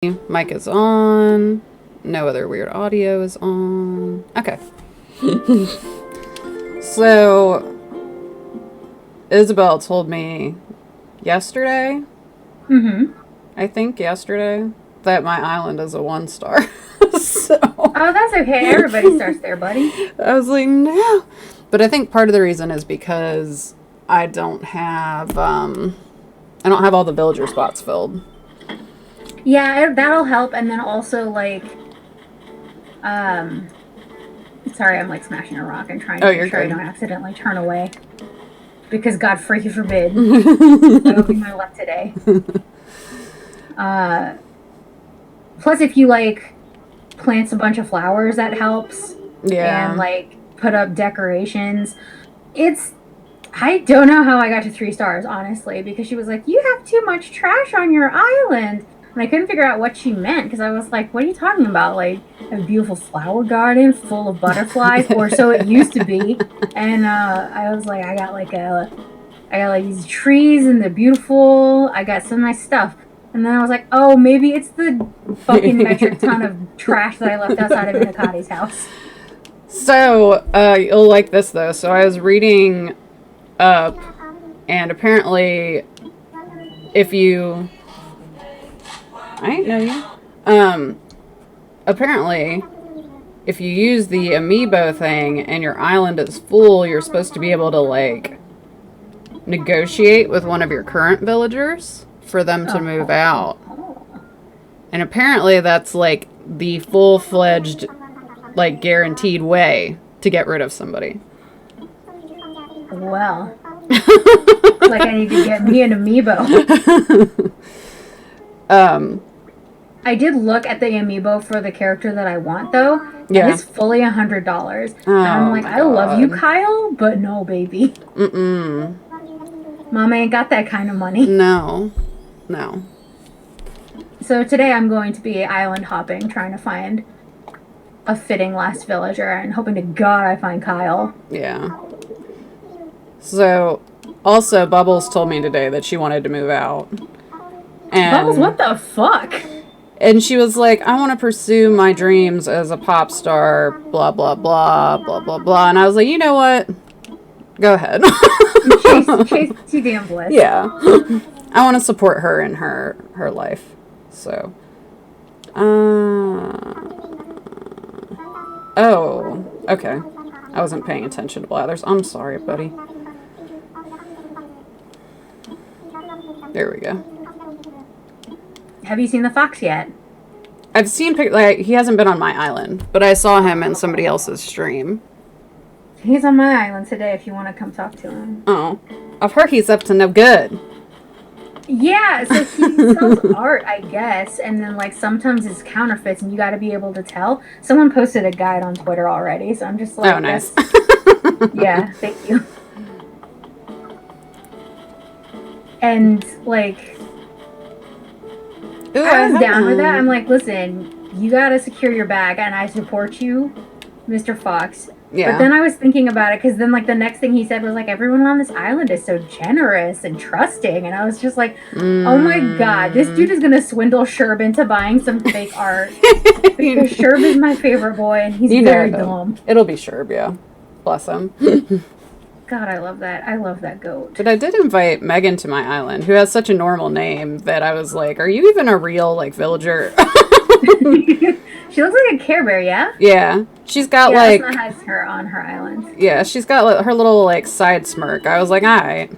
Mic is on. No other weird audio is on. Okay. So, Isabel told me yesterday, I think yesterday, that my island is a 1-star. So, Oh, that's okay. Everybody starts there, buddy. I was like, no. But I think part of the reason is because I don't have all the villager spots filled. Yeah, that'll help. And then also, sorry, I'm like smashing a rock and trying to make sure I don't accidentally turn away. Because God freaking forbid. That'll be my luck today. Plus, if you, plants a bunch of flowers, that helps. Yeah. And, put up decorations. I don't know how I got to 3 stars, honestly, because she was like, you have too much trash on your island. And I couldn't figure out what she meant, because I was like, what are you talking about? Like, a beautiful flower garden full of butterflies, or so it used to be. And I was like, I got these trees, and they're beautiful. I got some nice stuff. And then I was like, oh, maybe it's the fucking metric ton of trash that I left outside of Inakati's house. So, you'll like this, though. So I was reading up, and apparently, if you... I ain't know you. Apparently, if you use the amiibo thing and your island is full, you're supposed to be able to, negotiate with one of your current villagers for them to move out. And apparently that's, the full-fledged, guaranteed way to get rid of somebody. Well, I need to get me an amiibo. I did look at the amiibo for the character that I want, though. Yeah. And it's fully $100. And I'm like, I love you, Kyle, but no, baby. Mama ain't got that kind of money. No. So today I'm going to be island hopping, trying to find a fitting last villager, and hoping to God I find Kyle. Yeah. So, also, Bubbles told me today that she wanted to move out. And Bubbles, what the fuck? And she was like, I want to pursue my dreams as a pop star, blah, blah, blah, blah, blah, blah. And I was like, you know what? Go ahead. Chase to damn bliss. Yeah. I want to support her in her life. So. Oh, okay. I wasn't paying attention to Blathers. I'm sorry, buddy. There we go. Have you seen the fox yet? I've seen he hasn't been on my island, but I saw him in somebody else's stream. He's on my island today if you want to come talk to him. Oh. I've heard he's up to no good. Yeah, so he sells art, I guess, and then sometimes it's counterfeits, and you got to be able to tell. Someone posted a guide on Twitter already, so I'm just like, oh, nice. Yeah, thank you. And Ooh, I was down with that. I'm like, listen, you got to secure your bag, and I support you, Mr. Fox. Yeah. But then I was thinking about it, because then, the next thing he said was, everyone on this island is so generous and trusting. And I was just like, oh, my God, this dude is going to swindle Sherb into buying some fake art. Because Sherb is my favorite boy, and he's very dumb. It'll be Sherb, yeah. Bless him. God, I love that. I love that goat. But I did invite Megan to my island, who has such a normal name that I was like, are you even a real, villager? She looks like a Care Bear, yeah? Yeah. She's got, Asma has her on her island. Yeah, she's got, her little, side smirk. I was like, alright,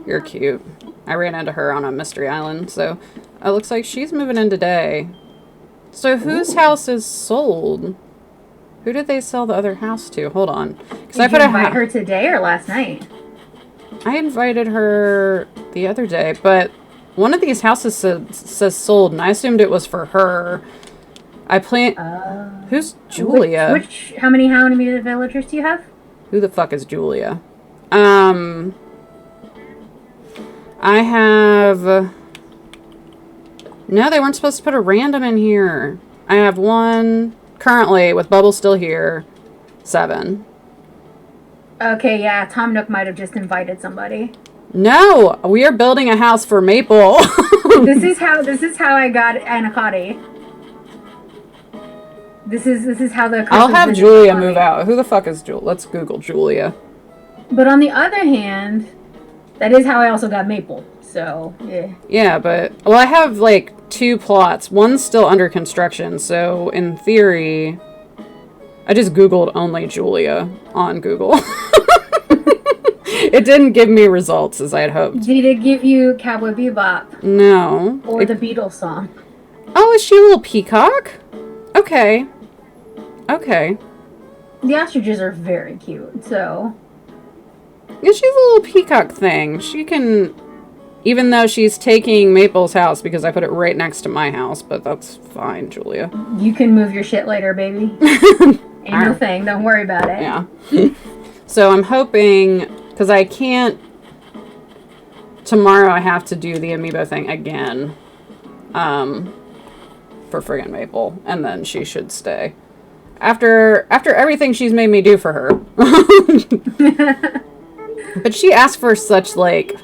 you're cute. I ran into her on a mystery island, so it looks like she's moving in today. So whose house is sold? Who did they sell the other house to? Hold on. Did you invite her today or last night? I invited her the other day, but one of these houses says sold, and I assumed it was for her. Who's Julia? How many villagers do you have? Who the fuck is Julia? I have... No, they weren't supposed to put a random in here. I have one currently, with Bubble still here, 7. Okay, yeah, Tom Nook might have just invited somebody. No, we are building a house for Maple. This is how I got Anacati. This is how the. I'll have Julia move out. Who the fuck is Julia? Let's Google Julia. But on the other hand, that is how I also got Maple. So yeah. Yeah, but well, I have like 2 plots. One's still under construction, so in theory, I just Googled only Julia on Google. It didn't give me results as I had hoped. Did it give you Cowboy Bebop? No. Or the Beatles song? Oh, is she a little peacock? Okay. Okay. The ostriches are very cute, so. Yeah, she's a little peacock thing. She can, even though she's taking Maple's house because I put it right next to my house, but that's fine, Julia. You can move your shit later, baby. Ain't no thing. Don't worry about it. Yeah. So I'm hoping, because I can't, tomorrow I have to do the amiibo thing again, for friggin' Maple, and then she should stay. After everything she's made me do for her. But she asked for such, like,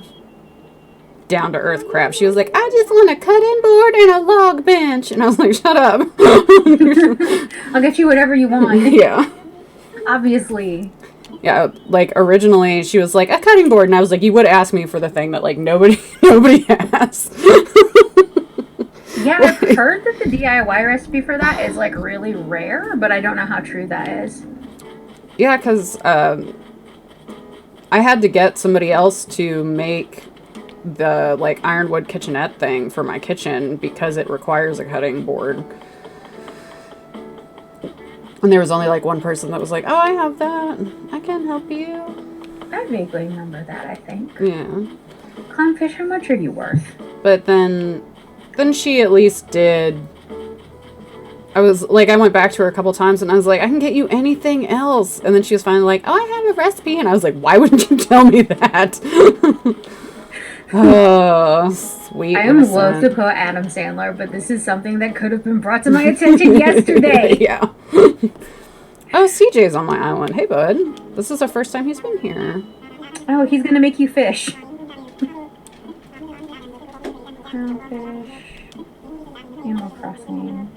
down-to-earth crap. She was like, I just want a cut-in board and a log bench. And I was like, shut up. I'll get you whatever you want. Yeah. Obviously. Yeah, like, originally, she was like, a cutting board. And I was like, you would ask me for the thing that, like, nobody has. Yeah, I've heard that the DIY recipe for that is, like, really rare, but I don't know how true that is. Yeah, because I had to get somebody else to make the, like, ironwood kitchenette thing for my kitchen because it requires a cutting board. And there was only, like, one person that was like, oh, I have that. I can help you. I vaguely remember that, I think. Yeah. Clownfish, how much are you worth? But then she at least did. I went back to her a couple times and I was like, I can get you anything else. And then she was finally like, oh, I have a recipe. And I was like, why wouldn't you tell me that? Oh, sweet. I am loath to quote Adam Sandler, but this is something that could have been brought to my attention yesterday. Yeah. Oh, CJ's on my island. Hey, bud. This is the first time he's been here. Oh, he's gonna make you fish. Clownfish. Animal Crossing.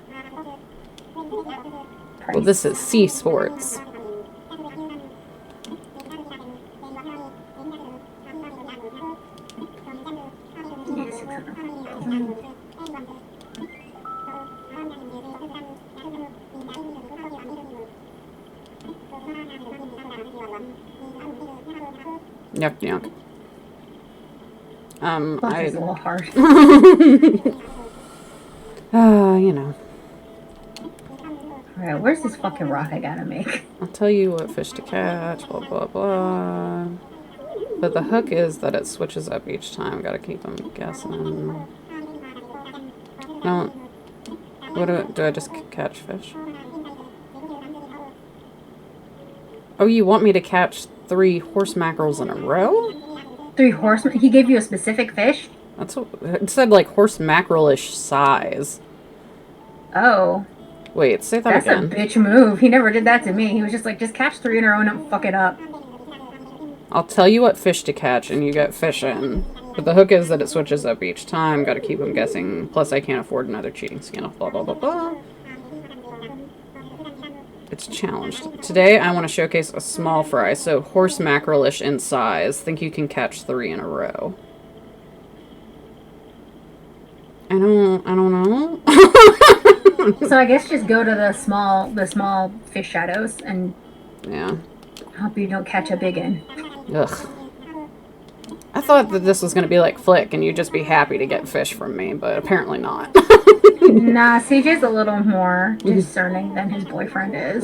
Well, this is Sea Sports. Yuck, yuck. That's a little hard. You know. Alright, where's this fucking rock I gotta make? I'll tell you what fish to catch, blah, blah, blah. But the hook is that it switches up each time. Gotta keep them guessing. No. What do I just catch fish? Oh, you want me to catch 3 horse mackerels in a row? 3 horsemen? He gave you a specific fish? That's what it said, like horse mackerel-ish size. Oh. Wait, say that again. That's a bitch move. He never did that to me. He was just like, just catch 3 in a row and don't fuck it up. I'll tell you what fish to catch and you get fish in. But the hook is that it switches up each time. Gotta keep them guessing. Plus, I can't afford another cheating scandal. Blah, blah, blah, blah. It's challenged. Today, I want to showcase a small fry, so horse mackerel-ish in size. Think you can catch 3 in a row. I don't know. So I guess just go to the small fish shadows and Yeah. hope you don't catch a big one. Ugh. I thought that this was going to be like Flick and you'd just be happy to get fish from me, but apparently not. Nah, CJ's a little more discerning than his boyfriend is.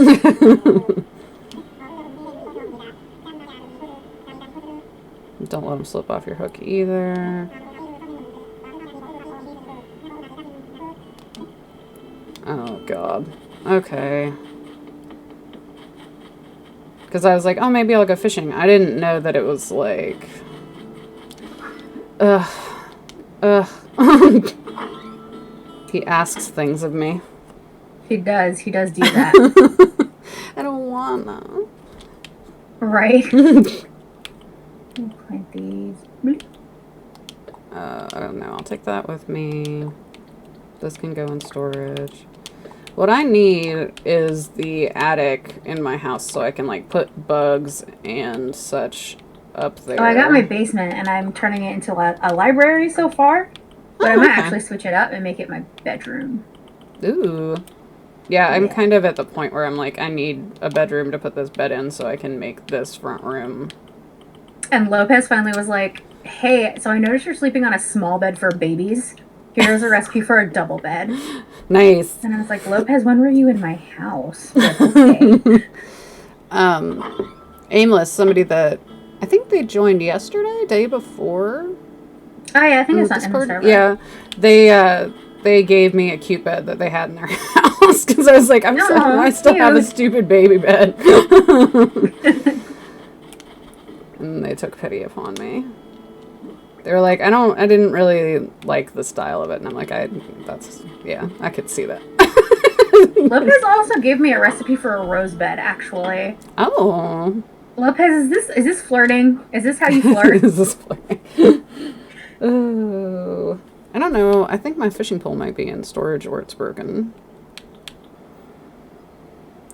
Don't let him slip off your hook either. Oh, God. Okay. Because I was like, oh, maybe I'll go fishing. I didn't know that it was like... Ugh. He asks things of me. He does do that. I don't wanna. Right? Plant these. Bloop. I don't know. I'll take that with me. This can go in storage. What I need is the attic in my house so I can, like, put bugs and such up there. Oh, I got my basement, and I'm turning it into a library so far. But I might actually switch it up and make it my bedroom. Ooh. Yeah, I'm kind of at the point where I'm like, I need a bedroom to put this bed in so I can make this front room. And Lopez finally was like, hey, so I noticed you're sleeping on a small bed for babies. Here's a recipe for a double bed. Nice. And I was like, Lopez, when were you in my house? Okay. Aimless, somebody that I think they joined yesterday, day before. Oh yeah, I think it's not in the server. Yeah, they gave me a cute bed that they had in their house because I was like, I still have a stupid baby bed. And they took pity upon me. They were like, I didn't really like the style of it, and I'm like, I could see that. Lopez also gave me a recipe for a rose bed, actually. Oh. Lopez, is this flirting? Is this how you flirt? Is this flirting? Oh. I don't know. I think my fishing pole might be in storage or it's broken.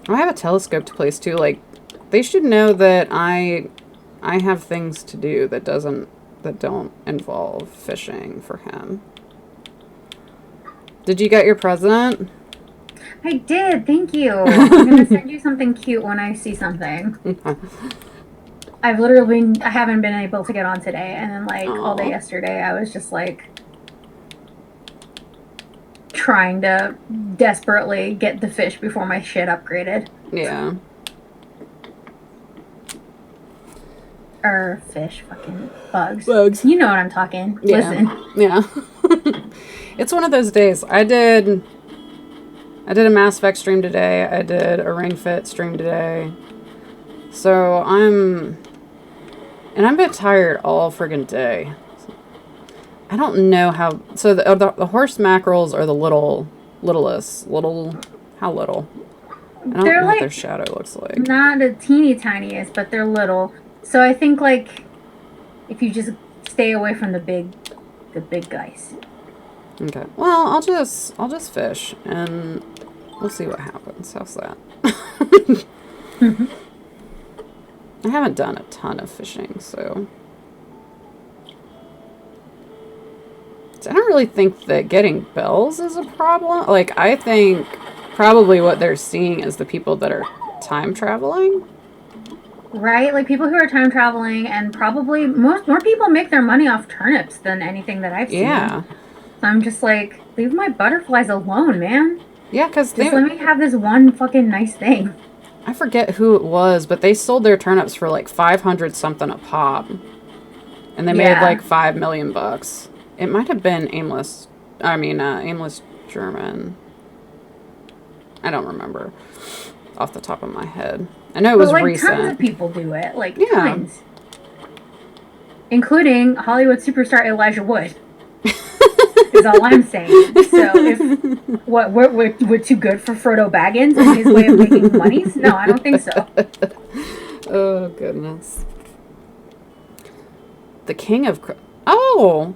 I have a telescope to place too. Like, they should know that I have things to do that don't involve fishing for him. Did you get your present? I did, thank you. I'm gonna send you something cute when I see something. I haven't been able to get on today, and then like all day yesterday I was just like trying to desperately get the fish before my shit upgraded. Yeah. Fish, fucking bugs. Bugs. You know what I'm talking. Yeah. Listen. Yeah. It's one of those days. I did a Mass Effect stream today. I did a Ring Fit stream today. So I'm a bit tired all friggin' day. I don't know how. So the horse mackerels are the littlest. How little? I don't know what their shadow looks like. Not the teeny tiniest, but they're little. So I think like if you just stay away from the big guys. Okay. Well, I'll just fish and we'll see what happens. How's that? I haven't done a ton of fishing, so I don't really think that getting bells is a problem. Like, I think probably what they're seeing is the people that are time traveling. Right? Like, people who are time traveling, and probably more people make their money off turnips than anything that I've seen. Yeah. So I'm just like, leave my butterflies alone, man. Yeah, because just let me have this one fucking nice thing. I forget who it was, but they sold their turnips for like 500 something a pop. And they made like $5 million. It might have been Aimless German. I don't remember off the top of my head. I know it was recent. Tons of people do it. Like, tons. Including Hollywood superstar Elijah Wood. Is all I'm saying. So if we're too good for Frodo Baggins and his way of making monies? No, I don't think so. Oh goodness. The King of Oh,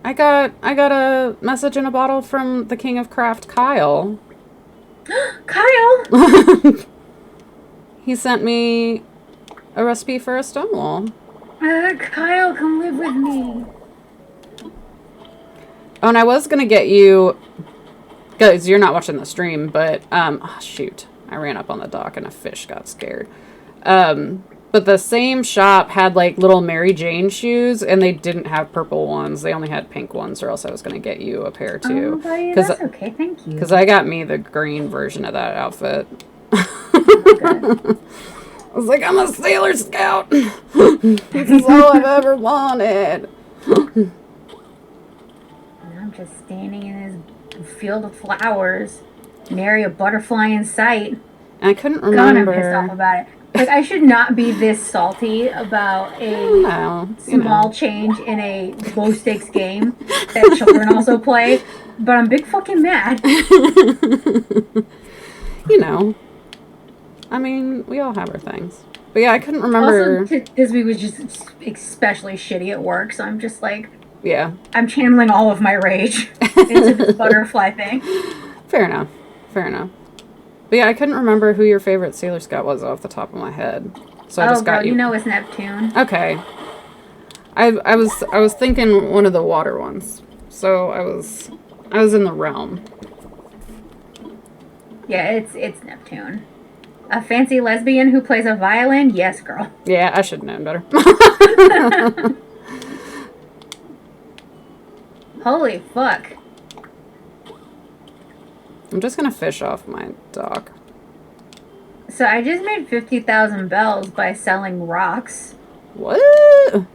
I got a message in a bottle from the King of Craft, Kyle. Kyle. He sent me a recipe for a stonewall. Kyle, come live with me. Oh, and I was gonna get you, guys. You're not watching the stream, but shoot, I ran up on the dock and a fish got scared. But the same shop had like little Mary Jane shoes, and they didn't have purple ones. They only had pink ones, or else I was gonna get you a pair too. Oh, buddy, that's okay. Thank you. Because I got me the green version of that outfit. Good. I was like, I'm a Sailor Scout. This is all I've ever wanted. I'm just standing in this field of flowers, nary a butterfly in sight. And I couldn't remember. God, I'm pissed off about it. Like, I should not be this salty about a small change in a low-stakes game that children also play, but I'm big fucking mad. You know. I mean, we all have our things. But yeah, I couldn't remember. Also, Tisby was just especially shitty at work, so I'm just like, Yeah. I'm channeling all of my rage into this butterfly thing. Fair enough. Fair enough. But yeah, I couldn't remember who your favorite Sailor Scout was off the top of my head. So I just got girl, you know it's Neptune. Okay. I was thinking one of the water ones. So I was in the realm. Yeah, it's Neptune. A fancy lesbian who plays a violin? Yes, girl. Yeah, I should have known better. Holy fuck. I'm just gonna fish off my dock. So I just made 50,000 bells by selling rocks. What?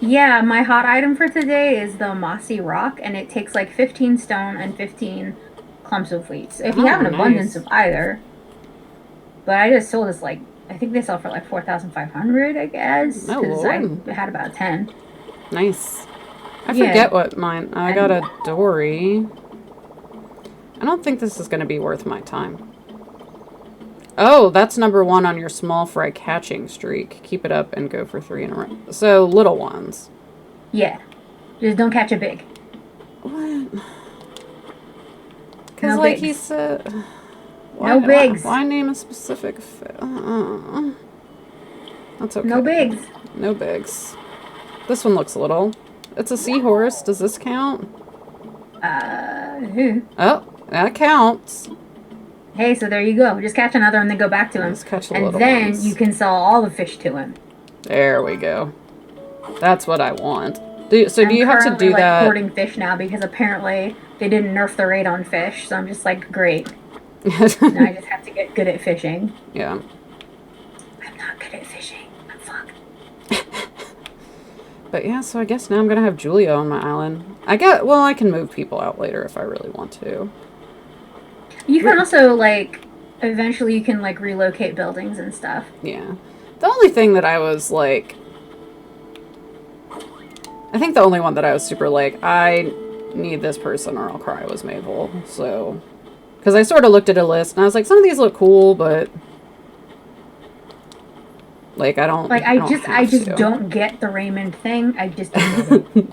Yeah, my hot item for today is the mossy rock, and it takes like 15 stone and 15 clumps of wheat. So if you have an abundance of either. But I just sold this like, I think they sell for like 4,500, I guess. Oh, Because Lord. I had about 10. Nice. I forget what mine... I got a dory. I don't think this is going to be worth my time. Oh, that's number 1 on your small fry catching streak. Keep it up and go for 3 in a row. So, little ones. Yeah. Just don't catch a big. What? Because, No like bigs. he said... No bigs. Why name a specific... That's okay. No bigs. No bigs. This one looks little. It's a seahorse. Does this count? Oh, that counts. Hey, so there you go. Just catch another and then go back to him. Let's catch the and little then ones. you can sell all the fish to him. There we go. That's what I want. Do you have to currently, do that? I'm hoarding fish now because apparently they didn't nerf the rate on fish. So I'm just like, great. Now I just have to get good at fishing. Yeah. I'm not good at fishing. I'm fucked. But yeah, so I guess now I'm gonna have Julia on my island. I can move people out later if I really want to. You can also, like, eventually you can, like, relocate buildings and stuff. Yeah. The only thing that I was like... I think the only one that I was super like, I need this person or I'll cry was Mabel. So... Because I sort of looked at a list and I was like, some of these look cool, but... Like, I don't... Like, I just don't get the Raymond thing. I just don't get it.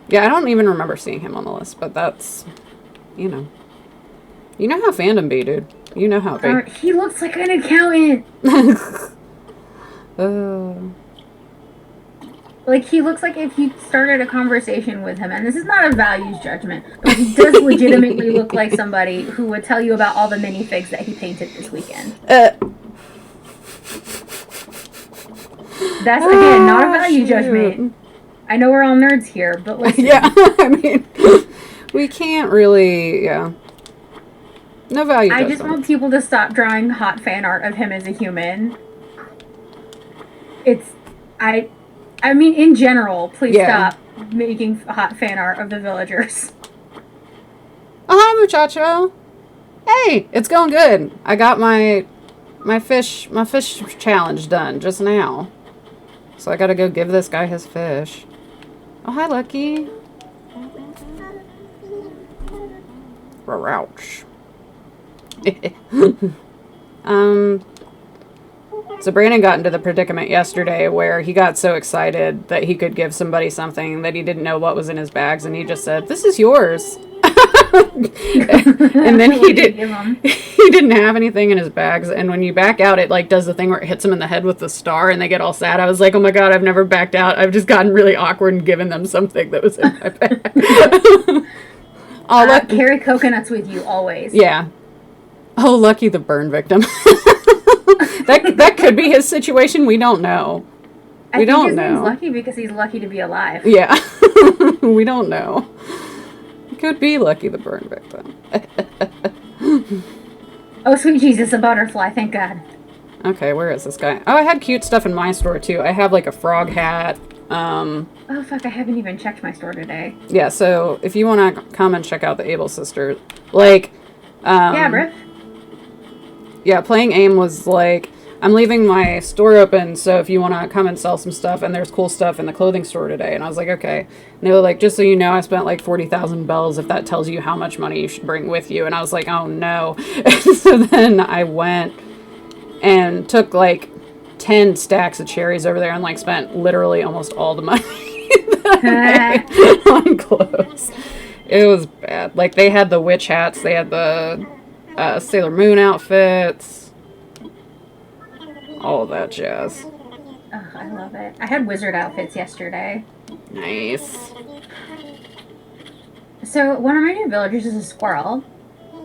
Yeah, I don't even remember seeing him on the list, but that's... You know. You know how fandom be, dude. You know how it be. He looks like an accountant. Like, he looks like if you started a conversation with him, and this is not a values judgment, but he does legitimately look like somebody who would tell you about all the minifigs that he painted this weekend. That's, again, not a value judgment. I know we're all nerds here, but listen. Yeah, I mean, we can't really, yeah. No value judgment. I just want people to stop drawing hot fan art of him as a human. I mean, in general, please stop making hot fan art of the villagers. Oh, hi, muchacho. Hey, it's going good. I got my fish challenge done just now. So I gotta go give this guy his fish. Oh, hi, Lucky. Rouch. So Brandon got into the predicament yesterday where he got so excited that he could give somebody something that he didn't know what was in his bags, and he just said, "This is yours." And then he didn't have anything in his bags, and when you back out, it like does the thing where it hits them in the head with the star and they get all sad. I was like, oh my god, I've never backed out. I've just gotten really awkward and given them something that was in my bag. Carry coconuts with you always. Yeah. Oh, Lucky the burn victim. That could be his situation. We don't know. I think his name's Lucky because he's lucky to be alive. Yeah. We don't know. It could be Lucky the burn victim. Oh, sweet Jesus, a butterfly, thank God. Okay, where is this guy? Oh, I had cute stuff in my store, too. I have, like, a frog hat. Oh, fuck, I haven't even checked my store today. Yeah, so if you want to come and check out the Able Sisters, like... yeah, Briff. Yeah, playing AIM was like, I'm leaving my store open, so if you want to come and sell some stuff, and there's cool stuff in the clothing store today. And I was like, okay. And they were like, just so you know, I spent like 40,000 bells, if that tells you how much money you should bring with you. And I was like, oh no. So then I went and took like 10 stacks of cherries over there and like spent literally almost all the money on clothes. It was bad. Like, they had the witch hats, they had the Sailor Moon outfits, all of that jazz. Oh, I love it. I had wizard outfits yesterday. Nice. So one of my new villagers is a squirrel.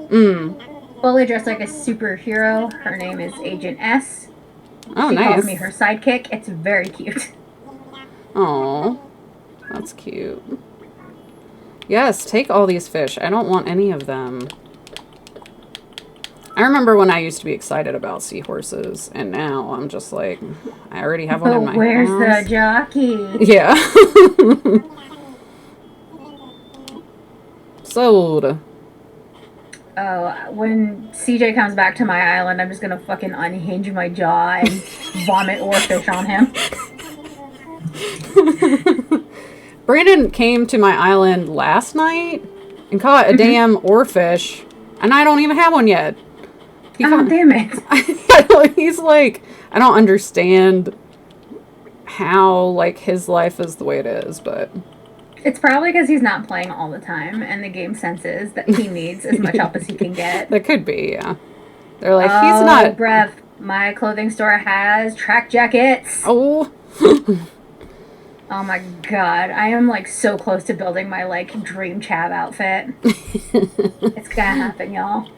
Fully dressed like a superhero. Her name is Agent S. Oh, she nice. calls me her sidekick. It's very cute. Oh, that's cute. Yes, take all these fish. I don't want any of them. I remember when I used to be excited about seahorses, and now I'm just like, I already have one in my where's house. the jockey? Yeah. Sold. Oh, when CJ comes back to my island, I'm just gonna fucking unhinge my jaw and vomit oarfish on him. Brandon came to my island last night and caught a damn oarfish, and I don't even have one yet. Damn it. He's like, I don't understand how, like, his life is the way it is, but... It's probably because he's not playing all the time, and the game senses that he needs as much help as he can get. That could be, yeah. They're like, he's not... Brev, my clothing store has track jackets. Oh. Oh my god, I am, like, so close to building my, like, dream chav outfit. It's gonna happen, y'all.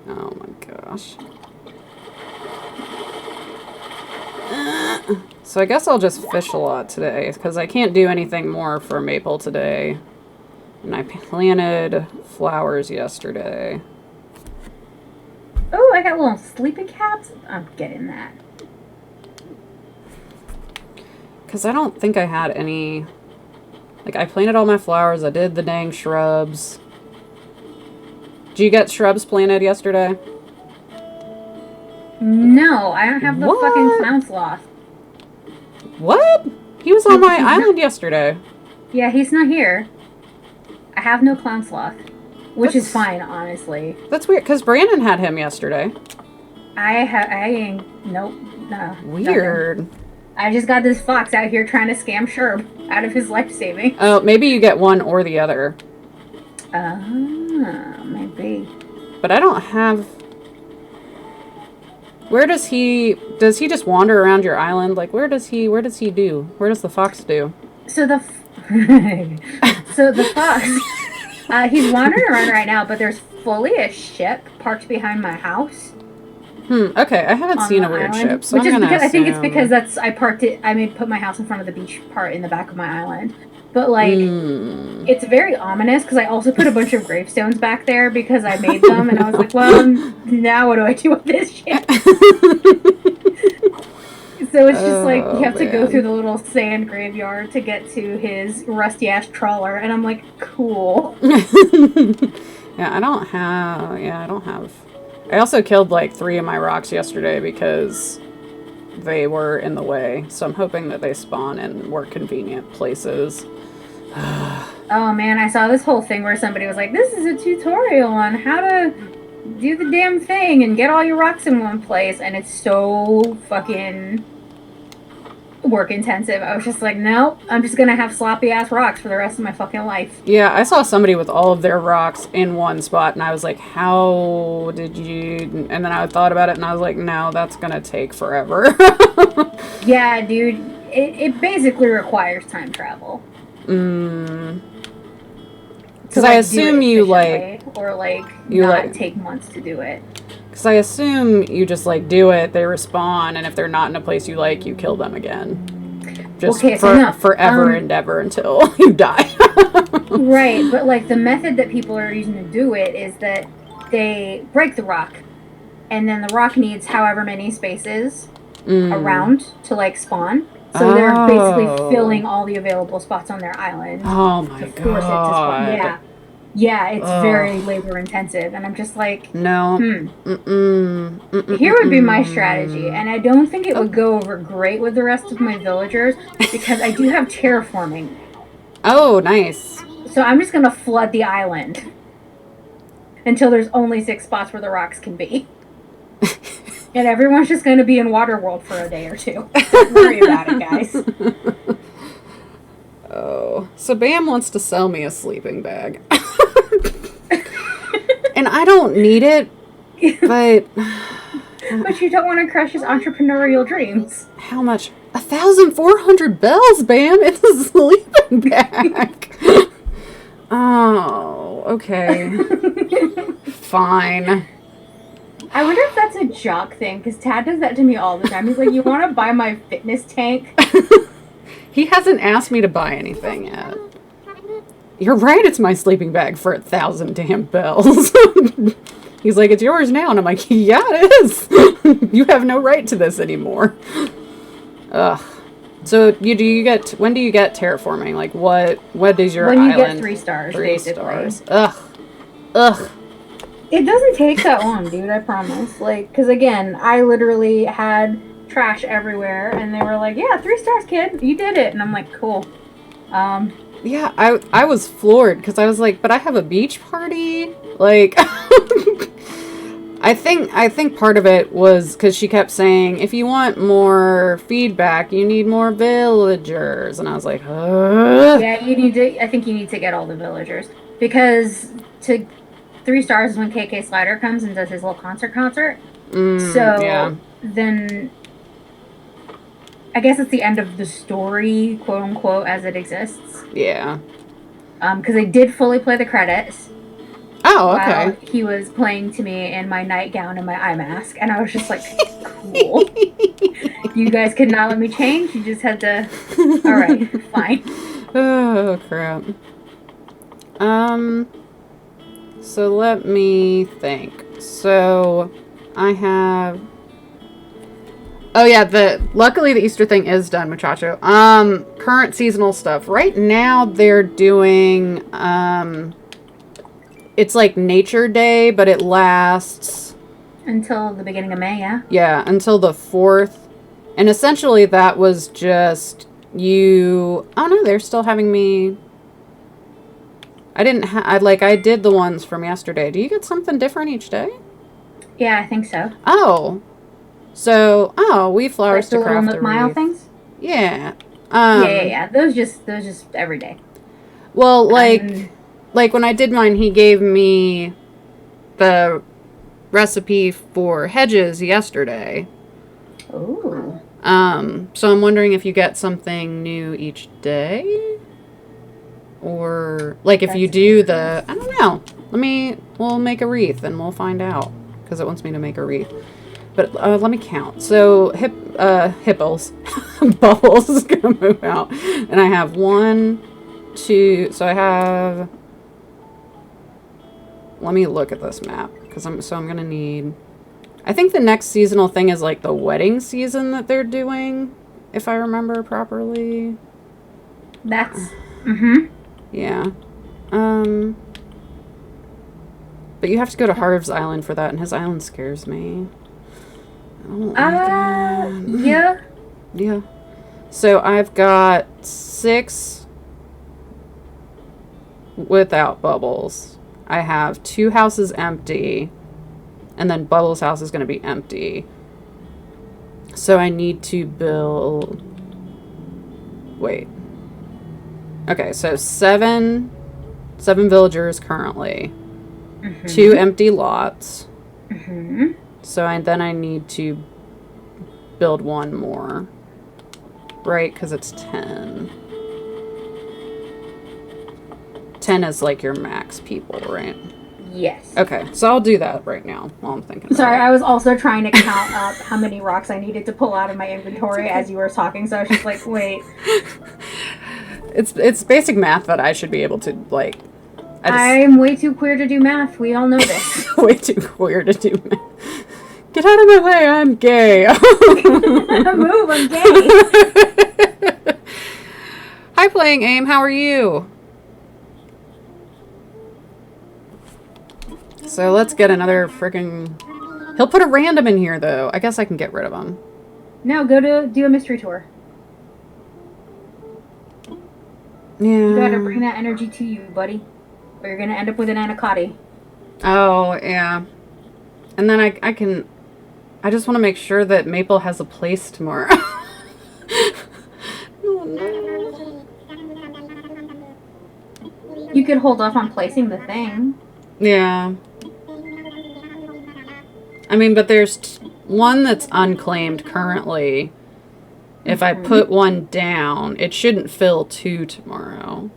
Oh my gosh. So I guess I'll just fish a lot today, because I can't do anything more for Maple today. And I planted flowers yesterday. Oh, I got little sleeping caps. I'm getting that. Because I don't think I had any... Like, I planted all my flowers, I did the dang shrubs. Did you get shrubs planted yesterday? No, I don't have the fucking clown sloth. What? He was on my island yesterday. Yeah, he's not here. I have no clown sloth. Which is fine, honestly. That's weird, because Brandon had him yesterday. Nope. No. Weird. Nothing. I just got this fox out here trying to scam Sherb out of his life saving. Oh, maybe you get one or the other. Maybe. But I don't have... Where does he just wander around your island? Like, where does the fox do? So the fox, he's wandering around right now, but there's fully a ship parked behind my house. Okay, I haven't seen a weird ship, so which I'm is because assume... I think it's because I put my house in front of the beach part in the back of my island. But, like, it's very ominous, because I also put a bunch of gravestones back there because I made them, and I was like, well, now what do I do with this shit? So it's just like, you have to go through the little sand graveyard to get to his rusty-ass trawler, and I'm like, cool. I don't have... I also killed, like, 3 of my rocks yesterday because they were in the way, so I'm hoping that they spawn in more convenient places. Oh man, I saw this whole thing where somebody was like, this is a tutorial on how to do the damn thing and get all your rocks in one place, and it's so fucking work intensive. I was just like, nope, I'm just gonna have sloppy ass rocks for the rest of my fucking life. Yeah, I saw somebody with all of their rocks in one spot, and I was like, how did you... And then I thought about it, and I was like, no, that's gonna take forever. Yeah, dude, it basically requires time travel. Because I assume you, like... Or, like, you, not like, take months to do it. Because I assume you just, like, do it, they respawn, and if they're not in a place you like, you kill them again. Just forever and ever until you die. Right, but, like, the method that people are using to do it is that they break the rock, and then the rock needs however many spaces around to, like, spawn. So they're basically filling all the available spots on their island. Oh my to force it to spawn. Yeah. Yeah, it's very labor intensive, and I'm just like, no. Here would be my strategy, and I don't think it would go over great with the rest of my villagers, because I do have terraforming. Oh, nice. So I'm just gonna flood the island until there's only 6 spots where the rocks can be. And everyone's just gonna be in Waterworld for a day or 2. Don't worry about it, guys. So Bam wants to sell me a sleeping bag. And I don't need it, but... But you don't want to crush his entrepreneurial dreams. How much? 1,400 bells, Bam! It's a sleeping bag! Oh, okay. Fine. I wonder if that's a jock thing, because Tad does that to me all the time. He's like, you want to buy my fitness tank? He hasn't asked me to buy anything yet. You're right, it's my sleeping bag for 1,000 damn bells. He's like, it's yours now. And I'm like, yeah, it is. You have no right to this anymore. Ugh. So when do you get terraforming? Like what is your island? When you get 3 stars, 3 basically. stars. Ugh. It doesn't take that long, dude, I promise. Like, because again, I literally had trash everywhere, and they were like, yeah, 3 stars, kid. You did it. And I'm like, cool. Yeah, I was floored, because I was like, but I have a beach party? Like, I think part of it was because she kept saying, if you want more feedback, you need more villagers. And I was like, Yeah, I think you need to get all the villagers. Because 3 stars is when KK Slider comes and does his little concert. Yeah. Then I guess it's the end of the story, quote unquote, as it exists. Yeah. Because I did fully play the credits. Oh, okay. While he was playing to me in my nightgown and my eye mask, and I was just like, cool. You guys could not let me change. You just had to. All right, fine. Oh crap. So let me think. So I have. Oh yeah, luckily the Easter thing is done, muchacho. Current seasonal stuff. Right now they're doing it's like Nature Day, but it lasts until the beginning of May, yeah? Yeah, until the 4th. And essentially that was just oh no, they're still having me. I did the ones from yesterday. Do you get something different each day? Yeah, I think so. Oh. So, weed flowers like to craft the the Mile wreath. things? Yeah. Yeah. Those just every day. Well, like when I did mine, he gave me the recipe for hedges yesterday. Ooh. So I'm wondering if you get something new each day? Or, like, if you do I don't know. We'll make a wreath and we'll find out. Because it wants me to make a wreath. But let me count. So, hippos. Bubbles is going to move out. And I have 1, 2, so I have... Let me look at this map. Because I'm going to need... I think the next seasonal thing is like the wedding season that they're doing. If I remember properly. That's... Mm-hmm. Yeah. But you have to go to Harv's Island for that, and his island scares me. Yeah. Yeah. So I've got 6 without Bubbles. I have 2 houses empty, and then Bubbles' house is going to be empty. So I need to build... Wait. Okay, so 7 villagers currently. Mm-hmm. 2 empty lots. Mm-hmm. So then I need to build 1 more. Right, because it's 10. 10 is like your max people, right? Yes. Okay, so I'll do that right now while I'm thinking. Sorry, I was also trying to count up how many rocks I needed to pull out of my inventory as you were talking, so I was just like, wait. It's basic math that I should be able to, like... I'm way too queer to do math. We all know this. Way too queer to do math. Get out of my way, I'm gay. Move, I'm gay. Hi, Playing Aim, how are you? So let's get another freaking... He'll put a random in here, though. I guess I can get rid of him. No, go to do a mystery tour. Yeah. You gotta bring that energy to you, buddy. Or you're gonna end up with an anacotti. Oh, yeah. And then I can... I just want to make sure that Maple has a place tomorrow. Oh, no. You could hold off on placing the thing. Yeah. I mean, but there's one that's unclaimed currently. If I put one down, it shouldn't fill 2 tomorrow.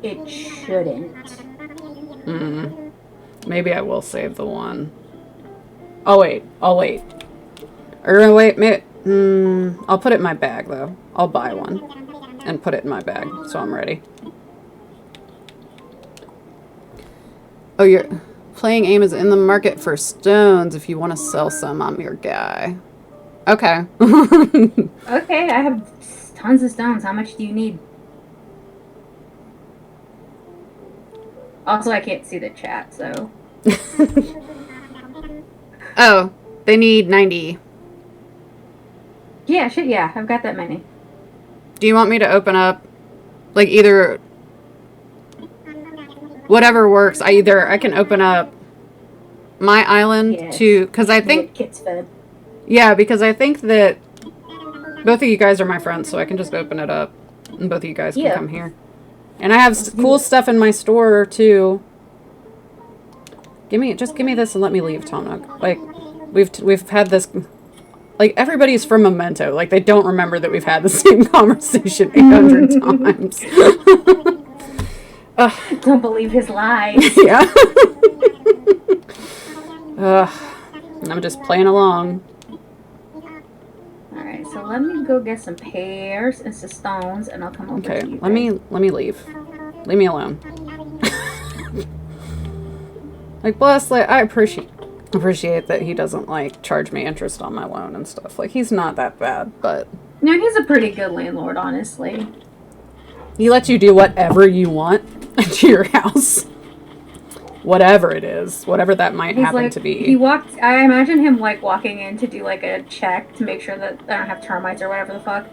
It shouldn't. Maybe I will save the one. I'll wait. Or wait, maybe, I'll put it in my bag, though. I'll buy one and put it in my bag, so I'm ready. Oh, you're playing aim is in the market for stones. If you want to sell some, I'm your guy. Okay. Okay, I have tons of stones. How much do you need? Also, I can't see the chat, so... Oh, they need 90. Yeah, shit, yeah. I've got that many. Do you want me to open up, like, either... Whatever works. I can open up my island to... Because I think... Kit's fed. Yeah, because I think that both of you guys are my friends, so I can just open it up, and both of you guys can come here. And I have cool stuff in my store too. Just give me this and let me leave, Tom Nook. Like, we've had this. Like, everybody's from Memento. Like, they don't remember that we've had the same conversation 800 times. Don't believe his lies. Yeah. I'm just playing along. Alright, so let me go get some pears and some stones, and I'll come over to you. Let me leave. Leave me alone. Like, bless, like, I appreciate that he doesn't, like, charge me interest on my loan and stuff. Like, he's not that bad, but... No, he's a pretty good landlord, honestly. He lets you do whatever you want to your house. Whatever it is. Whatever that might happen to be. I imagine him, like, walking in to do, like, a check to make sure that I don't have termites or whatever the fuck.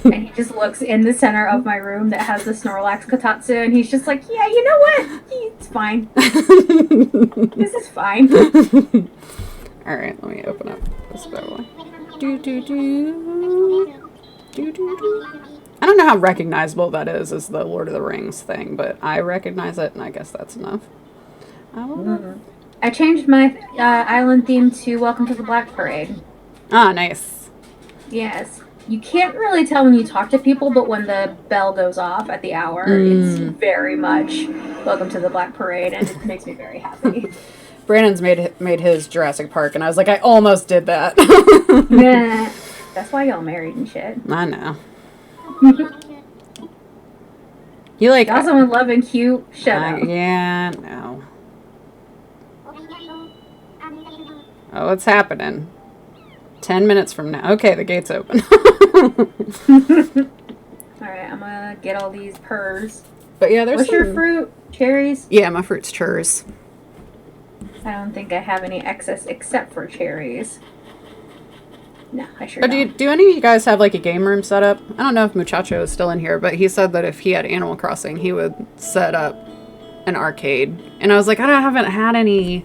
And he just looks in the center of my room that has the Snorlax Kotatsu, and he's just like, yeah, you know what? It's fine. This is fine. Alright, let me open up this bad boy. I don't know how recognizable that is as the Lord of the Rings thing, but I recognize it, and I guess that's enough. I changed my island theme to Welcome to the Black Parade. Ah, nice. Yes. You can't really tell when you talk to people, but when the bell goes off at the hour, it's very much Welcome to the Black Parade, and it makes me very happy. Brandon's made his Jurassic Park, and I was like, I almost did that. Yeah. That's why y'all married and shit. I know. You like... Also in Love and Cute. Shut up. Yeah, no. Oh, what's happening? 10 minutes from now. Okay, the gate's open. Alright, I'm gonna get all these purrs. But yeah, there's What's your fruit? Cherries? Yeah, my fruit's churros. I don't think I have any excess except for cherries. No, I sure don't. Do any of you guys have, like, a game room set up? I don't know if Muchacho is still in here, but he said that if he had Animal Crossing, he would set up an arcade. And I was like, I haven't had any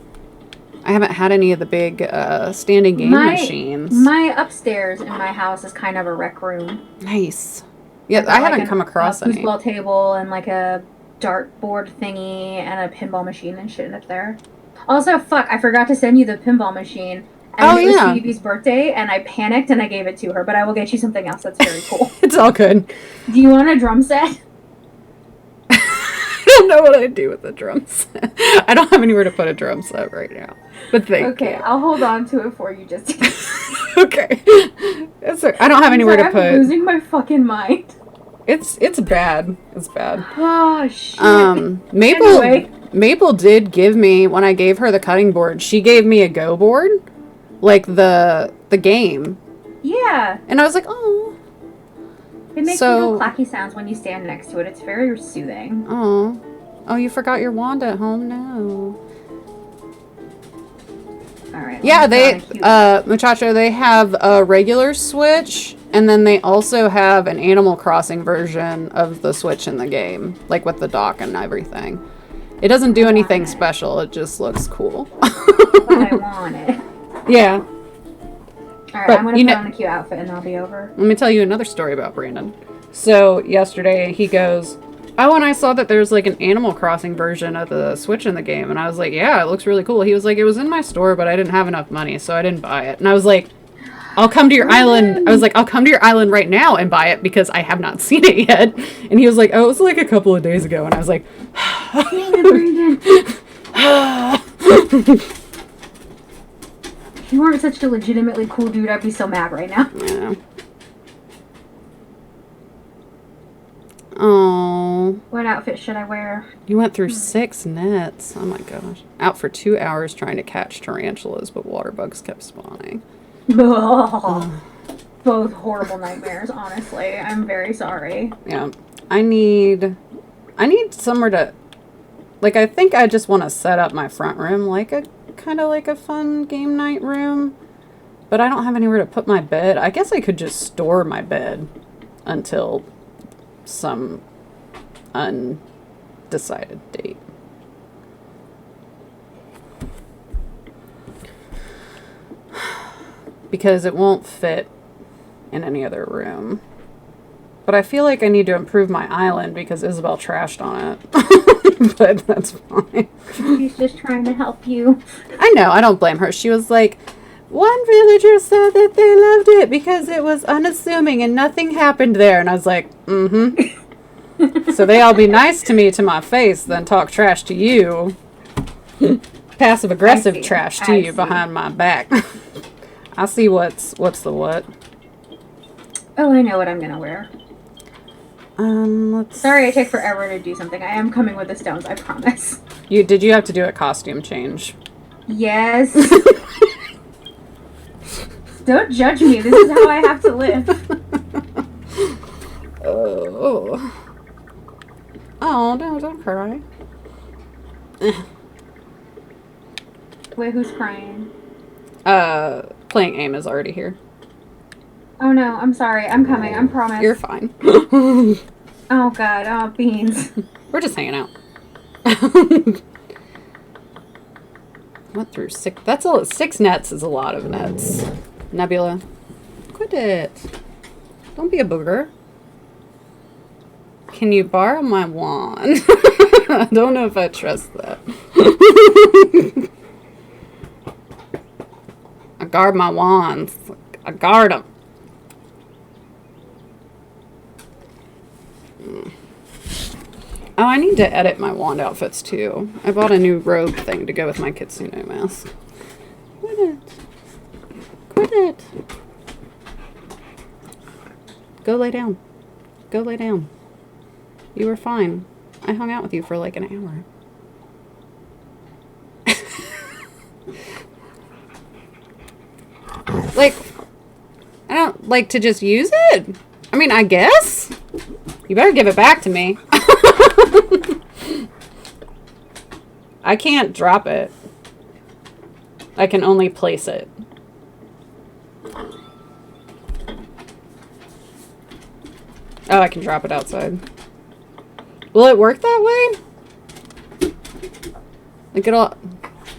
of the big standing game machines. My upstairs in my house is kind of a rec room. Nice. Yeah, I haven't come across any. A foosball table and, like, a dartboard thingy and a pinball machine and shit up there. Also, fuck, I forgot to send you the pinball machine. And it was Phoebe's birthday, and I panicked and I gave it to her, but I will get you something else that's very cool. It's all good. Do you want a drum set? I don't know what I'd do with a drum set. I don't have anywhere to put a drum set right now. But thank you. Okay, I'll hold on to it for you just in case. Okay. I don't have anywhere to put... I'm losing my fucking mind. It's bad. It's bad. Oh, shit. Maple did give me, when I gave her the cutting board, she gave me a Go board. Like the game. Yeah. And I was like, oh. It makes little clacky sounds when you stand next to it. It's very soothing. Oh. Oh, you forgot your wand at home? No. Alright. Yeah, Muchacho, they have a regular Switch, and then they also have an Animal Crossing version of the Switch in the game. Like with the dock and everything. It doesn't do anything special, it just looks cool. But I want it. Yeah. Alright, I'm gonna put on a cute outfit and I'll be over. Let me tell you another story about Brandon. So, yesterday, he goes, Oh, and I saw that there's like an Animal Crossing version of the Switch in the game, and I was like, yeah, it looks really cool. He was like, it was in my store, but I didn't have enough money, so I didn't buy it. And I was like, I'll come to your island. I was like, I'll come to your island right now and buy it because I have not seen it yet. And he was like, oh, it was like a couple of days ago. And I was like, if you weren't such a legitimately cool dude, I'd be so mad right now. yeah. Oh. What outfit should I wear? You went through 6 nets. Oh my gosh. Out for 2 hours trying to catch tarantulas, but water bugs kept spawning. Both horrible nightmares, honestly. I'm very sorry. Yeah. I need somewhere to, like, I think I just want to set up my front room like a kind of like a fun game night room, but I don't have anywhere to put my bed. I guess I could just store my bed until some undecided date. Because it won't fit in any other room. But I feel like I need to improve my island because Isabel trashed on it. But that's fine. She's just trying to help you. I know, I don't blame her. She was like, one villager said that they loved it because it was unassuming and nothing happened there. And I was like, mm-hmm. So they all be nice to me to my face, then talk trash to you. Passive-aggressive trash to you behind my back. I see what's the what. Oh, I know what I'm gonna wear. Let's... Sorry I take forever to do something. I am coming with the stones, I promise. Did you have to do a costume change? Yes. Don't judge me. This is how I have to live. Oh. Oh, no, don't cry. Wait, who's crying? Playing aim is already here. Oh no, I'm sorry. I'm coming. I promise. You're fine. Oh god, oh beans. We're just hanging out. Went through 6. That's 6 nets is a lot of nets. Nebula, quit it. Don't be a booger. Can you borrow my wand? I don't know if I trust that. I guard my wands. I guard them. Oh, I need to edit my wand outfits too. I bought a new robe thing to go with my Kitsune mask. Quit it. Quit it. Go lay down. Go lay down. You were fine. I hung out with you for like an hour. Like, I don't like to just use it. I mean, I guess. You better give it back to me. I can't drop it. I can only place it. Oh, I can drop it outside. Will it work that way? Like it'll...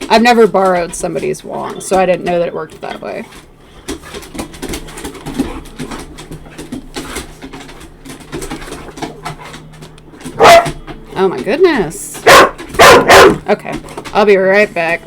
I've never borrowed somebody's wand, so I didn't know that it worked that way. Oh my goodness. Okay, I'll be right back.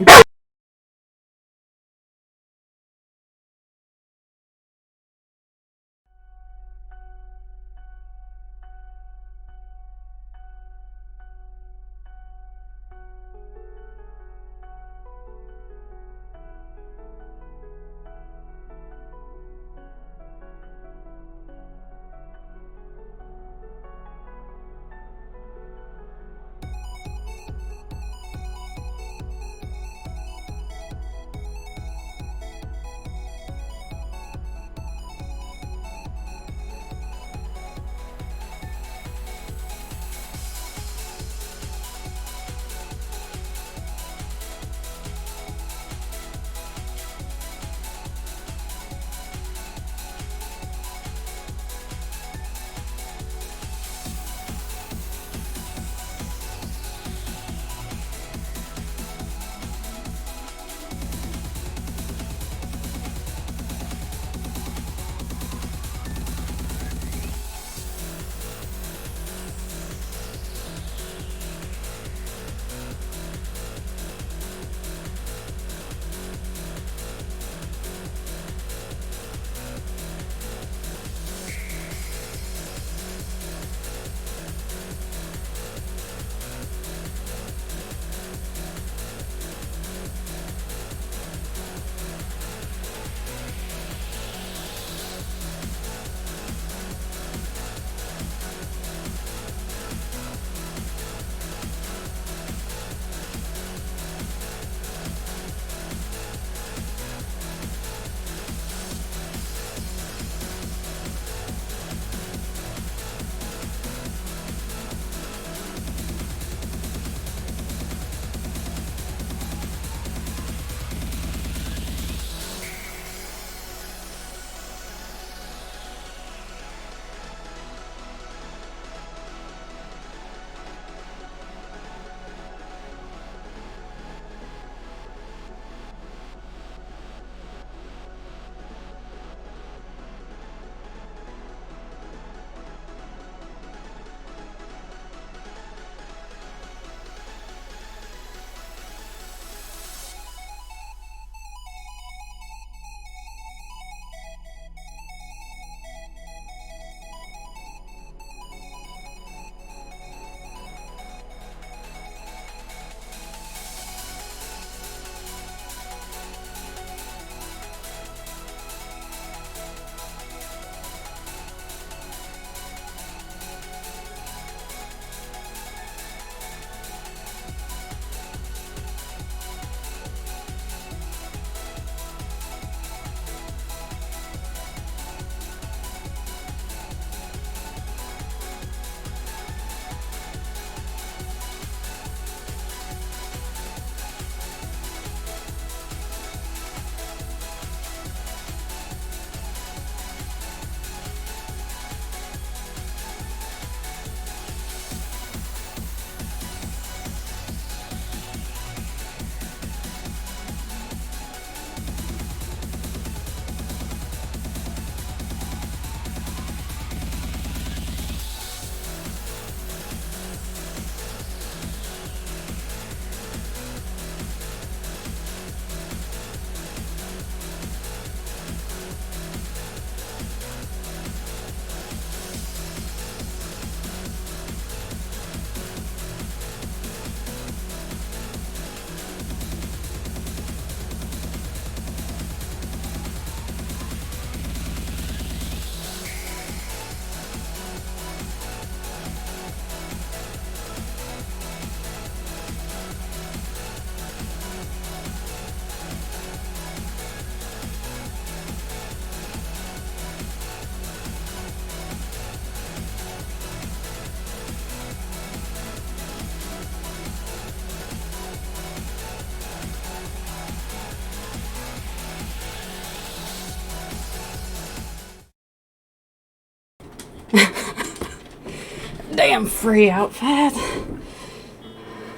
Damn free outfit.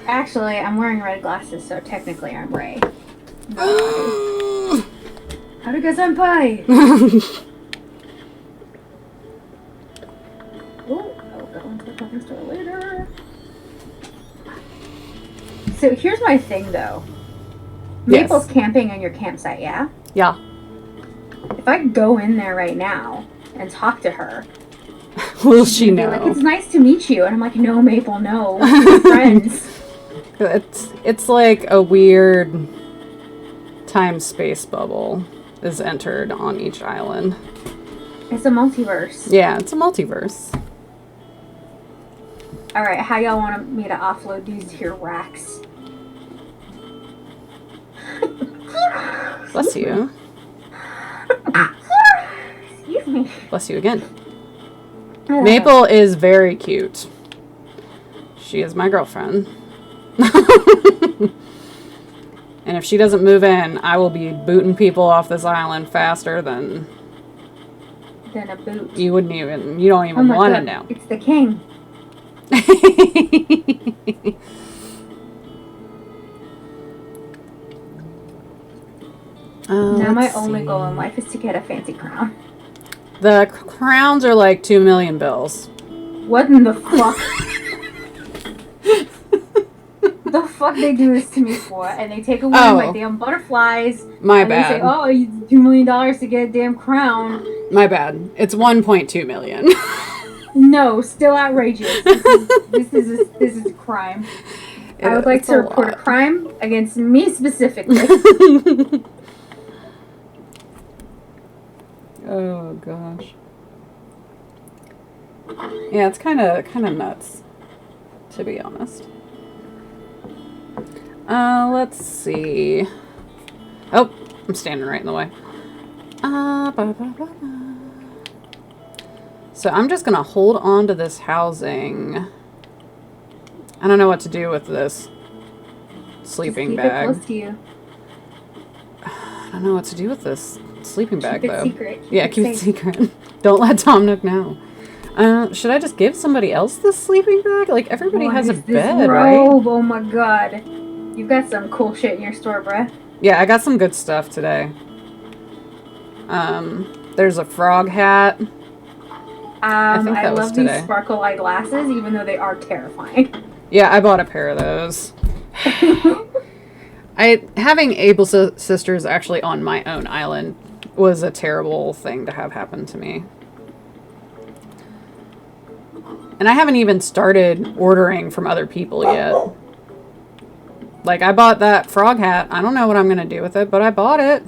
Actually, I'm wearing red glasses, so technically I'm Ray. Haruka senpai! I'll go into the clothing store later. So here's my thing, though. Maple's camping in your campsite, yeah? Yeah. If I go in there right now and talk to her, will she she'd be know? like, it's nice to meet you. And I'm like, no, Maple, no. We're friends. It's like a weird time-space bubble is entered on each island. It's a multiverse. Yeah, it's a multiverse. Alright, how y'all want me to offload these here racks? Bless you. Excuse me. Bless you again. Maple is very cute. She is my girlfriend. And if she doesn't move in, I will be booting people off this island faster than a boot. You don't even want to know. It's the king. Now my only goal in life is to get a fancy crown. The crowns are like 2 million bills. What in the fuck? The fuck they do this to me for? And they take away my damn butterflies. My bad. They say, oh, you $2 million to get a damn crown. My bad. It's 1.2 million. No, still outrageous. This is a crime. I would like to report a crime against me specifically. Oh gosh. Yeah, it's kind of nuts, to be honest. Let's see. Oh, I'm standing right in the way. So I'm just gonna hold on to this housing. I don't know what to do with this sleeping bag. Keep it close to you. I don't know what to do with this sleeping bag, though. Keep it secret. Keep it secret. Don't let Tom Nook know. Should I just give somebody else this sleeping bag? Like, everybody has a bed, right? Oh my god. You've got some cool shit in your store, bruh. Yeah, I got some good stuff today. There's a frog hat. I think that was love today. These sparkle eye glasses, even though they are terrifying. Yeah, I bought a pair of those. Having Able Sisters actually on my own island was a terrible thing to have happen to me. And I haven't even started ordering from other people yet. Like, I bought that frog hat. I don't know what I'm going to do with it, but I bought it.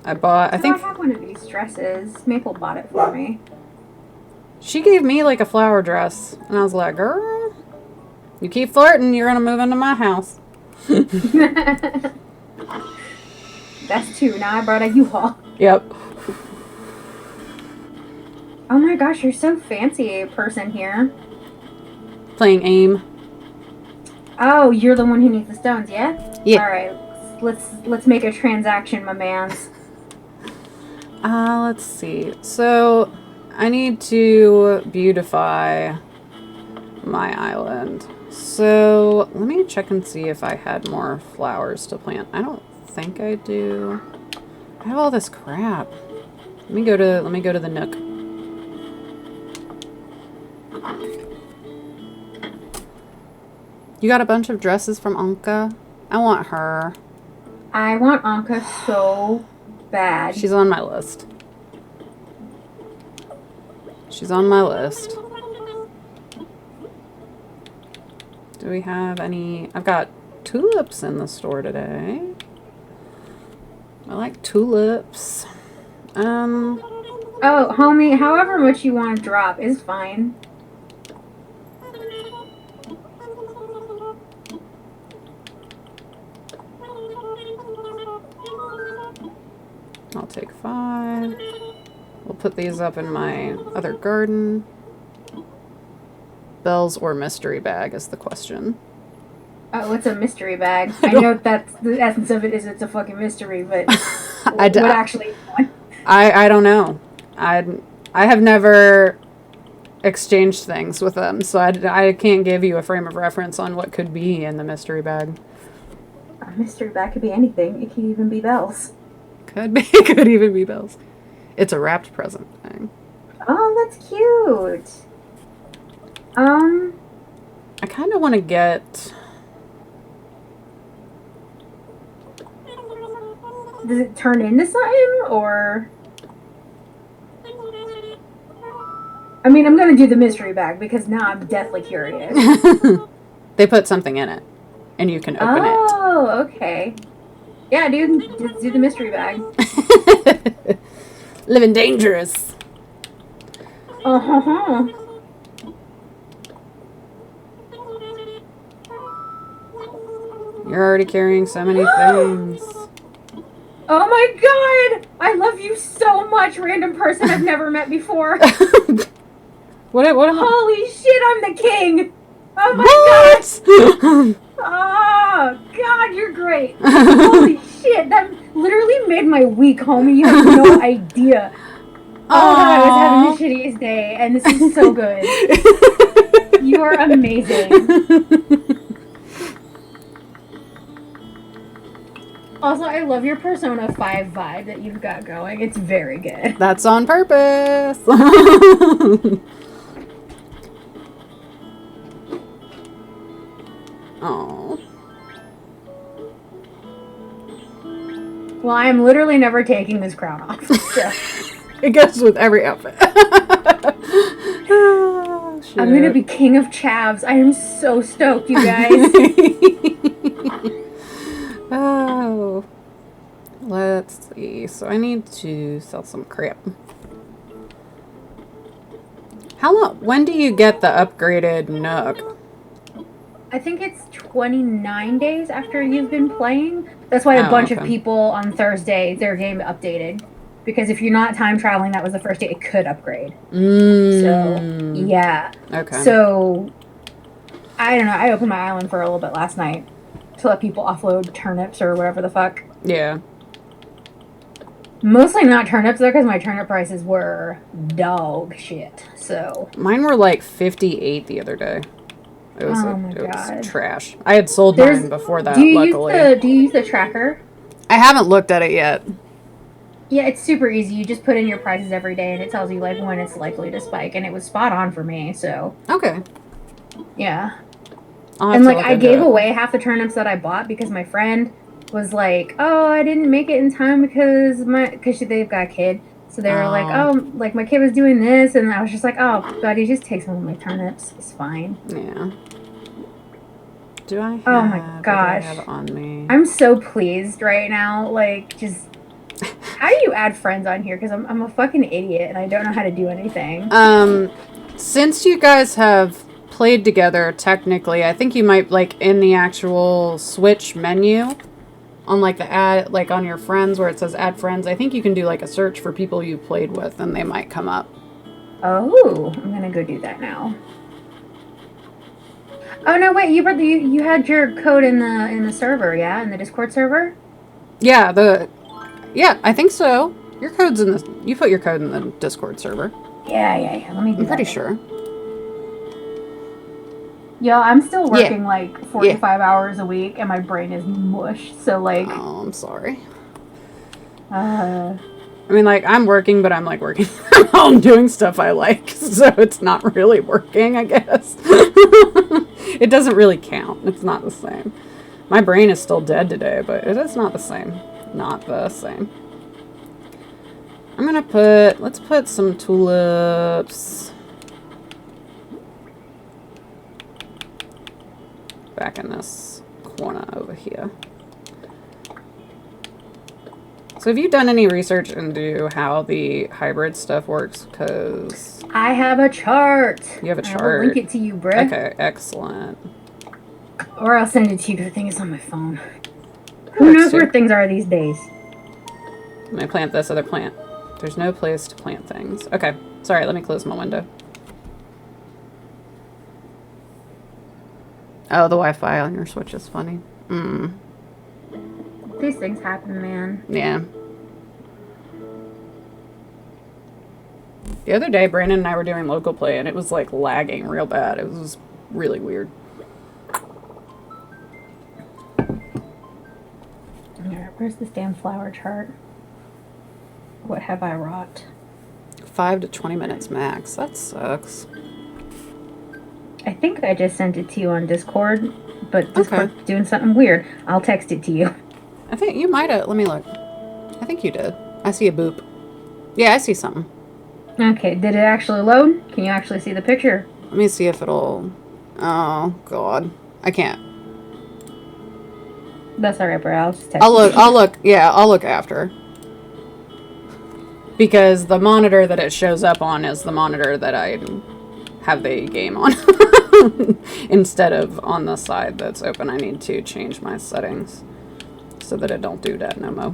I think... I have one of these dresses. Maple bought it for me. She gave me, like, a flower dress. And I was like, girl, you keep flirting, you're going to move into my house. That's two. Now I brought a U-Haul. Yep. Oh my gosh, you're so fancy, person here. Playing AIM. Oh, you're the one who needs the stones, yeah? Yeah. Alright, let's make a transaction, my mans. Let's see. So, I need to beautify my island. So, let me check and see if I had more flowers to plant. I don't think I do. I have all this crap. Let me go to the Nook. You got a bunch of dresses from Anka? I want her. I want Anka so bad. She's on my list. She's on my list. Do we have any... I've got tulips in the store today. I like tulips. Oh, homie, however much you want to drop is fine. I'll take 5. We'll put these up in my other garden. Bells or mystery bag is the question. Oh, it's a mystery bag. I know that's the essence of it is it's a fucking mystery, but... What actually? I don't know. I have never exchanged things with them, so I can't give you a frame of reference on what could be in the mystery bag. A mystery bag could be anything. It could even be bells. Could be. Could even be bells. It's a wrapped present thing. Oh, that's cute. I kind of want to get... Does it turn into something, or... I mean, I'm gonna do the mystery bag, because now I'm deathly curious. They put something in it, and you can open it. Oh, okay. Yeah, dude, just do the mystery bag. Living dangerous. Uh-huh. You're already carrying so many things. Oh my god! I love you so much, random person I've never met before. What am I? Holy shit, I'm the king! Oh my god! Oh god, you're great. Holy shit, that literally made my week, homie. You have no idea. Oh god, I was having the shittiest day, and this is so good. You are amazing. Also, I love your Persona 5 vibe that you've got going. It's very good. That's on purpose. Oh. Well, I'm literally never taking this crown off. So. It goes with every outfit. Oh, I'm gonna be king of chavs. I am so stoked, you guys. Oh. Let's see. So I need to sell some crap. How long? When do you get the upgraded Nook? I think it's 29 days after you've been playing. That's why a bunch of people on Thursday, their game updated. Because if you're not time traveling, that was the first day it could upgrade. So, yeah. Okay. So, I don't know. I opened my island for a little bit last night to let people offload turnips or whatever the fuck. Yeah. Mostly not turnips, though, because my turnip prices were dog shit. So. Mine were like 58 the other day. It was, it was trash. I had sold mine before that, luckily. Do you use the tracker? I haven't looked at it yet. Yeah, it's super easy. You just put in your prices every day, and it tells you, like, when it's likely to spike. And it was spot on for me, so... Okay. Yeah. And, like, I gave away half the turnips that I bought because my friend was like, oh, I didn't make it in time because they've got a kid. So they were like, oh, like, my kid was doing this, and I was just like, oh, buddy, just take some of my turnips. It's fine. Yeah. Do I have... Oh, my gosh. What do I have on me? I'm so pleased right now. Like, just... How do you add friends on here? Because I'm a fucking idiot, and I don't know how to do anything. Since you guys have played together, technically, I think you might, like, in the actual Switch menu... On, like, the add, like, on your friends where it says add friends, I think you can do, like, a search for people you played with, and they might come up. Oh, I'm gonna go do that now. Oh, no, wait, you had your code in the server, yeah? In the Discord server? Yeah, yeah, I think so. Your code's in the, you put your code in the Discord server. Yeah, let me do that. I'm pretty sure. Yo, I'm still working like 45 hours a week, and my brain is mush. So like, oh, I'm sorry. I mean, like, I'm working, but I'm like working from home doing stuff I like, so it's not really working, I guess. It doesn't really count. It's not the same. My brain is still dead today, but it is not the same. Not the same. I'm gonna let's put some tulips back in this corner over here. So have you done any research into how the hybrid stuff works? Because I have a chart. You have a chart. I will link it to you, bruh. Okay, excellent. Or I'll send it to you because I think it's on my phone. Who knows where things are these days? I'm gonna plant this other plant. There's no place to plant things. Okay, sorry, let me close my window. Oh, the Wi-Fi on your Switch is funny. These things happen, man. Yeah. The other day, Brandon and I were doing local play, and it was like lagging real bad. It was really weird. Alright, where's this damn flower chart? What have I wrought? 5 to 20 minutes max. That sucks. I think I just sent it to you on Discord, but Discord's doing something weird. I'll text it to you. I think you might have. Let me look. I think you did. I see a boop. Yeah, I see something. Okay, did it actually load? Can you actually see the picture? Let me see if it'll... Oh, God. I can't. That's alright, bro. I'll just text I'll look. you. I'll look after. Because the monitor that it shows up on is the monitor that I have the game on. Instead of on the side that's open. I need to change my settings so that it don't do that no more.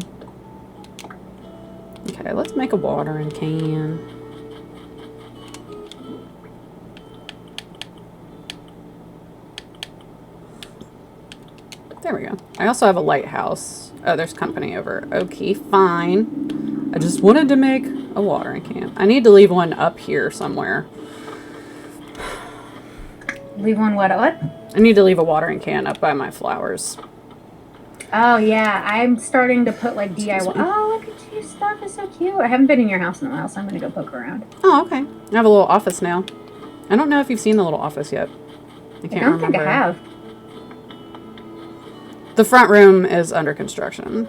Okay, let's make a watering can. There we go. I also have a lighthouse. Oh, there's company over. Okay, fine. I just wanted to make a watering can. I need to leave one up here somewhere. Leave one what? I need to leave a watering can up by my flowers. Oh, yeah. I'm starting to put, like, DIY. Oh, look at you. Stuff is so cute. I haven't been in your house in a while, so I'm going to go poke around. Oh, okay. I have a little office now. I don't know if you've seen the little office yet. I can't remember. think I have. The front room is under construction.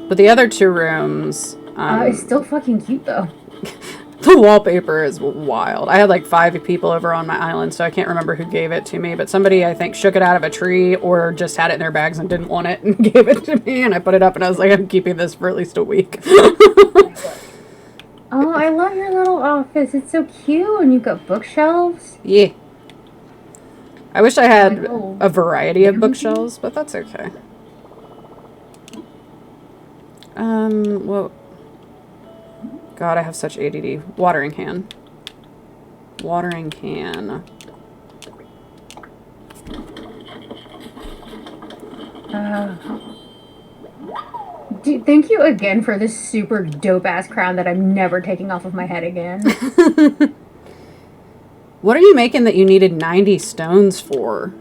But the other two rooms... It's still fucking cute, though. The wallpaper is wild. I had like 5 people over on my island, so I can't remember who gave it to me, but somebody, I think, shook it out of a tree or just had it in their bags and didn't want it and gave it to me, and I put it up and I was like, I'm keeping this for at least a week. Oh, I love your little office. It's so cute, and you've got bookshelves. Yeah. I wish I had a variety of bookshelves, but that's okay. Well... God, I have such ADD. Watering can. Watering can. Dude, thank you again for this super dope-ass crown that I'm never taking off of my head again. What are you making that you needed 90 stones for?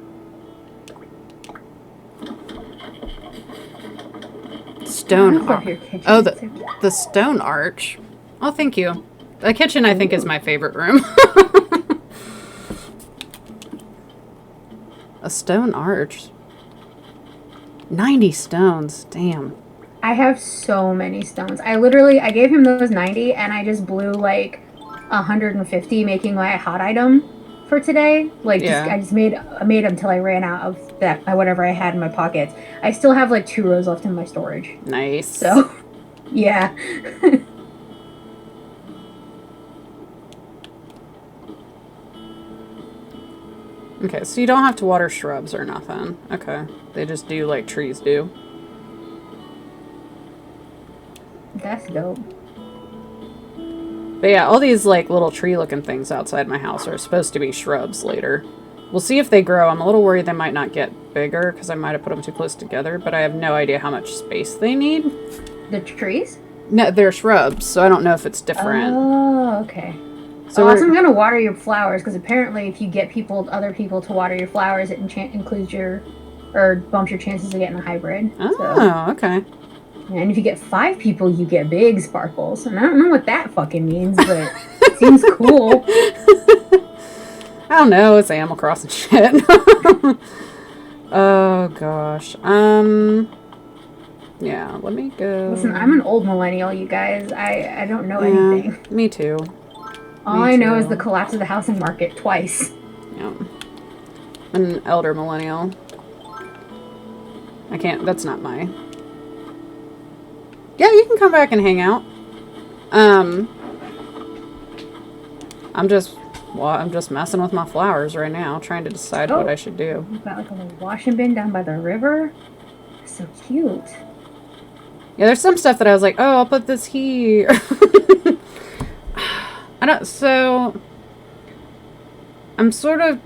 Stone arch. Oh, the stone arch. Oh, thank you. The kitchen, I think, is my favorite room. A stone arch. 90 stones. Damn. I have so many stones. I gave him those 90, and I just blew, like, 150 making my hot item for today. Like, Yeah. I made them till I ran out of that, whatever I had in my pockets. I still have, like, 2 rows left in my storage. Nice. So, yeah. Okay, so you don't have to water shrubs or nothing. Okay. They just do like trees do. That's dope. But yeah, all these like little tree looking things outside my house are supposed to be shrubs later. We'll see if they grow. I'm a little worried they might not get bigger because I might have put them too close together, but I have no idea how much space they need. The trees? No, they're shrubs, so I don't know if it's different. Oh, okay. So also, I'm gonna water your flowers because apparently, if you get other people to water your flowers, it includes bumps your chances of getting a hybrid. Oh, okay. And if you get 5 people, you get big sparkles. And I don't know what that fucking means, but it seems cool. I don't know. It's Animal Crossing shit. Oh gosh. Yeah. Let me go. Listen, I'm an old millennial, you guys. I don't know anything. Me too. All I know is the collapse of the housing market twice. Yeah. An elder millennial. I can't. That's not my. Yeah, you can come back and hang out. I'm just messing with my flowers right now, trying to decide what I should do. You've got like a little washing bin down by the river. So cute. Yeah, there's some stuff that I was like, oh, I'll put this here. So I'm sort of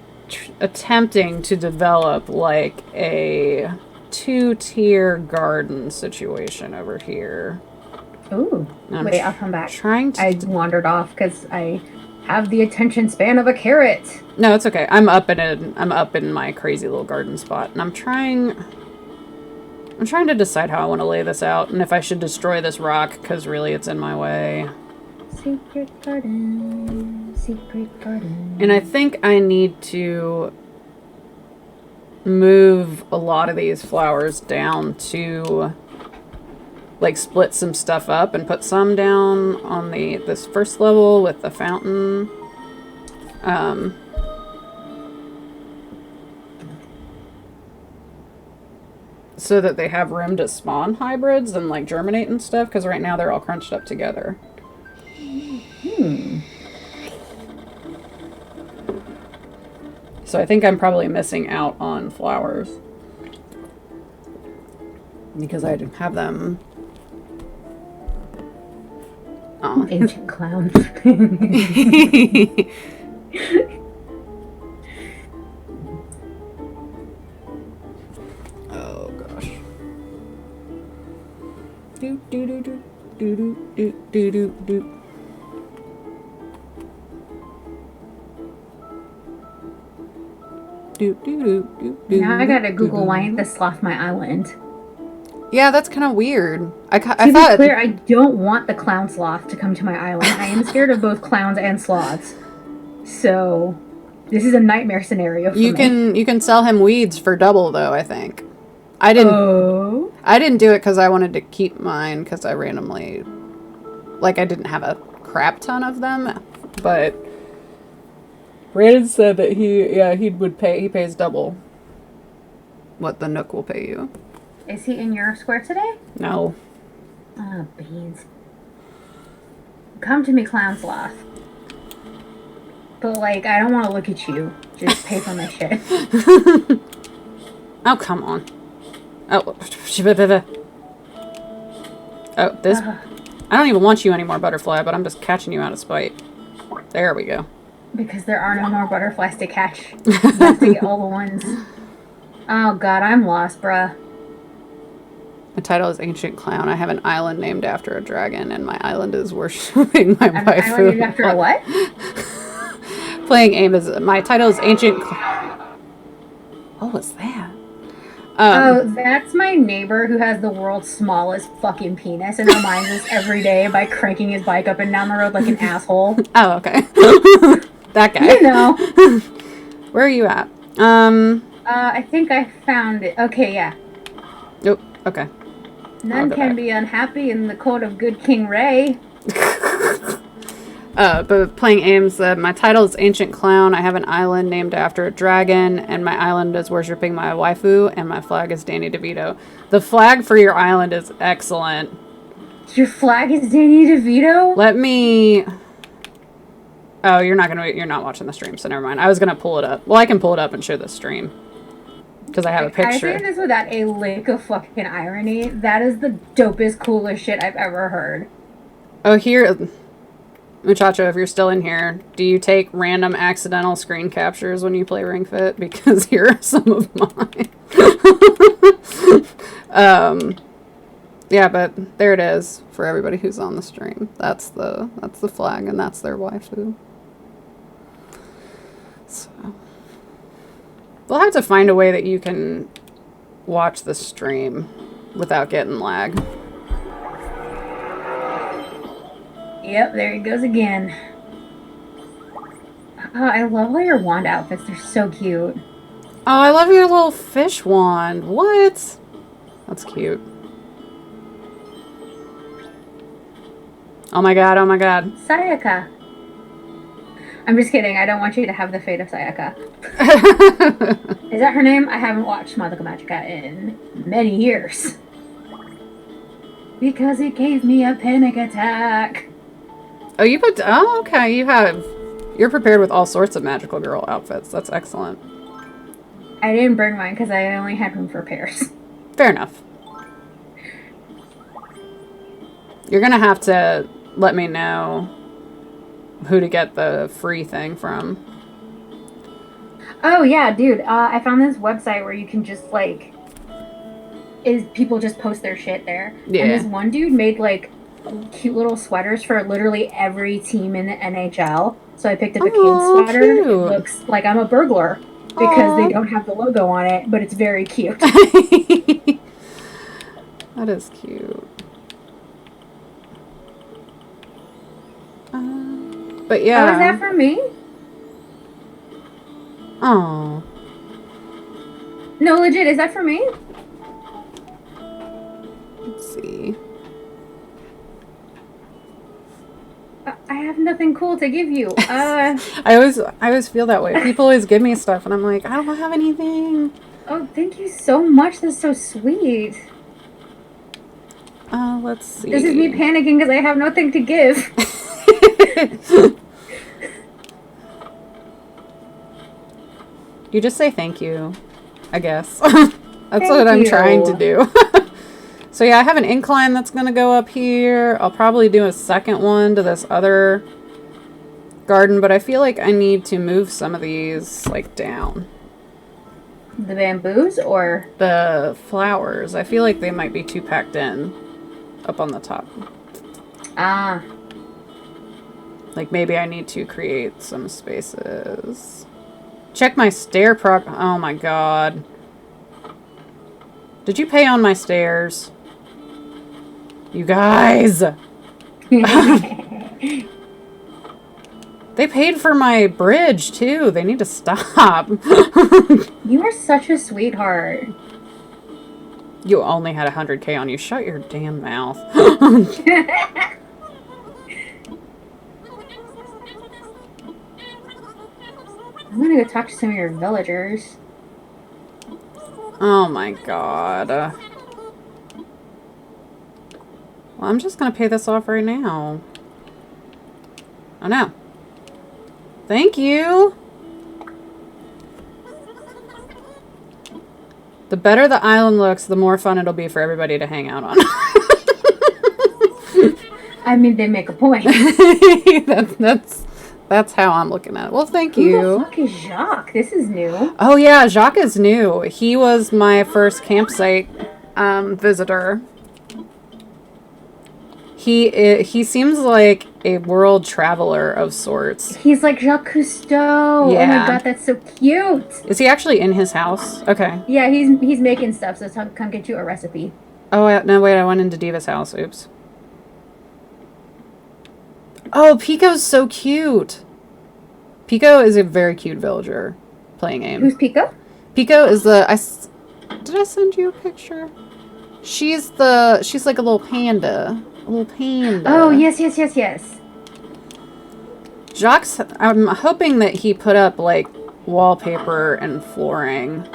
attempting to develop like a 2-tier garden situation over here. Ooh. I'm Wait, I'll come back. trying to... I wandered off because I have the attention span of a carrot. No, it's okay. I'm up in my crazy little garden spot, and I'm trying to decide how I want to lay this out, and if I should destroy this rock, because really it's in my way. Secret garden, secret garden. And I think I need to move a lot of these flowers down to, like, split some stuff up and put some down on this first level with the fountain. So that they have room to spawn hybrids and, like, germinate and stuff, because right now they're all crunched up together. So I think I'm probably missing out on flowers. Because I have them... Oh. Ancient clowns. Oh gosh. Do do do do do do do do do do. Now I gotta Google why ain't the sloth my island. Yeah, that's kind of weird. I To thought... be clear, I don't want the clown sloth to come to my island. I am scared of both clowns and sloths. So, this is a nightmare scenario for me. You can sell him weeds for double though, I think. I didn't do it because I wanted to keep mine because I randomly, like, I didn't have a crap ton of them, but Brandon said that he pays double what the Nook will pay you. Is he in your square today? No. Oh, beans. Come to me, clown sloth. But, like, I don't want to look at you. Just pay for my shit. Oh, come on. Oh, this... I don't even want you anymore, butterfly, but I'm just catching you out of spite. There we go. Because there are no more butterflies to catch. You have to get all the ones. Oh, God, I'm lost, bruh. My title is Ancient Clown. I have an island named after a dragon, and my island is worshipping my waifu. An island named after a what? Playing aim is... My title is Ancient Clown. What was that? Oh, that's my neighbor who has the world's smallest fucking penis and reminds us every day by cranking his bike up and down the road like an asshole. Oh, okay. That guy. You know. Where are you at? I think I found it. Okay, yeah. Nope. Okay. None can be unhappy in the court of good King Ray. But playing Ames, my title is Ancient Clown. I have an island named after a dragon, and my island is worshipping my waifu, and my flag is Danny DeVito. The flag for your island is excellent. Your flag is Danny DeVito? Let me... Oh, you're not watching the stream, so never mind. I was gonna pull it up. Well, I can pull it up and show the stream. Because I have a picture. I say this without a lick of fucking irony. That is the dopest, coolest shit I've ever heard. Oh, here... Muchacho, if you're still in here, do you take random accidental screen captures when you play Ring Fit? Because here are some of mine. Yeah, but there it is for everybody who's on the stream. That's the flag, and that's their waifu. So we'll have to find a way that you can watch the stream without getting lag. Yep, there he goes again. Oh, I love all your wand outfits. They're so cute. Oh, I love your little fish wand. What? That's cute. Oh my god, oh my god. Sayaka. I'm just kidding. I don't want you to have the fate of Sayaka. Is that her name? I haven't watched Madoka Magica in many years. Because it gave me a panic attack. Oh, oh, okay. You're prepared with all sorts of magical girl outfits. That's excellent. I didn't bring mine because I only had room for pairs. Fair enough. You're gonna have to let me know who to get the free thing from. Oh, yeah, dude. I found this website where you can just, like... people just post their shit there. Yeah. And this one dude made, like, cute little sweaters for literally every team in the NHL. So I picked up a kid Aw, sweater. cute. It looks like I'm a burglar because Aw. they don't have the logo on it, but it's very cute. That is cute. But yeah. Oh, is that for me? Oh. No, legit, is that for me? Let's see. I have nothing cool to give you. I always feel that way. People always give me stuff, and I'm like, I don't have anything. Oh, thank you so much. That's so sweet. Let's see. This is me panicking because I have nothing to give. You just say thank you, I guess. That's what I'm trying to do. So yeah, I have an incline that's going to go up here. I'll probably do a second one to this other garden, but I feel like I need to move some of these, like, down. The bamboos or? The flowers. I feel like they might be too packed in up on the top. Ah. Like, maybe I need to create some spaces. Check my stair oh my god. Did you pay on my stairs? You guys! They paid for my bridge, too. They need to stop. You are such a sweetheart. You only had 100K on you. Shut your damn mouth. I'm gonna go talk to some of your villagers. Oh my god. Well, I'm just gonna pay this off right now. Oh no. Thank you! The better the island looks, the more fun it'll be for everybody to hang out on. I mean, they make a point. That's how I'm looking at it. Well, thank Who you. the fuck is Jacques? This is new. Oh yeah, Jacques is new. He was my first campsite visitor. He seems like a world traveler of sorts. He's like Jacques Cousteau. Yeah. Oh my god, that's so cute. Is he actually in his house? Okay. Yeah, he's making stuff, so come get you a recipe. Oh, no, wait, I went into Diva's house. Oops. Oh, Pico's so cute. Pico is a very cute villager playing AIM. Who's Pico? Pico is the... did I send you a picture? She's like a little panda. A little panda. Oh, yes. Jacques, I'm hoping that he put up, like, wallpaper and flooring.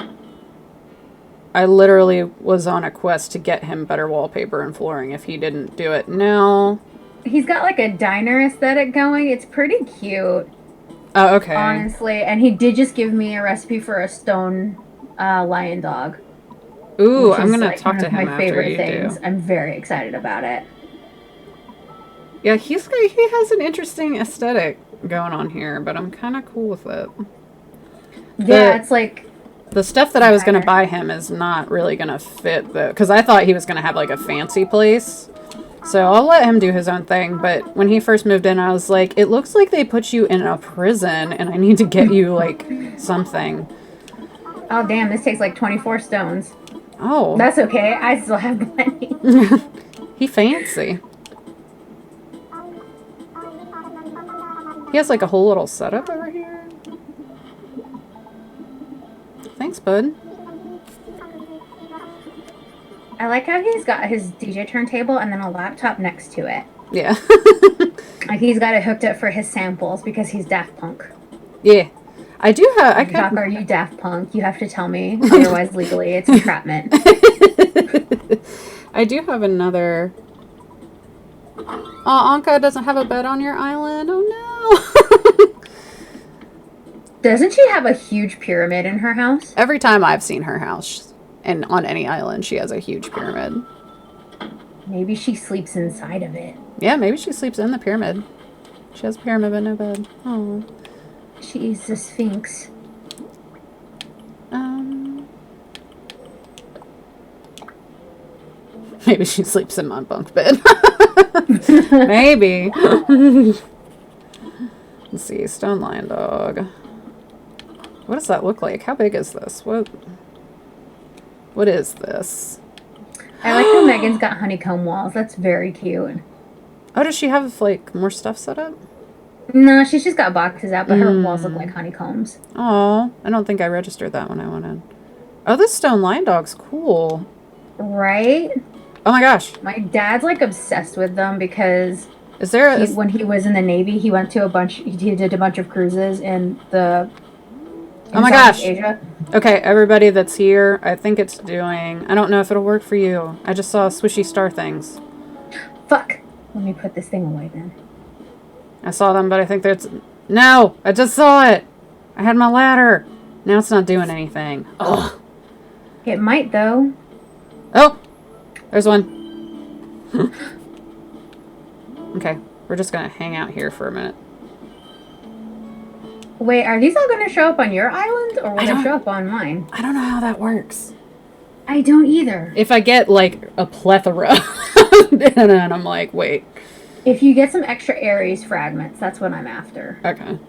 I literally was on a quest to get him better wallpaper and flooring if he didn't do it. No. He's got, like, a diner aesthetic going. It's pretty cute. Oh, okay. Honestly. And he did just give me a recipe for a stone lion dog. Ooh, I'm going to talk to him my after favorite you things. do. I'm very excited about it. Yeah, he has an interesting aesthetic going on here, but I'm kind of cool with it. Yeah, it's like... The stuff that I was going to buy him is not really going to fit, because I thought he was going to have, like, a fancy place. So I'll let him do his own thing, but when he first moved in, I was like, it looks like they put you in a prison, and I need to get you, like, something. Oh, damn, this takes, like, 24 stones. Oh. That's okay. I still have plenty. He fancy. He has, like, a whole little setup over here. Thanks, bud. I like how he's got his DJ turntable and then a laptop next to it. Yeah. Like he's got it hooked up for his samples because he's Daft Punk. Yeah. I do have... Doc, are you Daft Punk? You have to tell me. Otherwise, legally, it's entrapment. I do have another... Oh, Anka doesn't have a bed on your island. Oh, no. Doesn't she have a huge pyramid in her house? Every time I've seen her house, and on any island, she has a huge pyramid. Maybe she sleeps inside of it. Yeah, maybe she sleeps in the pyramid. She has a pyramid but no bed. Oh. She's the Sphinx. Maybe she sleeps in my bunk bed. Maybe. Let's see. Stone lion dog. What does that look like? How big is this? What is this? I like how Megan's got honeycomb walls. That's very cute. Oh, does she have, like, more stuff set up? No, she's just got boxes out, but her walls look like honeycombs. Oh, I don't think I registered that when I went in. Oh, this stone lion dog's cool. Right? Oh my gosh. My dad's like obsessed with them because Is there a... when he was in the Navy, he went to he did a bunch of cruises in Oh my Southeast gosh. Asia. Okay, everybody that's here, I think it's doing... I don't know if it'll work for you. I just saw swishy star things. Fuck. Let me put this thing away then. I saw them, but I think there's... No! I just saw it! I had my ladder. Now it's not doing anything. Ugh. It might, though. Oh! There's one. Okay, we're just gonna hang out here for a minute. Wait, are these all going to show up on your island, or will they don't- show up on mine? I don't know how that works. I don't either. If I get, like, a plethora, and I'm like, wait. If you get some extra Aries fragments, that's what I'm after. Okay.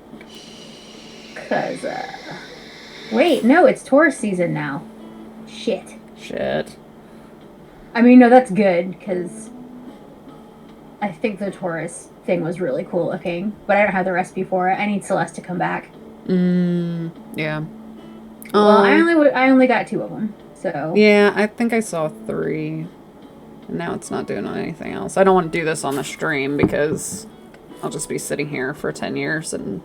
Because, wait, no, it's Taurus season now. Shit. Shit. I mean, no, that's good, because I think the Taurus thing was really cool looking, but I don't have the recipe for it. I need Celeste to come back. Yeah. Well, I only got 2 of them, so... Yeah, I think I saw 3. And now it's not doing anything else. I don't want to do this on the stream because I'll just be sitting here for 10 years and...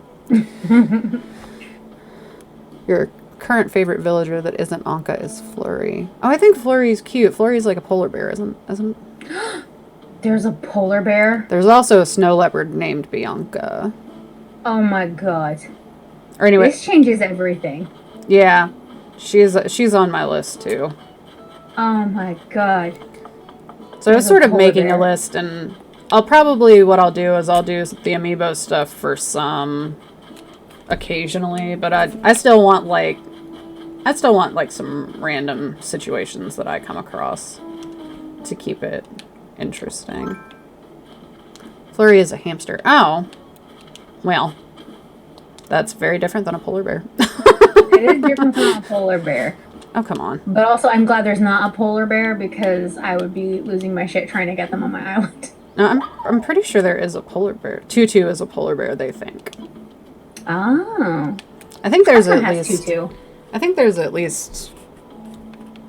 Your current favorite villager that isn't Anka is Flurry. Oh, I think Flurry's cute. Flurry's like a polar bear, isn't? There's a polar bear? There's also a snow leopard named Bianca. Oh my god. Or anyway, This changes everything. yeah. She's on my list too. Oh my god. So I was There's a sort of polar making a bear. list, and what I'll do the amiibo stuff for some occasionally, but I still want like some random situations that I come across to keep it interesting. Flurry is a hamster. Oh. Well, that's very different than a polar bear. It is different from a polar bear. Oh, come on. But also, I'm glad there's not a polar bear because I would be losing my shit trying to get them on my island. No, I'm pretty sure there is a polar bear. Tutu is a polar bear, they think. Oh. I think there's Everyone at has least... tutu. I think there's at least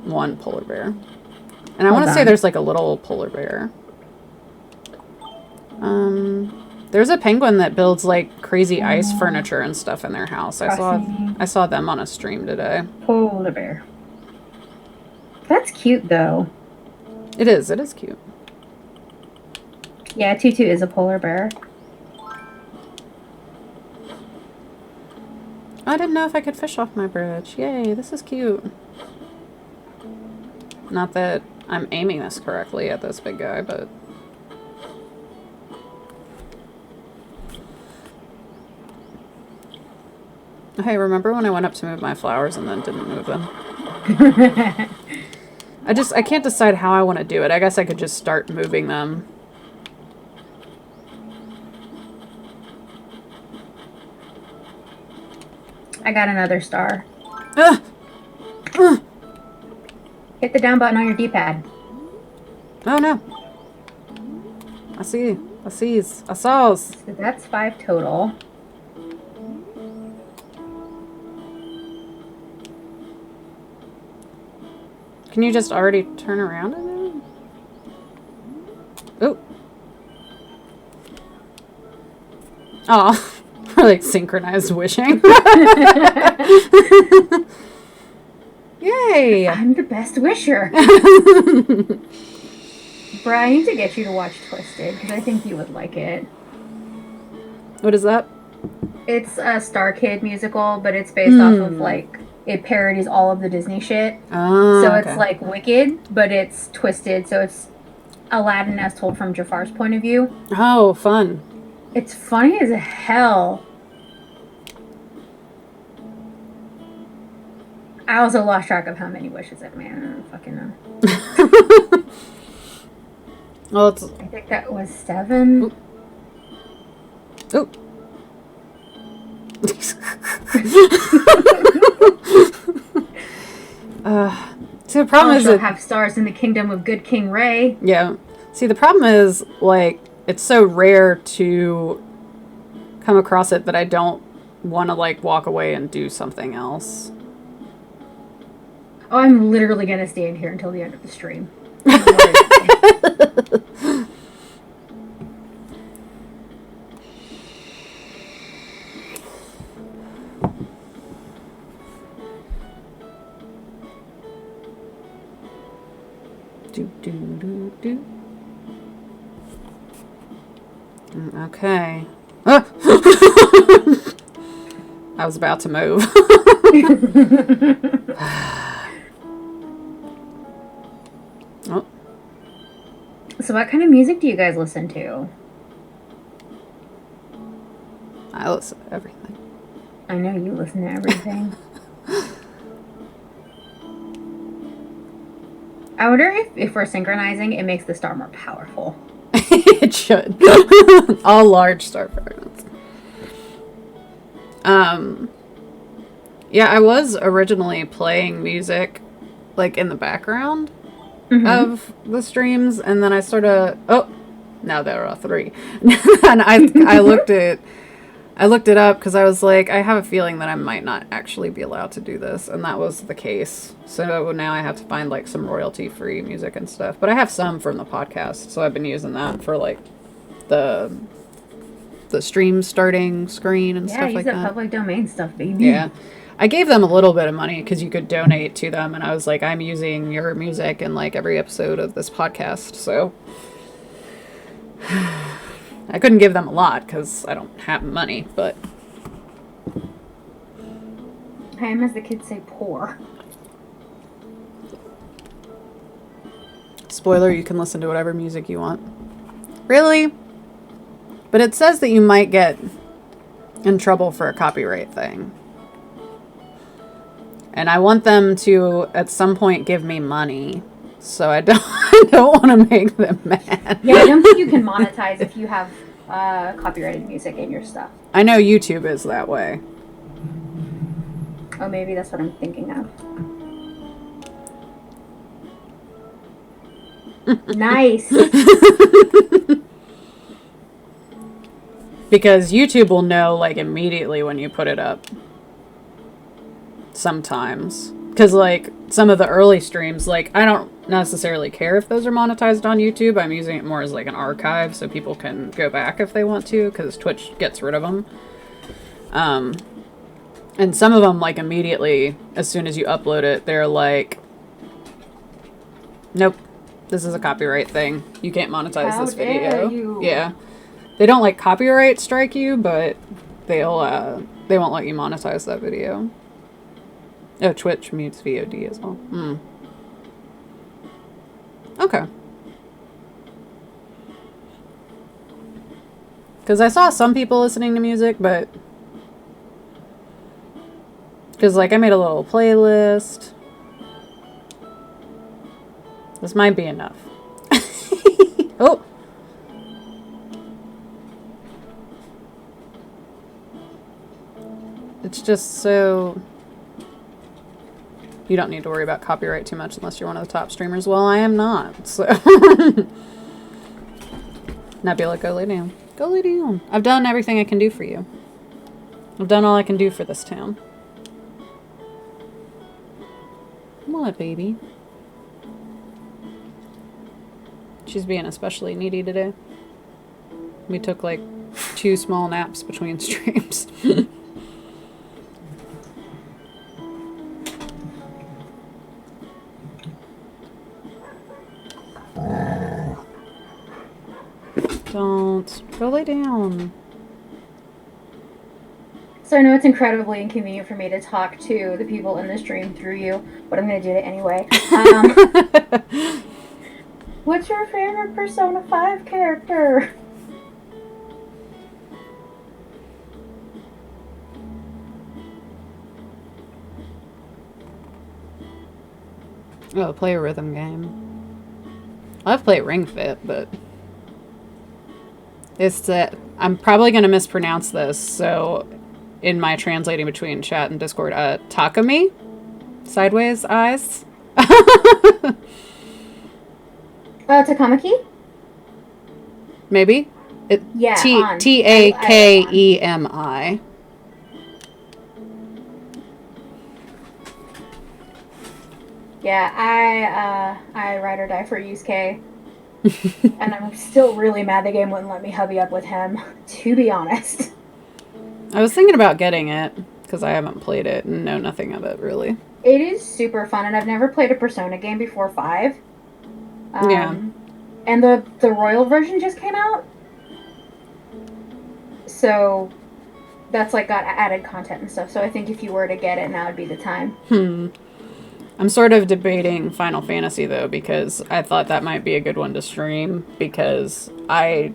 one polar bear. And I Hold want to say on. there's like a little polar bear. There's a penguin that builds like crazy ice furniture and stuff in their house. Crossing. I saw them on a stream today. Polar bear. That's cute, though. It is cute. Yeah, Tutu is a polar bear. I didn't know if I could fish off my bridge. Yay, this is cute. Not that I'm aiming this correctly at this big guy, but... Hey, remember when I went up to move my flowers and then didn't move them? I can't decide how I want to do it. I guess I could just start moving them. I got another star. Ah! Hit the down button on your D-pad. Oh no. I see. I sees. I saws. So that's 5 total. Can you just already turn around in there? Ooh. Oh, like synchronized wishing. Yay! I'm the best wisher. Bri, I need to get you to watch Twisted because I think you would like it. What is that? It's a Star Kid musical, but it's based off of like it parodies all of the Disney shit. Oh, So okay. it's like Wicked, but it's twisted. So it's Aladdin as told from Jafar's point of view. Oh, fun. It's funny as hell. I also lost track of how many wishes it made. I don't fucking know. Well, it's... I think that was 7. Oop. Ooh. See, the problem is She'll that... have stars in the kingdom of good King Ray. Yeah. See, the problem is, like, it's so rare to come across it that I don't want to, like, walk away and do something else. Oh, I'm literally going to stand here until the end of the stream. Okay. Ah! I was about to move. Oh. So what kind of music do you guys listen to? I listen to everything. I know you listen to everything. I wonder if we're synchronizing, it makes the star more powerful. It should. All large star fragments. Yeah, I was originally playing music, like, in the background of the streams, and then I sort of... Oh! Now there are 3. And I looked it up because I was like, I have a feeling that I might not actually be allowed to do this, and that was the case. So now I have to find, like, some royalty-free music and stuff. But I have some from the podcast, so I've been using that for, like, the stream starting screen and stuff like that. Yeah, use public domain stuff, baby. Yeah. I gave them a little bit of money because you could donate to them, and I was like, I'm using your music in, like, every episode of this podcast, so... I couldn't give them a lot because I don't have money, but... I am, as the kids say, poor. Spoiler, you can listen to whatever music you want. Really? But it says that you might get in trouble for a copyright thing. And I want them to, at some point, give me money. So I don't want to make them mad. Yeah, I don't think you can monetize if you have copyrighted music in your stuff. I know YouTube is that way. Oh, maybe that's what I'm thinking of. Nice. Because YouTube will know, like, immediately when you put it up. Sometimes. Because, like, some of the early streams, like, I don't necessarily care if those are monetized on YouTube. I'm using it more as, like, an archive so people can go back if they want to, because Twitch gets rid of them. And some of them, like, immediately, as soon as you upload it, they're like, nope, this is a copyright thing. You can't monetize How this dare video. you. Yeah. They don't, like, copyright strike you, but they won't let you monetize that video. Oh, Twitch mutes VOD as well. Okay. Because I saw some people listening to music, but... Because, like, I made a little playlist. This might be enough. Oh! It's just so... You don't need to worry about copyright too much unless you're one of the top streamers. Well, I am not, so... Nebula, go lay down. Go lay down. I've done everything I can do for you. I've done all I can do for this town. What, baby? She's being especially needy today. We took, like, 2 small naps between streams. Don't. Go lay down. So I know it's incredibly inconvenient for me to talk to the people in the stream through you, but I'm going to do it anyway. What's your favorite Persona 5 character? Oh, play a rhythm game. I've played Ring Fit, but it's that I'm probably gonna mispronounce this. So, in my translating between chat and Discord, Takumi, sideways eyes. Takamaki? Maybe it Yeah, on. Takemi. Yeah, I ride or die for Yusuke. And I'm still really mad the game wouldn't let me hubby up with him, to be honest. I was thinking about getting it because I haven't played it and know nothing of it really. It is super fun, and I've never played a Persona game before 5. Yeah. And the Royal version just came out. So that's like got added content and stuff. So I think if you were to get it, now would be the time. I'm sort of debating Final Fantasy though because I thought that might be a good one to stream because I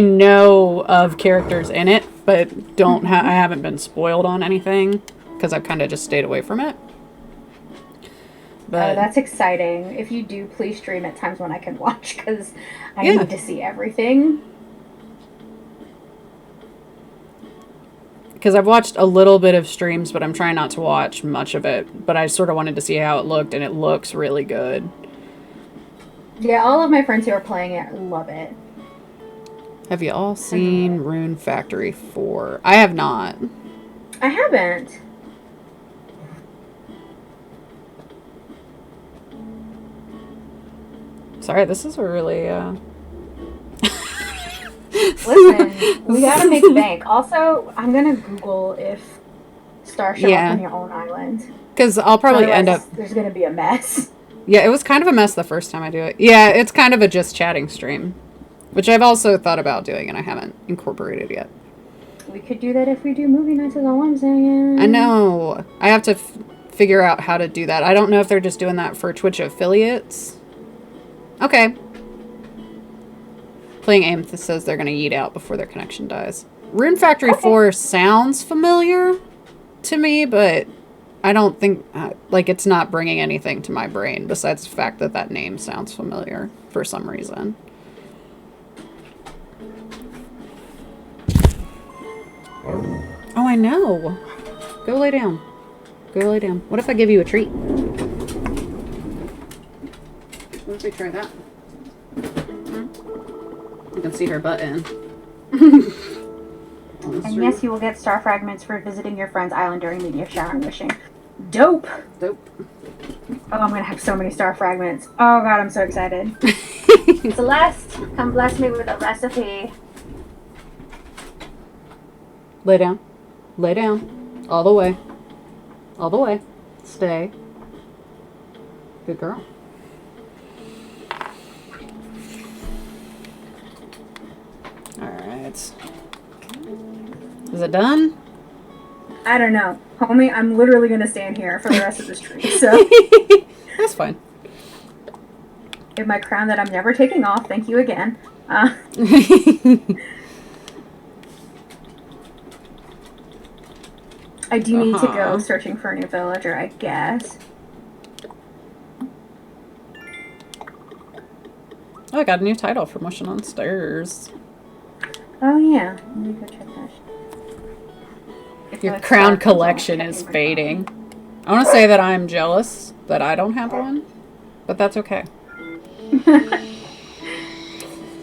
know of characters in it, but I haven't been spoiled on anything because I've kind of just stayed away from it. But that's exciting. If you do, please stream at times when I can watch because I need to see everything. Because I've watched a little bit of streams, but I'm trying not to watch much of it. But I sort of wanted to see how it looked, and it looks really good. Yeah, all of my friends who are playing it love it. Have you all seen Rune Factory 4? I have not. I haven't. Sorry, this is a really, Listen, we gotta make bank. Also, I'm gonna Google if stars show up on your own island. Because I'll probably end up... There's gonna be a mess. Yeah, it was kind of a mess the first time I do it. Yeah, it's kind of a just chatting stream. Which I've also thought about doing, and I haven't incorporated yet. We could do that if we do movie nights, is all I'm saying. I know. I have to figure out how to do that. I don't know if they're just doing that for Twitch affiliates. Okay. Playing Amethyst says they're going to yeet out before their connection dies. Rune Factory 4 sounds familiar to me, but I don't think, like, it's not bringing anything to my brain besides the fact that that name sounds familiar for some reason. Oh, I know. Go lay down. Go lay down. What if I give you a treat? What if we try that? You can see her butt in. And yes, you will get star fragments for visiting your friend's island during media shower and wishing. Dope! Dope. Oh, I'm gonna have so many star fragments. Oh god, I'm so excited. Celeste, come bless me with a recipe. Lay down. Lay down. All the way. All the way. Stay. Good girl. Alright. Is it done? I don't know. Homie, I'm literally gonna stand here for the rest of the stream, so. That's fine. In my crown that I'm never taking off, thank you again. I do need to go searching for a new villager, I guess. Oh, I got a new title for Motion on Stairs. Oh, yeah. Let me go check that. Your crown collection is fading. I want to say that I'm jealous that I don't have one, but that's okay.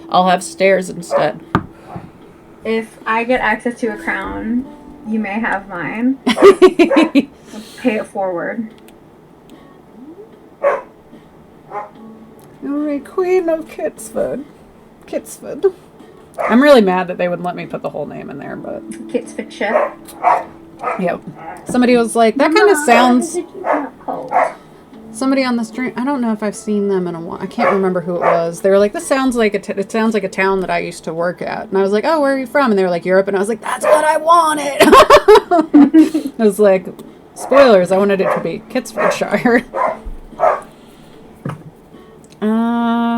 I'll have stairs instead. If I get access to a crown, you may have mine. Pay it forward. You're a queen of Kitsford. Kitsford. I'm really mad that they wouldn't let me put the whole name in there, but... Kitsfordshire. Yep. Somebody was like, that kind of sounds... Somebody on the stream, I don't know if I've seen them in a while. I can't remember who it was. They were like, this sounds like it sounds like a town that I used to work at. And I was like, oh, where are you from? And they were like, Europe. And I was like, that's what I wanted. I was like, spoilers, I wanted it to be Kitsfordshire.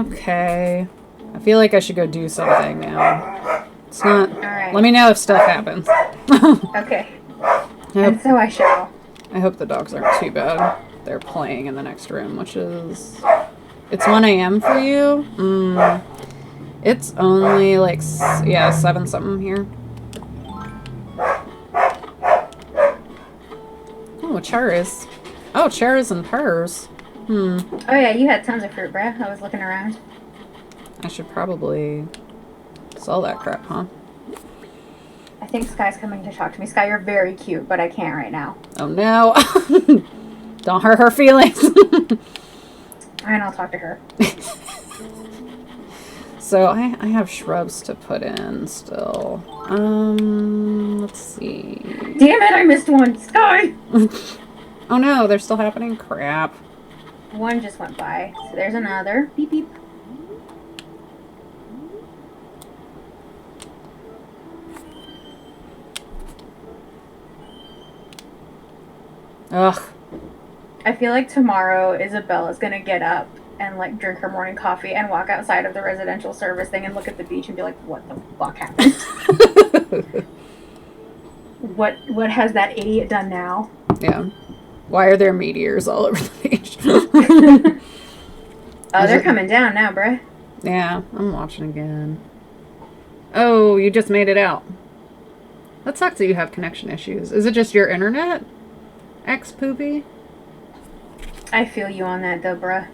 Okay. I feel like I should go do something now. It's not... Alright. Let me know if stuff happens. Okay. And so I shall. I hope the dogs aren't too bad. They're playing in the next room, which is It's 1 a.m. for you? It's only like, yeah, 7 something here. Oh, cherries. Oh, cherries and pears. Oh yeah, you had tons of fruit, bruh. I was looking around. I should probably sell that crap, huh? I think Sky's coming to talk to me. Sky, you're very cute, but I can't right now. Oh no. Don't hurt her feelings. And I'll talk to her. So I have shrubs to put in still. Let's see. Damn it, I missed one. Sky! Oh no, they're still happening? Crap. One just went by. So there's another. Beep beep. Ugh. I feel like tomorrow Isabella's gonna get up and like drink her morning coffee and walk outside of the residential service thing and look at the beach and be like, what the fuck happened? What has that idiot done now? Yeah. Why are there meteors all over the beach? Oh, they're coming down now, bruh. Yeah, I'm watching again. Oh, you just made it out. That sucks that you have connection issues. Is it just your internet? Poopy? I feel you on that though, bruh.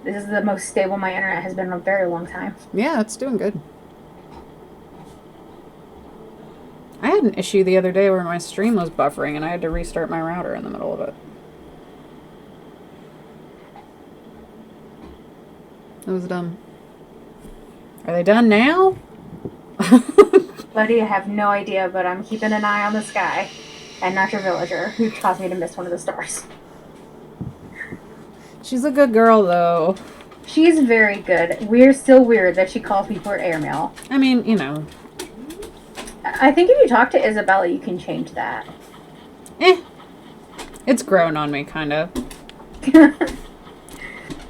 This is the most stable my internet has been in a very long time. Yeah, it's doing good. I had an issue the other day where my stream was buffering and I had to restart my router in the middle of it. That was dumb. Are they done now? Buddy, I have no idea, but I'm keeping an eye on the sky. And not your villager, who caused me to miss one of the stars. She's a good girl, though. She's very good. We're still weird that she calls me for airmail. I mean, you know. I think if you talk to Isabella, you can change that. It's grown on me, kind of.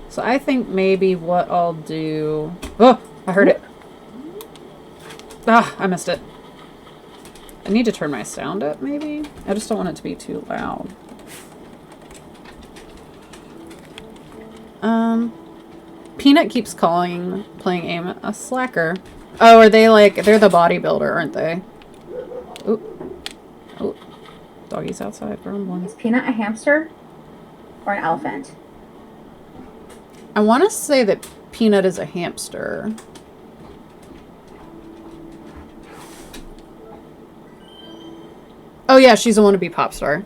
So I think maybe what I'll do... Oh, I heard it. Ah, I missed it. I need to turn my sound up, maybe? I just don't want it to be too loud. Peanut keeps playing aim a slacker. Oh, are they like... They're the bodybuilder, aren't they? Ooh. Oh. Doggy's outside grumbling. Is Peanut a hamster? Or an elephant? I want to say that Peanut is a hamster. Oh yeah, she's a wannabe pop star.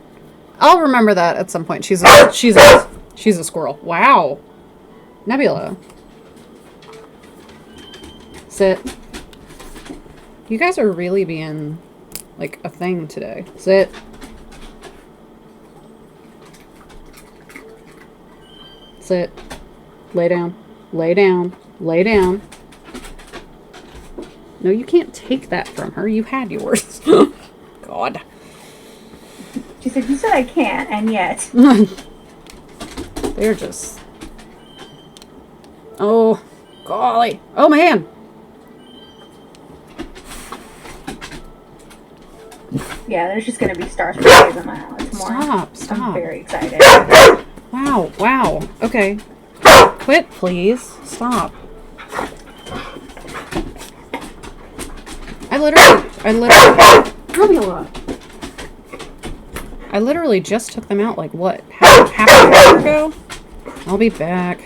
I'll remember that at some point. She's a squirrel. Wow. Nebula. Sit. You guys are really being like a thing today. Sit. Sit. Lay down. Lay down. Lay down. No, you can't take that from her. You had yours. God. She said, you said I can't, and yet. They're just... Oh, golly. Oh, man. Yeah, there's just going to be stars for days on my island tomorrow. Stop. I'm very excited. Wow. Okay. Quit, please. Stop. I literally just took them out, like, what, half an hour ago? I'll be back.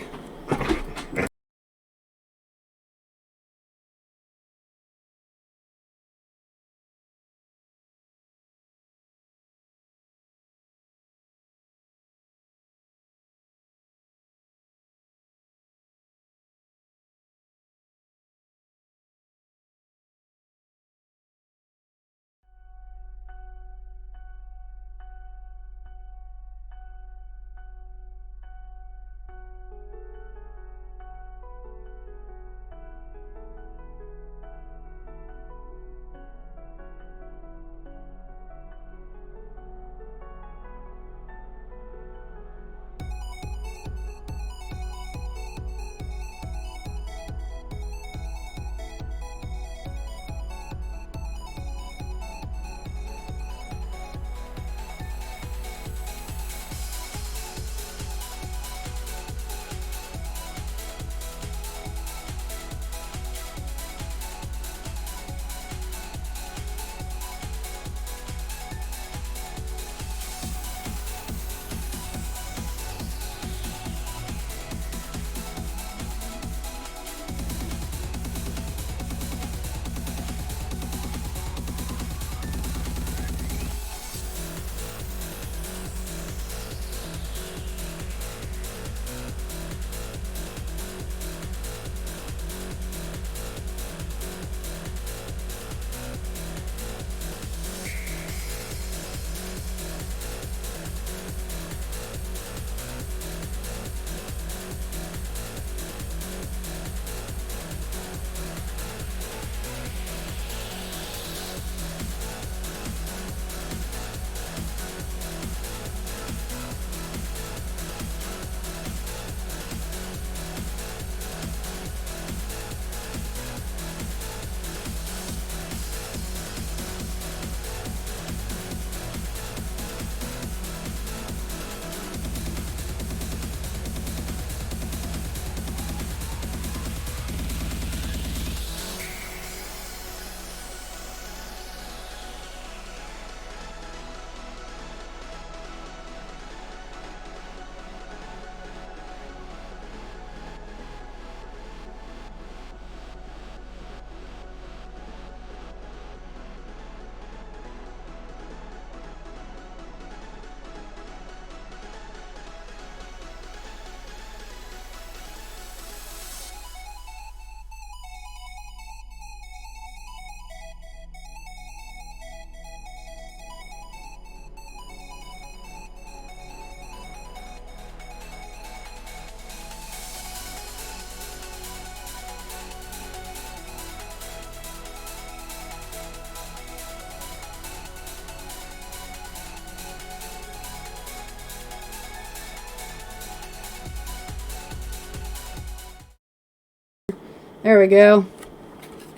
There we go.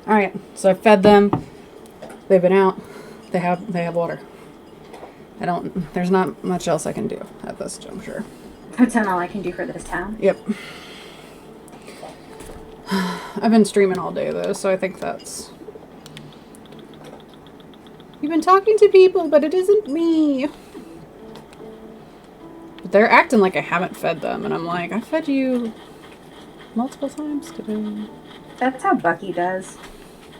All right, so I fed them. They've been out. They have water. There's not much else I can do at this juncture. That's all I can do for this town. Yep. I've been streaming all day though, so I think that's... You've been talking to people, but it isn't me. But they're acting like I haven't fed them, and I'm like, I fed you multiple times today. That's how Bucky does.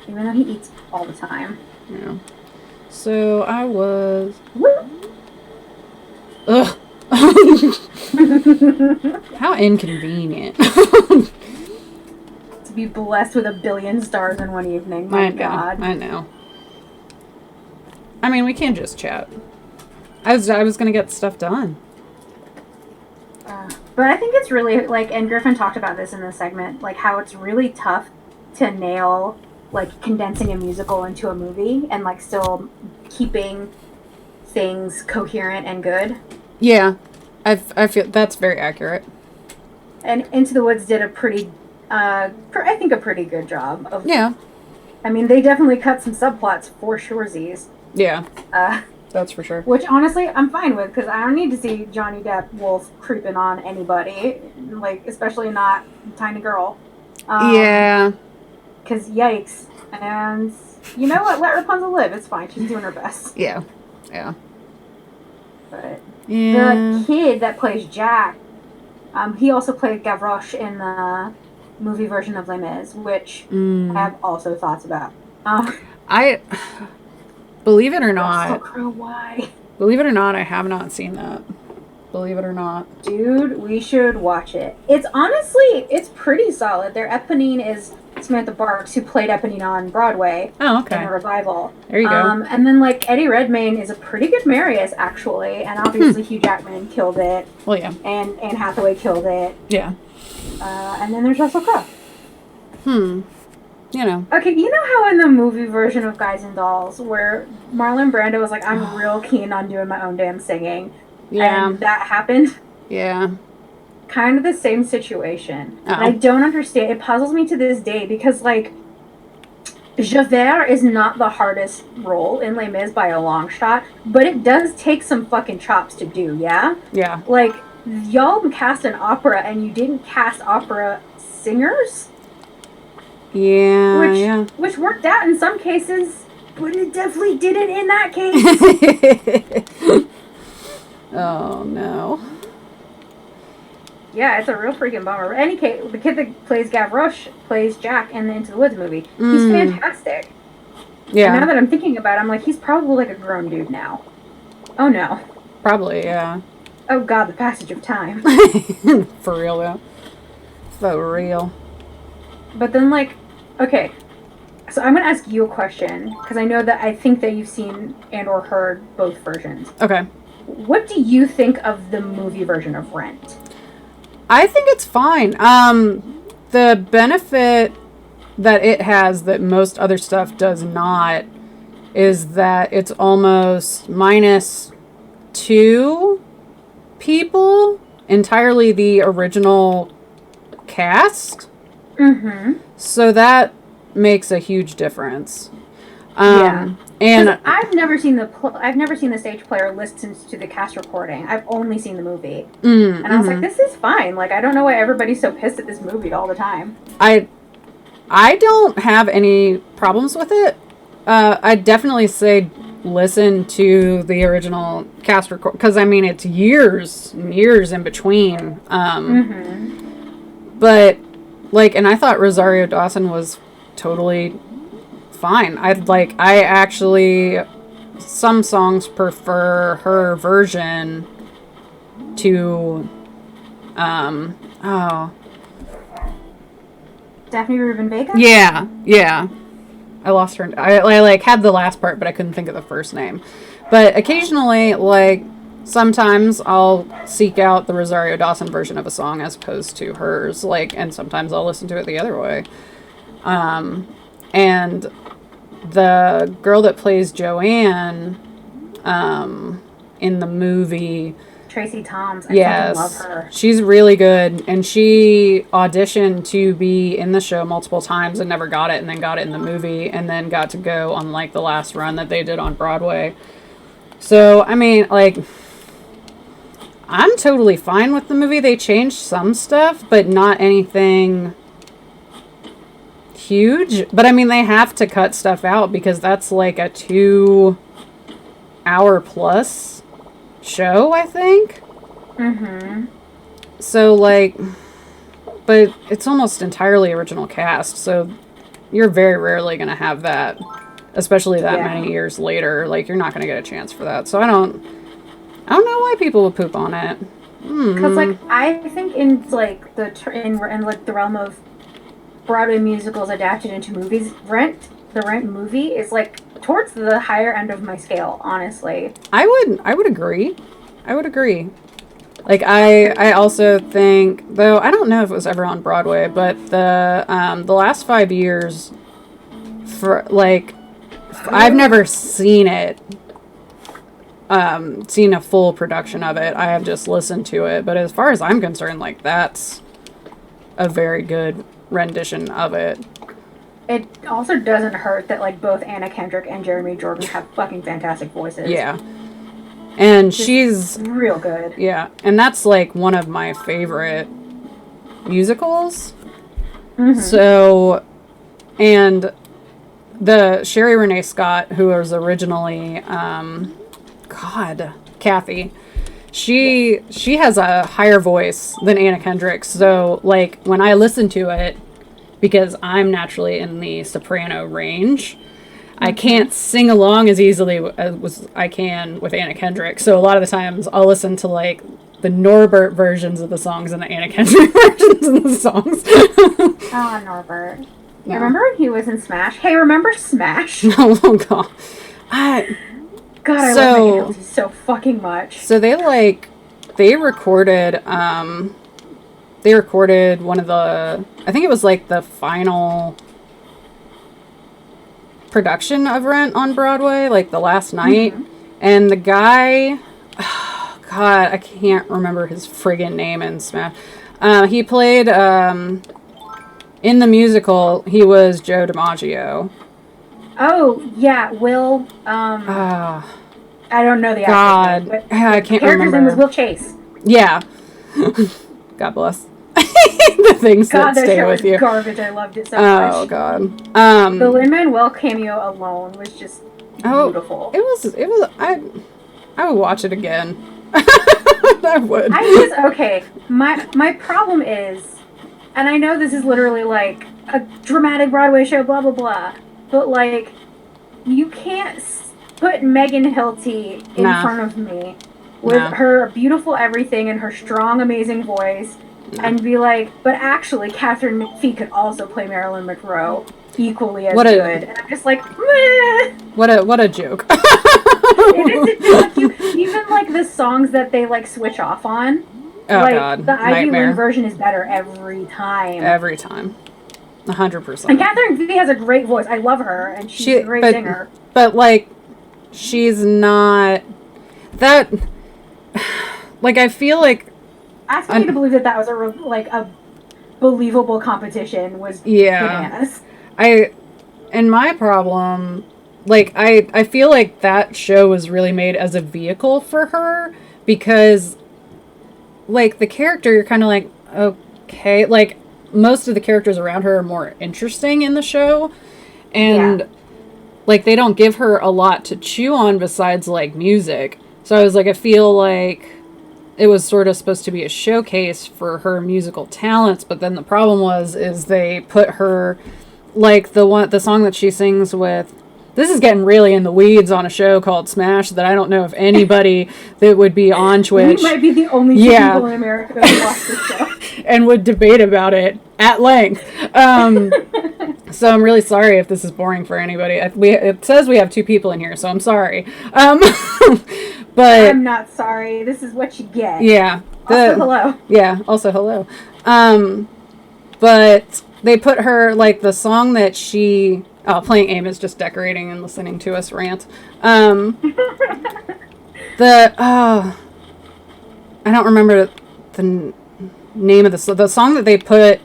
Even though he eats all the time. Yeah. So I was... Woo! Ugh. How inconvenient. To be blessed with 1 billion stars in one evening. My God. I know. I mean, we can't just chat. I was gonna get stuff done. But I think it's really, like, and Griffin talked about this in the segment, like, how it's really tough to nail, like, condensing a musical into a movie and, like, still keeping things coherent and good. Yeah. I feel that's very accurate. And Into the Woods did a pretty, I think a pretty good job of... Yeah. I mean, they definitely cut some subplots for surezies. Yeah. That's for sure. Which, honestly, I'm fine with, because I don't need to see Johnny Depp wolf creeping on anybody, like, especially not tiny girl. Yeah. Because, yikes. And, you know what? Let Rapunzel live. It's fine. She's doing her best. Yeah. Yeah. But Yeah. the kid that plays Jack, he also played Gavroche in the movie version of Les Mis, which I have also thoughts about. I... Believe it or not. Russell Crowe, why? Believe it or not, I have not seen that. Believe it or not. Dude, we should watch it. It's pretty solid. Their Eponine is Samantha Barks, who played Eponine on Broadway. Oh, okay. In a revival. There you go. And then, like, Eddie Redmayne is a pretty good Marius, actually. And obviously Hugh Jackman killed it. Well, yeah. And Anne Hathaway killed it. Yeah. And then there's Russell Crowe. You know. Okay, you know how in the movie version of Guys and Dolls, where Marlon Brando was like, I'm real keen on doing my own damn singing. Yeah. And that happened? Yeah. Kind of the same situation. Uh-oh. And I don't understand. It puzzles me to this day because, like, Javert is not the hardest role in Les Mis by a long shot, but it does take some fucking chops to do, yeah? Yeah. Like, y'all cast an opera and you didn't cast opera singers? Yeah. Which worked out in some cases, but it definitely didn't in that case. Oh, no. Yeah, it's a real freaking bummer. But any case, the kid that plays Gavroche plays Jack in the Into the Woods movie. He's fantastic. Yeah. And now that I'm thinking about it, I'm like, he's probably like a grown dude now. Oh no. Probably, yeah. Oh god, the passage of time. For real, though. For real. But then, like, okay. So I'm going to ask you a question, because I know that I think that you've seen and or heard both versions. Okay. What do you think of the movie version of Rent? I think it's fine. The benefit that it has that most other stuff does not is that it's almost minus 2 people, entirely the original cast. Mm-hmm. So that makes a huge difference. Yeah. And I've never seen the stage play or listened to the cast recording. I've only seen the movie, and I was like, "This is fine." Like, I don't know why everybody's so pissed at this movie all the time. I don't have any problems with it. I definitely say listen to the original cast record because I mean it's years and years in between. But like, and I thought Rosario Dawson was totally fine. I actually, some songs prefer her version to, Daphne Rubin Vega? Yeah. I lost her. I like had the last part, but I couldn't think of the first name. But occasionally, like, sometimes I'll seek out the Rosario Dawson version of a song as opposed to hers. Like, and sometimes I'll listen to it the other way. And the girl that plays Joanne in the movie, Tracy Toms. I fucking love Yes, her. she's really good, and she auditioned to be in the show multiple times and never got it, and then got it in the movie, and then got to go on like the last run that they did on Broadway. So I mean, like, I'm totally fine with the movie. They changed some stuff, but not anything huge. But I mean, they have to cut stuff out because that's like a 2 hour plus show, I think. Mm-hmm. So, like, but it's almost entirely original cast, so you're very rarely going to have that, especially that many years later. Like, you're not going to get a chance for that. So I don't know why people would poop on it. Because, like, I think in, like, the realm of Broadway musicals adapted into movies, the Rent movie is, like, towards the higher end of my scale, honestly. I would agree. Like, I also think, though I don't know if it was ever on Broadway, but the last 5 years, for, like, I've never seen it, seen a full production of it. I have just listened to it, but as far as I'm concerned, like, that's a very good rendition of it. It also doesn't hurt that, like, both Anna Kendrick and Jeremy Jordan have fucking fantastic voices. Yeah. And Just she's real good. Yeah, and that's like one of my favorite musicals. Mm-hmm. So, and the Sherry Renee Scott, who was originally, Kathy, she has a higher voice than Anna Kendrick. So, like, when I listen to it, because I'm naturally in the soprano range, I can't sing along as easily as I can with Anna Kendrick. So a lot of the times I'll listen to like the Norbert versions of the songs and the Anna Kendrick versions of the songs. Oh, Norbert. Yeah. Remember when he was in Smash? Hey, remember Smash? Oh God. I love Megan Hilty so fucking much. So they recorded one of the, I think it was like the final production of Rent on Broadway, like the last night, and the guy, oh God, I can't remember his friggin' name in Smash. He played in the musical. He was Joe DiMaggio. Oh yeah, Will. I don't know the actor's name, but I can't remember. His name was Will Chase. Yeah. God bless. The things God, that stay with you. Garbage. I loved it so much. Oh God. The Lin-Manuel cameo alone was just beautiful. It was. I would watch it again. I would. Okay. My problem is, and I know this is literally like a dramatic Broadway show, blah blah blah, but like, you can't put Megan Hilty in front of me with her beautiful everything and her strong, amazing voice. And be like, but actually, Catherine McPhee could also play Marilyn Monroe equally as good. And I'm just like, meh. What a joke. Even like the songs that they like switch off on. Oh like, God, the Ivy nightmare. Lynn version is better every time. 100%. And Catherine McPhee has a great voice. I love her, and she's a great singer. But like, she's not that. Like, I feel like. Asking me to believe that was a believable competition was bananas. And my problem, like, I feel like that show was really made as a vehicle for her because, like, the character, you're kind of like, okay, like, most of the characters around her are more interesting in the show, and, like, they don't give her a lot to chew on besides, like, music. So I was like, I feel like it was sort of supposed to be a showcase for her musical talents, but then the problem is they put her, like, the song that she sings with, this is getting really in the weeds on a show called Smash that I don't know if anybody that would be on Twitch. We might be the only two people in America who watch this show. And would debate about it at length. So I'm really sorry if this is boring for anybody. It says we have 2 people in here, so I'm sorry. But I'm not sorry. This is what you get. Yeah. Also hello. Yeah, also hello. But they put her, like, the song that she... Oh, playing Aim is just decorating and listening to us rant. I don't remember the name of the song that they put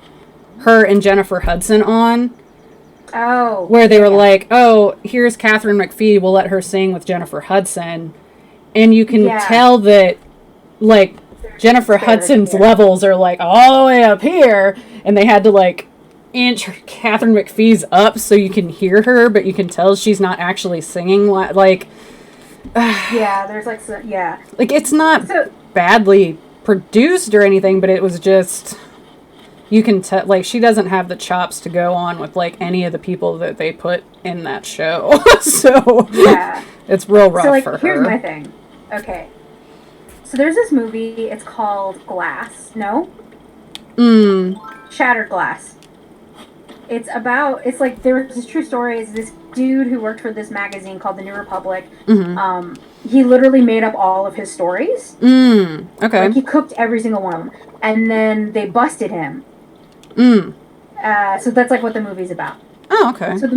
her and Jennifer Hudson on. Oh. Where they were like, oh, here's Catherine McPhee, we'll let her sing with Jennifer Hudson. And you can tell that, like, Jennifer Hudson's levels are, like, all the way up here. And they had to, like, inch Catherine McPhee's up so you can hear her, but you can tell she's not actually singing. Like, yeah, there's, like, yeah. Like, it's not badly produced or anything, but it was just... You can tell, like, she doesn't have the chops to go on with, like, any of the people that they put in that show. So, yeah. It's real rough so, like, for her. Here's my thing. Okay. So there's this movie, it's called Glass. No? Shattered Glass. It's like, there was this true story. It's this dude who worked for this magazine called The New Republic. He literally made up all of his stories. Okay. Like, he cooked every single one of them. And then they busted him. So that's, like, what the movie's about. Oh, okay. So the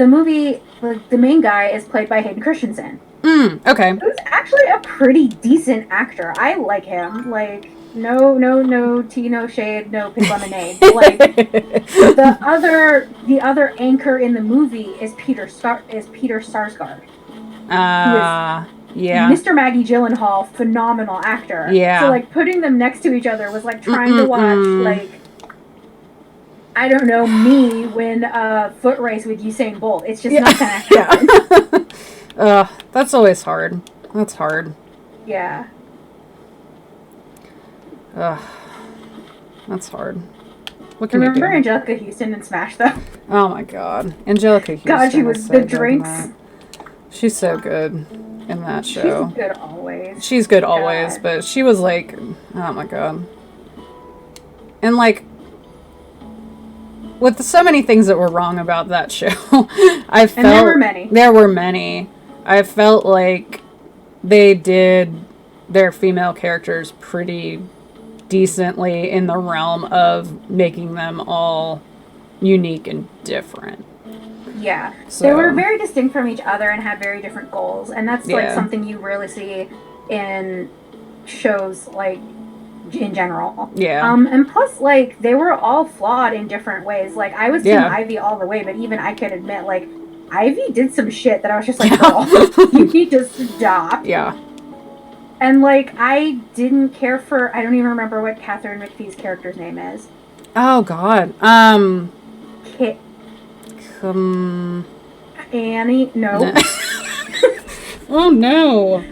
movie, like, the main guy is played by Hayden Christensen. Okay. Who's actually a pretty decent actor. I like him. Like, no tea, no shade, no pink lemonade. But, like, the other anchor in the movie is Peter Sarsgaard. Yeah. Mr. Maggie Gyllenhaal, phenomenal actor. Yeah. So, like, putting them next to each other was like trying to watch, like, I don't know, me win a foot race with Usain Bolt. It's just not gonna happen. That's always hard. That's hard. Yeah. That's hard. What can Remember you do? Angelica Houston in Smash, though? Oh my god. Angelica Houston. God, she was so the good in drinks. that. She's so good in that show. She's good always. She's good always, but she was like, oh my god. And like, with so many things that were wrong about that show, I felt... And there were many. There were many. I felt like they did their female characters pretty decently in the realm of making them all unique and different. Yeah. So, they were very distinct from each other and had very different goals. And that's, like, something you really see in shows, like, in general. Yeah. And plus, like, they were all flawed in different ways. Like, I was Team Ivy all the way, but even I could admit, like, Ivy did some shit that I was just like, girl, you need to stop. Yeah. And, like, I didn't care for... I don't even remember what Catherine McPhee's character's name is. Oh, God. Annie? No. Oh, no.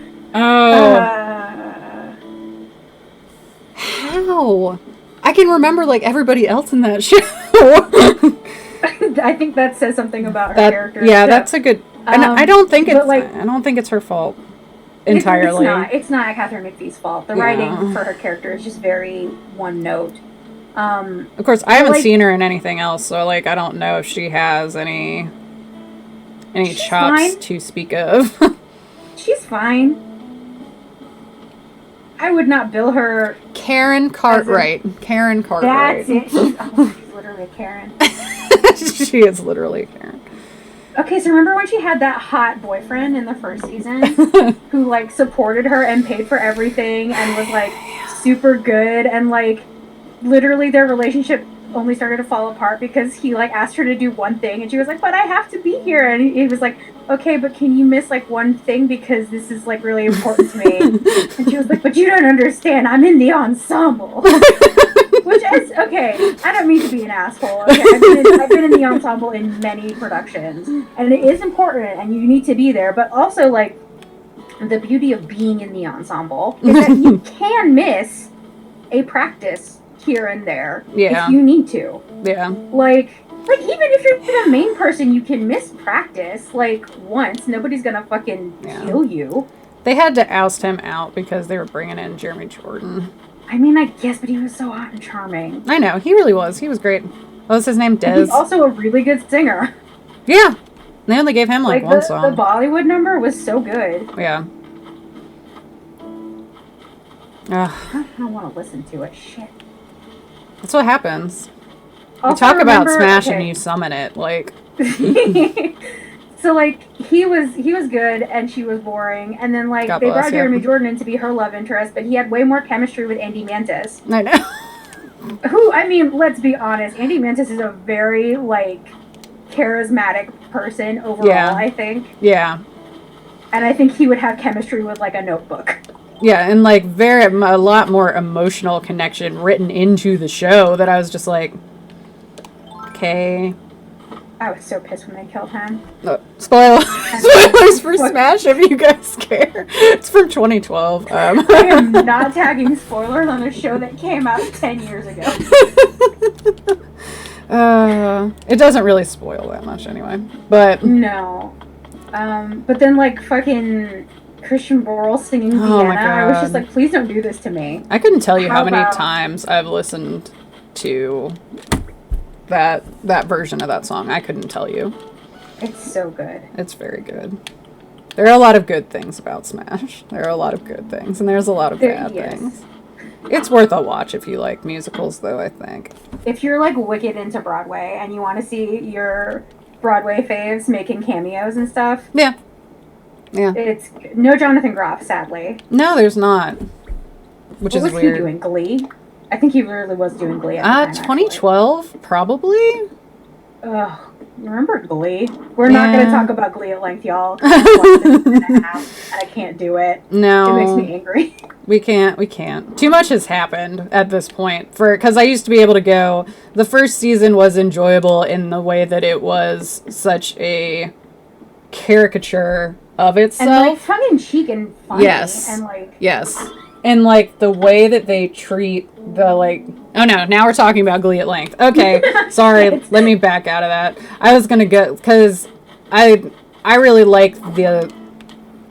How? I can remember, like, everybody else in that show. I think that says something about her character. Yeah, that's a good... And I don't think it's... like, I don't think it's her fault entirely. It's not Catherine McPhee's fault. The writing for her character is just very one note. Of course, I haven't seen her in anything else, so, like, I don't know if she has any chops to speak of. She's fine. I would not bill her... Karen Cartwright. Karen Cartwright. That's it. She's literally a Karen. She is literally a Karen. Okay, so remember when she had that hot boyfriend in the first season who, like, supported her and paid for everything and was, like, super good, and, like, literally their relationship only started to fall apart because he, like, asked her to do one thing and she was like, but I have to be here, and he was like, okay, but can you miss, like, one thing because this is, like, really important to me? And she was like, but you don't understand, I'm in the ensemble. Which is, okay, I don't mean to be an asshole. Okay, I've been in the ensemble in many productions, and it is important, and you need to be there, but also, like, the beauty of being in the ensemble is that you can miss a practice here and there if you need to. Yeah. Like even if you're the main person, you can miss practice, like, once. Nobody's gonna fucking kill you. They had to oust him out because they were bringing in Jeremy Jordan. I mean, I guess, but he was so hot and charming. I know, he really was. He was great. What was his name? Des? And he's also a really good singer. Yeah. They only gave him, like, one song. The Bollywood number was so good. Yeah. I don't want to listen to it. Shit. That's what happens. Also, you talk about Smash and you summon it, like... So like he was good and she was boring, and then like God they bless brought you. Jeremy Jordan in to be her love interest, but he had way more chemistry with Andy Mantis. I know. Who, I mean, let's be honest, Andy Mantis is a very like charismatic person overall. Yeah. I think, Yeah. and I think he would have chemistry with like a Notebook. Yeah, and like a lot more emotional connection written into the show that I was just like, okay. I was so pissed when they killed him. Spoilers for Smash if you guys care. It's from 2012. I am not tagging spoilers on a show that came out 10 years ago. It doesn't really spoil that much anyway. But no. But then like fucking Christian Borle singing Oh my Vienna, I was God. just like, please don't do this to me. I couldn't tell you how many about- times I've listened to that version of that song. I couldn't tell you. It's so good. It's very good. There are a lot of good things about Smash. There are a lot of good things, and there's a lot of bad Yes. things. It's worth a watch if you like musicals, though, I think. If you're like wicked into Broadway and you want to see your Broadway faves making cameos and stuff, Yeah. Yeah. it's no Jonathan Groff, sadly. No, there's not. Which What is was weird. he doing? Glee? I think he really was doing Glee at the time, actually. 2012, probably? Ugh, remember Glee? We're not going to Yeah. talk about Glee at length, y'all. It's like 1.5, and I can't do it. No. It makes me angry. We can't. Too much has happened at this point. Because I used to be able to go, the first season was enjoyable in the way that it was such a caricature of And like itself. tongue-in-cheek and funny. Yes. And like, Yes. And like the way that they treat the like, oh no, now we're talking about Glee at length. Okay, sorry, let me back out of that. I was gonna go, because I really like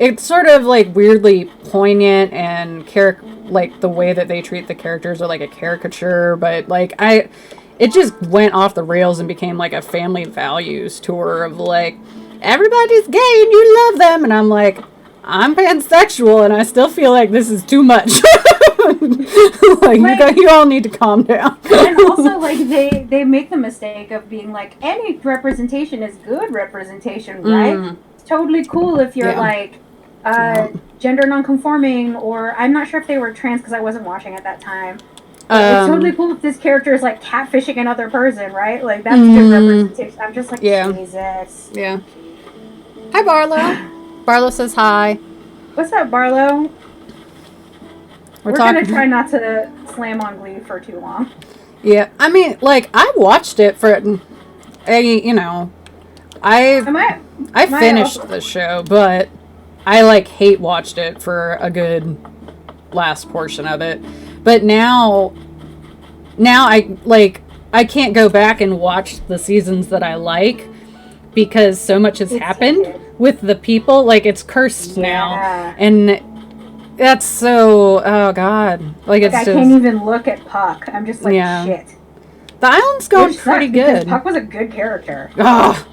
it's sort of like weirdly poignant and like the way that they treat the characters are like a caricature, but like it just went off the rails and became like a family values tour of like, everybody's gay and you love them, and I'm like, I'm pansexual and I still feel like this is too much. You all need to calm down. and also like they make the mistake of being like, any representation is good representation, right? It's totally cool if you're Yeah. like gender nonconforming, or I'm not sure if they were trans because I wasn't watching at that time. It's totally cool if this character is like catfishing another person, right? Like that's good representation. I'm just like, Yeah. Jesus. Yeah. Hi, Barlow. Barlow says hi. What's up, Barlow? We're talking. gonna try not to slam on Glee for too long. Yeah, I mean, like I watched it for Am I finished the show, but I like hate watched it for a good last portion of it. But now I can't go back and watch the seasons that I like because so much has happened tainted. with the people. Like it's cursed now, Yeah. and that's so, oh god, like it's I just can't even look at Puck. I'm just like, Yeah. shit. the island's going Which pretty sucks because good. Puck was a good character. Oh,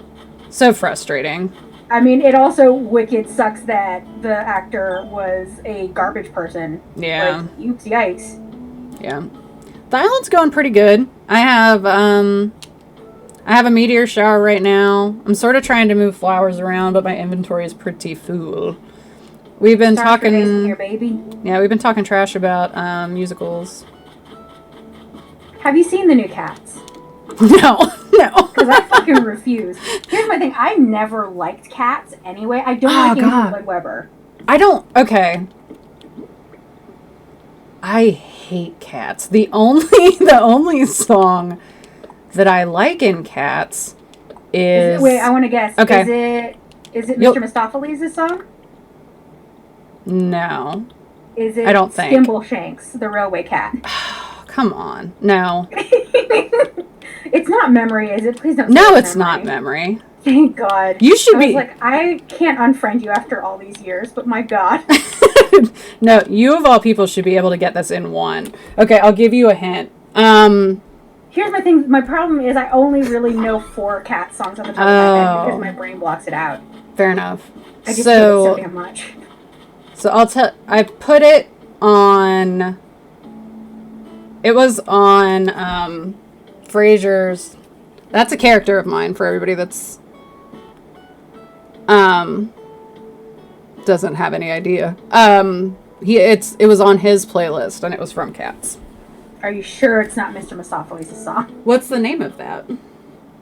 so frustrating. I mean, it also wicked sucks that the actor was a garbage person. Yeah. Like, oops, yikes. Yeah. The island's going pretty good. I have a meteor shower right now. I'm sort of trying to move flowers around, but my inventory is pretty full. We've been Sorry for raising talking your baby. Yeah, we've been talking trash about musicals. Have you seen the new Cats? No. Because I fucking refuse. Here's my thing. I never liked Cats anyway. I don't like Andrew God. Lloyd Webber. Okay. I hate Cats. The only song that I like in Cats is Wait, I want to guess. Okay. Is it You'll- Mr. Mistopheles' song? No. Is it I don't think. Skimbleshanks, the railway cat? Oh, come on. No. It's not Memory, is it? Please don't say No, it's it's not Memory. Thank God. You should I was be like, I can't unfriend you after all these years, but my God. No, you of all people should be able to get this in one. Okay, I'll give you a hint. Here's my thing. My problem is I only really know 4 Cat songs on the top of my head because Oh. my brain blocks it out. Fair enough. I just feel it so damn much. So I put it on. It was on Frasier's. That's a character of mine for everybody that's Doesn't have any idea. It was on his playlist, and it was from Cats. Are you sure it's not Mr. Mistopheles' song? What's the name of that?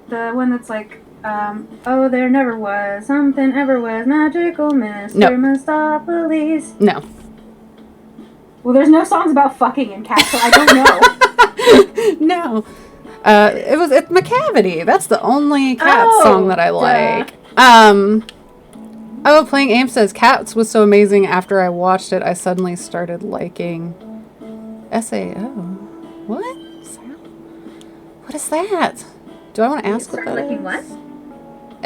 The one that's like, oh, there never was something ever was magical, Mr. No. Mistopheles. No. Well, there's no songs about fucking in Cats, so I don't know. No. It's McCavity. That's the only Cats song that I like. Playing Aim says Cats was so amazing. After I watched it, I suddenly started liking SAO. What? What is that? Do I want to ask what that liking is? what?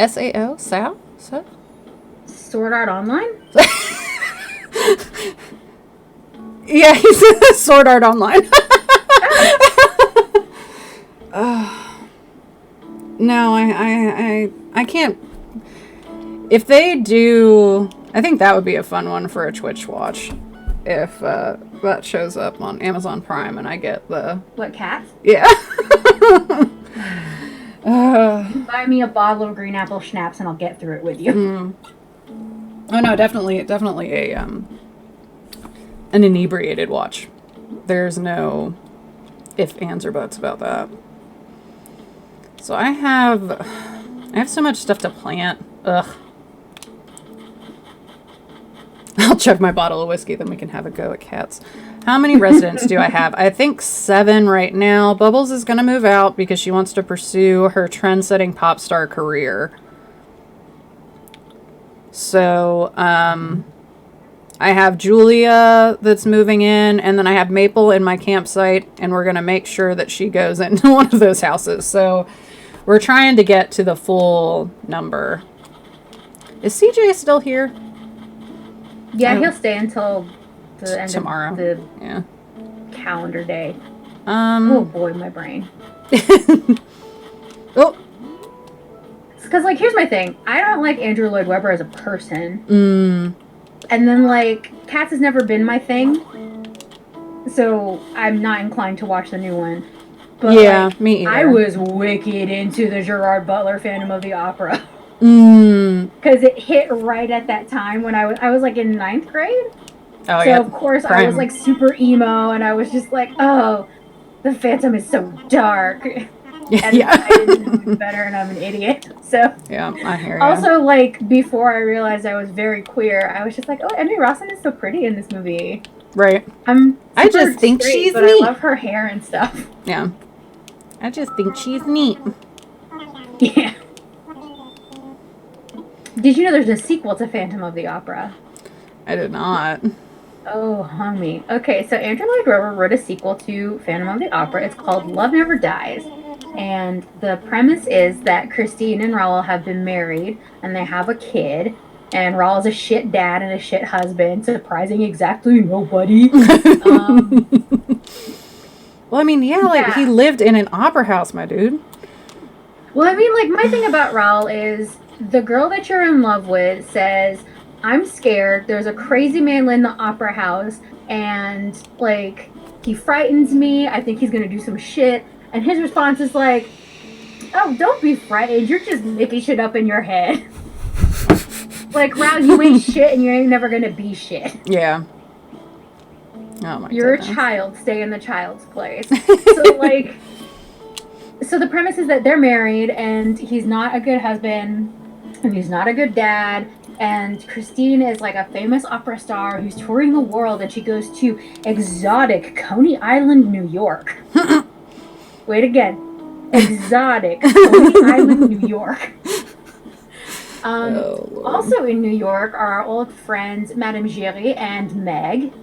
SAO? Sao? So? Sword Art Online? Yeah, he's Sword Art Online. No, I can't. If they do, I think that would be a fun one for a Twitch watch. If that shows up on Amazon Prime and I get the... What, Cats? Yeah. Buy me a bottle of green apple schnapps and I'll get through it with you. Oh no, definitely a an inebriated watch. There's no ifs, ands, or buts about that. So I have so much stuff to plant. Ugh. I'll chug my bottle of whiskey, then we can have a go at Cats. How many residents do I have? I think 7 right now. Bubbles is going to move out because she wants to pursue her trend-setting pop star career. So, I have Julia that's moving in, and then I have Maple in my campsite, and we're going to make sure that she goes into one of those houses. So, we're trying to get to the full number. Is CJ still here? Yeah, he'll stay until the end tomorrow. Of the yeah. calendar day. Oh boy, my brain. Oh. Because, like, here's my thing. I don't like Andrew Lloyd Webber as a person. And then, like, Cats has never been my thing. So, I'm not inclined to watch the new one. But, yeah, like, me either. I was wicked into the Gerard Butler Phantom of the Opera. Because it hit right at that time when I was like in 9th grade. Oh, so, of course, I was, like, super emo. And I was just like, oh, the Phantom is so dark. And I didn't know better, and I'm an idiot. So yeah, I hear you. Also, like, before I realized I was very queer, I was just like, oh, Emmy Rossum is so pretty in this movie. Right. I just think straight, she's but neat. I love her hair and stuff. Yeah. I just think she's neat. Yeah. Did you know there's a sequel to Phantom of the Opera? I did not. Oh, homie. Okay, so Andrew Lloyd Webber wrote a sequel to Phantom of the Opera. It's called Love Never Dies. And the premise is that Christine and Raoul have been married, and they have a kid. And Raoul's a shit dad and a shit husband, surprising exactly nobody. Well, I mean, yeah, he lived in an opera house, my dude. Well, I mean, like, my thing about Raoul is the girl that you're in love with says, I'm scared, there's a crazy man in the opera house, and, like, he frightens me, I think he's gonna do some shit. And his response is like, oh, don't be frightened. You're just making shit up in your head. Like, Raoul, you ain't shit and you ain't never gonna be shit. Yeah. Oh my You're goodness. a child. Stay in the child's place. So the premise is that they're married and he's not a good husband and he's not a good dad. And Christine is like a famous opera star who's touring the world, and she goes to exotic Coney Island, New York. Wait again. Exotic Coney Island, New York. Also in New York are our old friends Madame Giry and Meg.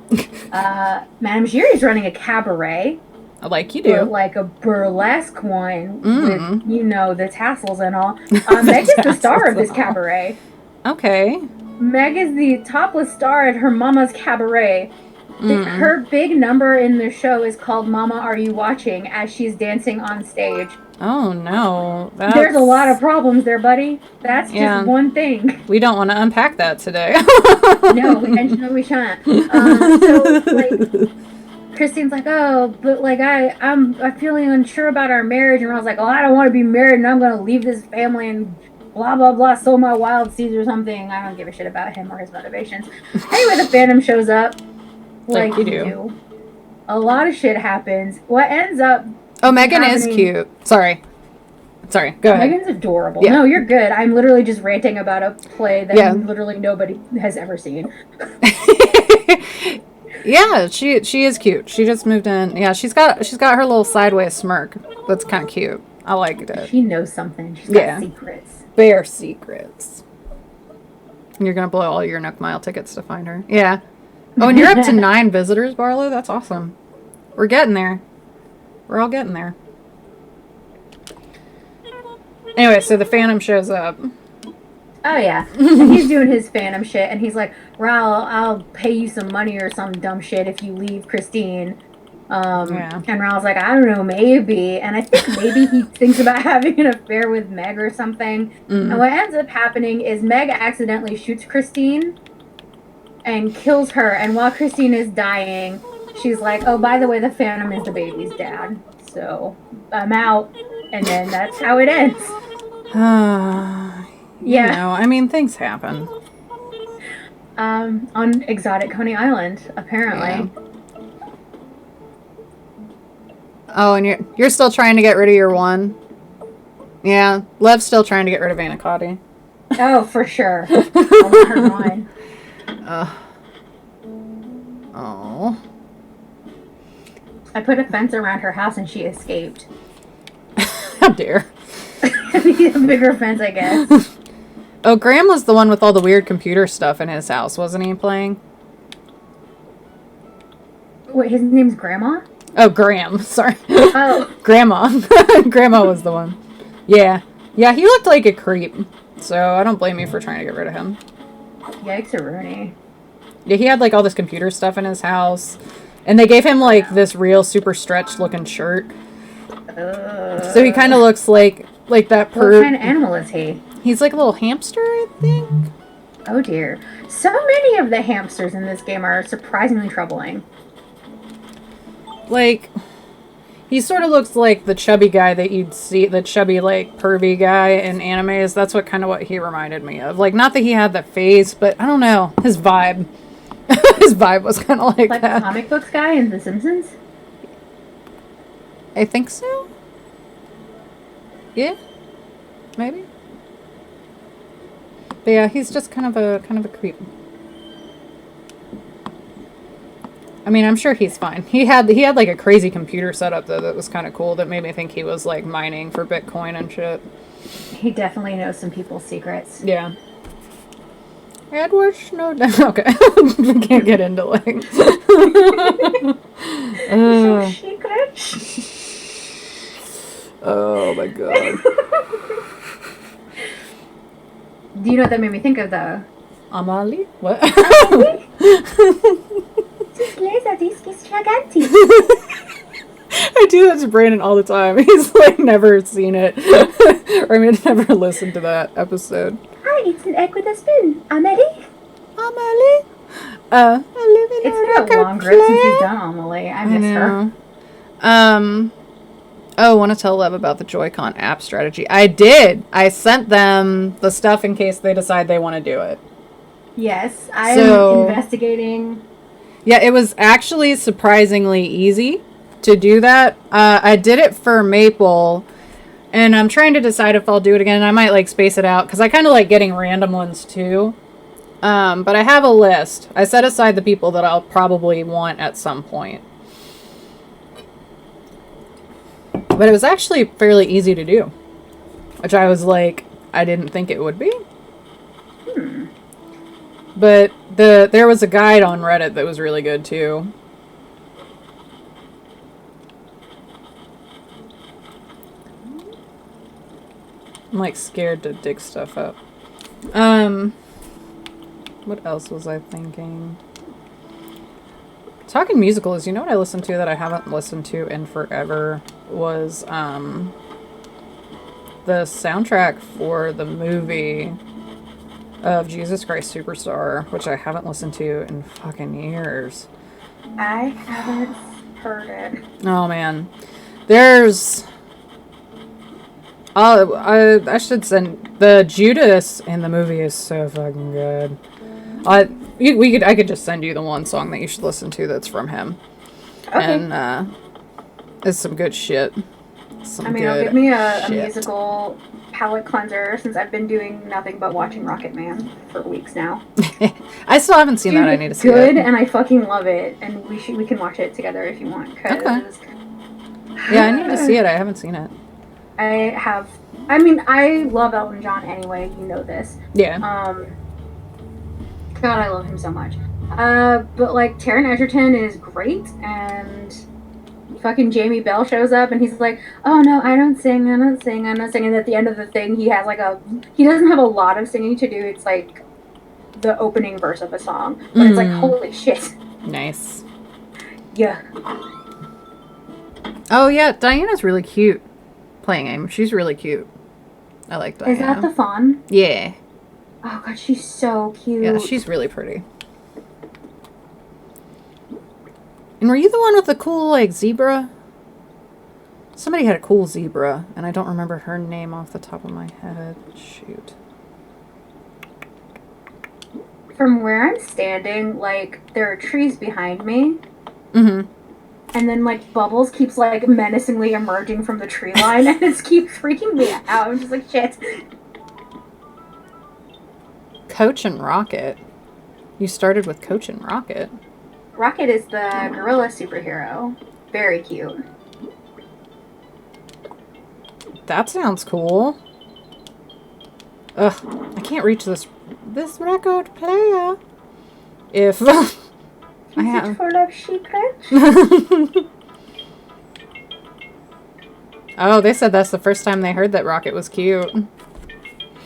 Madame Giry is running a cabaret. Like you do. Like a burlesque one with, you know, the tassels and all. Meg is the star of this cabaret. Okay. Meg is the topless star at her mama's cabaret. Her big number in the show is called Mama, Are You Watching? As she's dancing on stage. Oh, no. There's a lot of problems there, buddy. That's just one thing. We don't want to unpack that today. No, we shan't. So, like, Christine's like, oh, but, like, I'm feeling unsure about our marriage. And I was like, oh, I don't want to be married, and I'm going to leave this family and blah blah blah, sow my wild seeds or something. I don't give a shit about him or his motivations. Anyway, the Phantom shows up like you do. A lot of shit happens. What ends up Megan is cute. Sorry, go ahead. Megan's adorable. Yeah. No, you're good. I'm literally just ranting about a play that literally nobody has ever seen. Yeah, she is cute. She just moved in. Yeah, she's got her little sideways smirk. That's kind of cute. I liked it. She knows something. She's got secrets. Bare secrets. And you're gonna blow all your Nook Mile tickets to find her. Yeah. Oh, and you're up to 9 visitors, Barlow. That's awesome. We're getting there. We're all getting there. Anyway, so the Phantom shows up. Oh, yeah. And he's doing his Phantom shit, and he's like, Raul, I'll pay you some money or some dumb shit if you leave Christine. And Raul's like, I don't know, maybe. And I think maybe he thinks about having an affair with Meg or something. And what ends up happening is Meg accidentally shoots Christine and kills her. And while Christine is dying, she's like, oh, by the way, the Phantom is the baby's dad. So I'm out. And then that's how it ends. You know, I mean, things happen. On exotic Coney Island, apparently. Yeah. Oh, and you're still trying to get rid of your one? Yeah, Lev's still trying to get rid of Anicotti. Oh, for sure. I want her gone. Oh. I put a fence around her house and she escaped. How dare. A bigger fence, I guess. Oh, Graham was the one with all the weird computer stuff in his house, wasn't he, playing? Wait, his name's Grandma? Oh, Graham. Sorry. Oh. Grandma. Grandma was the one. Yeah. Yeah, he looked like a creep. So I don't blame you for trying to get rid of him. Yikes, Rooney. Yeah, he had like all this computer stuff in his house. And they gave him like this real super stretched looking shirt. So he kind of looks like that What kind of animal is he? He's like a little hamster, I think. Oh dear. So many of the hamsters in this game are surprisingly troubling. Like, he sort of looks like the chubby guy that you'd see, the chubby, like, pervy guy in animes. That's what he reminded me of. Like, not that he had the face, but I don't know. His vibe. His vibe was kind of like that. Like the comic books guy in The Simpsons? I think so. Yeah. Maybe. But yeah, he's just kind of a creep. I mean, I'm sure he's fine. He had like a crazy computer setup though that was kind of cool that made me think he was like mining for Bitcoin and shit. He definitely knows some people's secrets. Yeah. Edward Snowden. Okay. We can't get into like some secrets. Oh my god. Do you know what that made me think of though? Amalie? What? I do that to Brandon all the time. He's like never seen it. Or I mean never listened to that episode. Hi, it's an egg with a spoon. Amelie? Amelie? I live in It's been a long grip since you've done Amelie. I miss her. Oh, want to tell Lev about the Joy-Con app strategy. I did. I sent them the stuff in case they decide they want to do it. Yes, I'm investigating. Yeah, it was actually surprisingly easy to do that. I did it for Maple, and I'm trying to decide if I'll do it again. I might like space it out because I kind of like getting random ones too. But I have a list. I set aside the people that I'll probably want at some point. But it was actually fairly easy to do, which I was like, I didn't think it would be. But there was a guide on Reddit that was really good too. I'm like scared to dig stuff up. What else was I thinking? Talking musicals, you know what I listened to that I haven't listened to in forever was the soundtrack for the movie of Jesus Christ Superstar, which I haven't listened to in fucking years. I haven't heard it. Oh man. There's I should send the Judas in the movie is so fucking good. I could just send you the one song that you should listen to that's from him. Okay. And it's some good shit. I mean, it'll give me a musical palate cleanser since I've been doing nothing but watching Rocket Man for weeks now. I still haven't seen that. I need to see it. Good, and I fucking love it. And we can watch it together if you want. Okay. Yeah, I need to see it. I haven't seen it. I mean, I love Elton John anyway. You know this. Yeah. God, I love him so much. But like Taron Egerton is great, and fucking Jamie Bell shows up, and he's like, "Oh no, I don't sing. I'm not singing." And at the end of the thing, he has he doesn't have a lot of singing to do. It's like the opening verse of a song, but it's like, holy shit. Nice. Yeah. Oh yeah, Diana's really cute. Playing him, she's really cute. I like Diana. Is that the Fawn? Yeah. Oh god, she's so cute. Yeah, she's really pretty. And were you the one with the cool, like, zebra? Somebody had a cool zebra, and I don't remember her name off the top of my head. Shoot. From where I'm standing, like, there are trees behind me. Mm-hmm. And then, like, Bubbles keeps, like, menacingly emerging from the tree line, and it keeps freaking me out. I'm just like, shit. Coach and Rocket. You started with Coach and Rocket. Rocket is the gorilla superhero. Very cute. That sounds cool. Ugh, I can't reach this record player. If I have. Is it full of secrets? Oh, they said that's the first time they heard that Rocket was cute.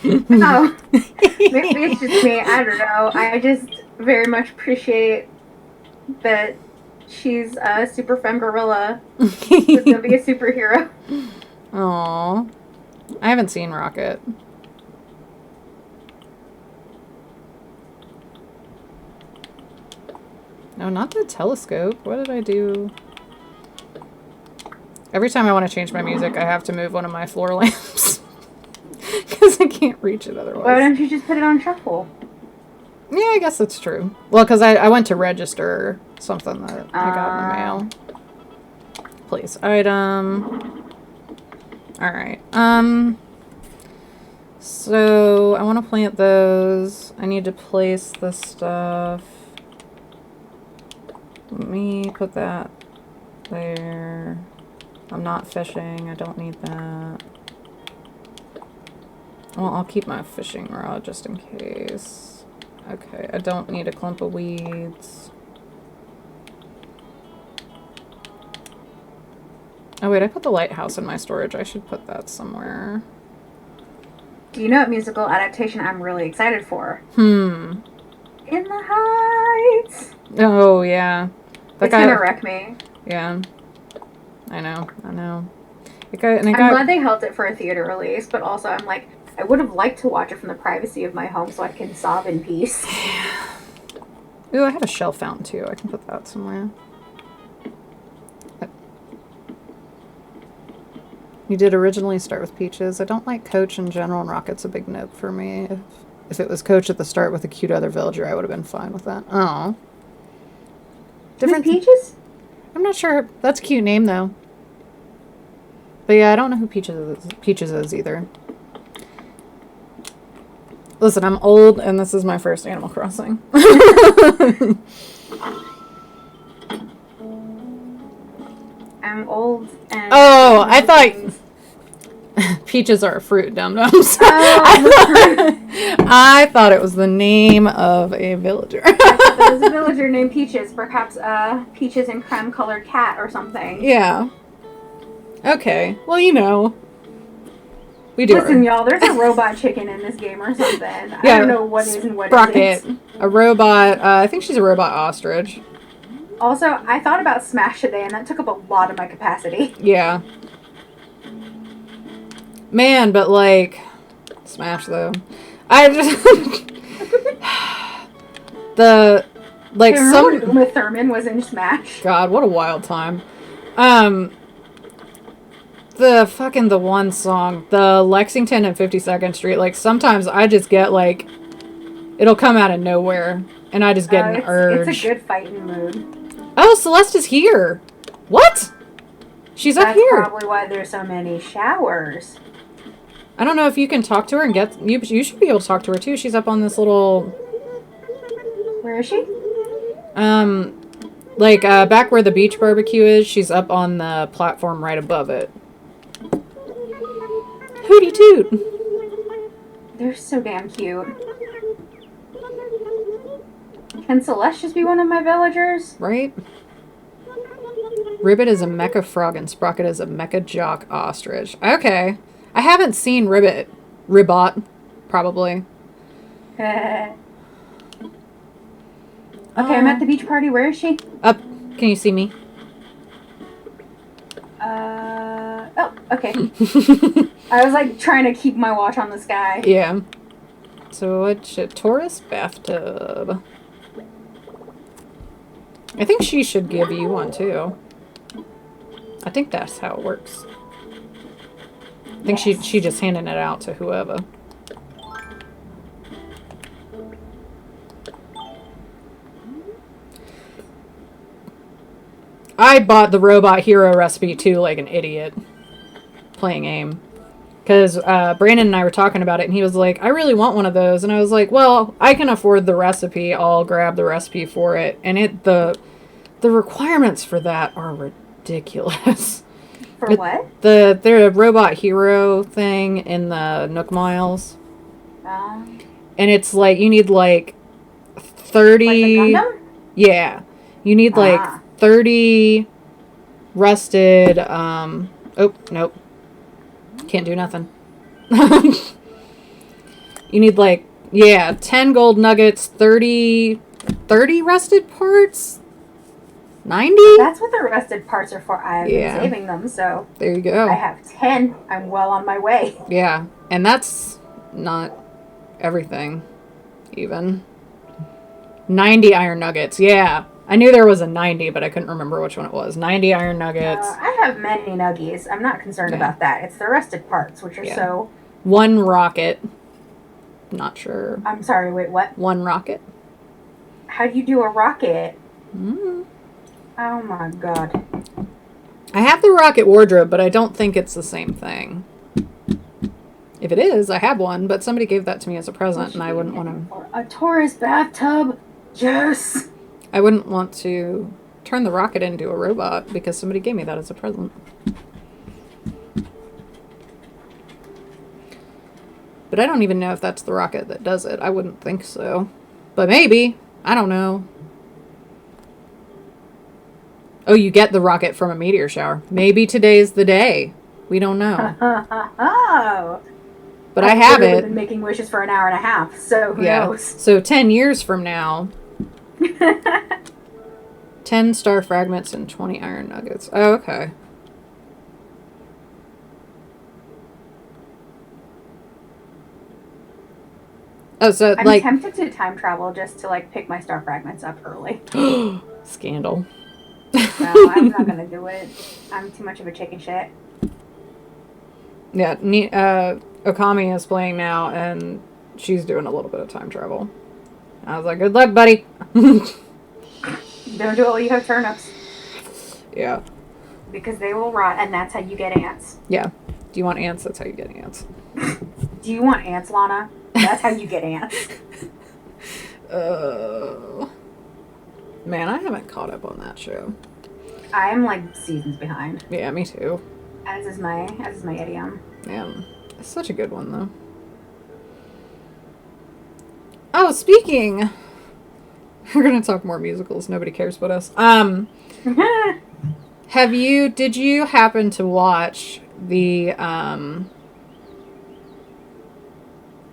Oh, maybe it's just me. I don't know. I just very much appreciate that she's a super femme gorilla who's gonna be a superhero. Aww. I haven't seen Rocket. No, not the telescope. What did I do? Every time I want to change my music, I have to move one of my floor lamps. Because I can't reach it otherwise. Why don't you just put it on shuffle? Yeah, I guess that's true. Well, because I went to register something that I got in the mail. Place item. Alright. So, I want to plant those. I need to place the stuff. Let me put that there. I'm not fishing. I don't need that. Well, I'll keep my fishing rod just in case. Okay, I don't need a clump of weeds. Oh wait, I put the lighthouse in my storage. I should put that somewhere. Do you know what musical adaptation I'm really excited for? In the Heights! Oh, yeah. It's gonna wreck me. Yeah. I know. I'm glad they held it for a theater release, but also I'm like, I would have liked to watch it from the privacy of my home so I can sob in peace. Ooh, I have a shell fountain too. I can put that somewhere. You did originally start with Peaches. I don't like Coach in general, and Rocket's a big nope for me. If it was Coach at the start with a cute other villager, I would have been fine with that. Oh. Different Peaches? I'm not sure. That's a cute name, though. But yeah, I don't know who Peaches is either. Listen, I'm old, and this is my first Animal Crossing. I'm old and... Oh, I thought... Peaches are a fruit, dum-dums. I thought it was the name of a villager. I thought there was a villager named Peaches. Perhaps Peaches and creme-colored cat or something. Yeah. Okay. Well, you know. We do. Listen, y'all, there's a robot chicken in this game or something. Yeah, I don't know what is and what Sprocket. isn't. A robot. I think she's a robot ostrich. Also, I thought about Smash today, and that took up a lot of my capacity. Yeah. Man, but like... Smash, though. I just... the... Like, remember when Uma Thurman was in Smash? God, what a wild time. the one song, the Lexington and 52nd Street. Like, sometimes I just get, like, it'll come out of nowhere, and I just get an urge. It's a good fighting mood. Oh, Celeste is here. What? She's up here. That's probably why there's so many showers. I don't know if you can talk to her and get... You should be able to talk to her, too. She's up on this little... Where is she? Like, back where the beach barbecue is, she's up on the platform right above it. Hooty toot! They're so damn cute. Can Celeste just be one of my villagers? Right? Ribbit is a mecha frog and Sprocket is a mecha jock ostrich. Okay. I haven't seen Ribbit. Ribbot, probably. Okay, I'm at the beach party. Where is she? Up. Can you see me? Oh, okay. I was like trying to keep my watch on the sky. Yeah. So what's a Taurus bathtub? I think she should give you one too. I think that's how it works. I think she just handed it out to whoever. I bought the Robot Hero recipe too, like an idiot, playing AIM. Because Brandon and I were talking about it, and he was like, I really want one of those. And I was like, well, I can afford the recipe. I'll grab the recipe for it. And the requirements for that are ridiculous. For what? The Robot Hero thing in the Nook Miles. And it's like, you need like 30... Like the Gundam? Yeah. You need like 30 rusted... Oh, nope. Can't do nothing. You need like, 10 gold nuggets, 30 rusted parts? 90? That's what the rusted parts are for. I've been saving them, so... There you go. I have 10. I'm well on my way. Yeah, and that's not everything, even. 90 iron nuggets, yeah. I knew there was a 90, but I couldn't remember which one it was. 90 iron nuggets. I have many nuggies. I'm not concerned about that. It's the rusted parts, which are so... 1 rocket. Not sure. I'm sorry, wait, what? 1 rocket. How do you do a rocket? Mm. Oh my god. I have the rocket wardrobe, but I don't think it's the same thing. If it is, I have one, but somebody gave that to me as a present, and I wouldn't want to... A Taurus bathtub? Yes! I wouldn't want to turn the rocket into a robot, because somebody gave me that as a present. But I don't even know if that's the rocket that does it. I wouldn't think so. But maybe. I don't know. Oh, you get the rocket from a meteor shower. Maybe today's the day. We don't know. Oh. But I have it. I've been making wishes for an hour and a half, so who knows? So 10 years from now, 10 star fragments and 20 iron nuggets. Oh, okay. Oh, so I'm tempted to time travel just to like pick my star fragments up early. Scandal. No, I'm not gonna do it. I'm too much of a chicken shit. Yeah, Okami is playing now, and she's doing a little bit of time travel. I was like, good luck, buddy. Don't do it while you have turnips. Yeah. Because they will rot, and that's how you get ants. Yeah. Do you want ants? That's how you get ants. Do you want ants, Lana? That's how you get ants. Man, I haven't caught up on that show. I'm like seasons behind. Yeah, me too. As is my idiom. Yeah, it's such a good one though. Oh, speaking, we're gonna talk more musicals. Nobody cares but us. Did you happen to watch the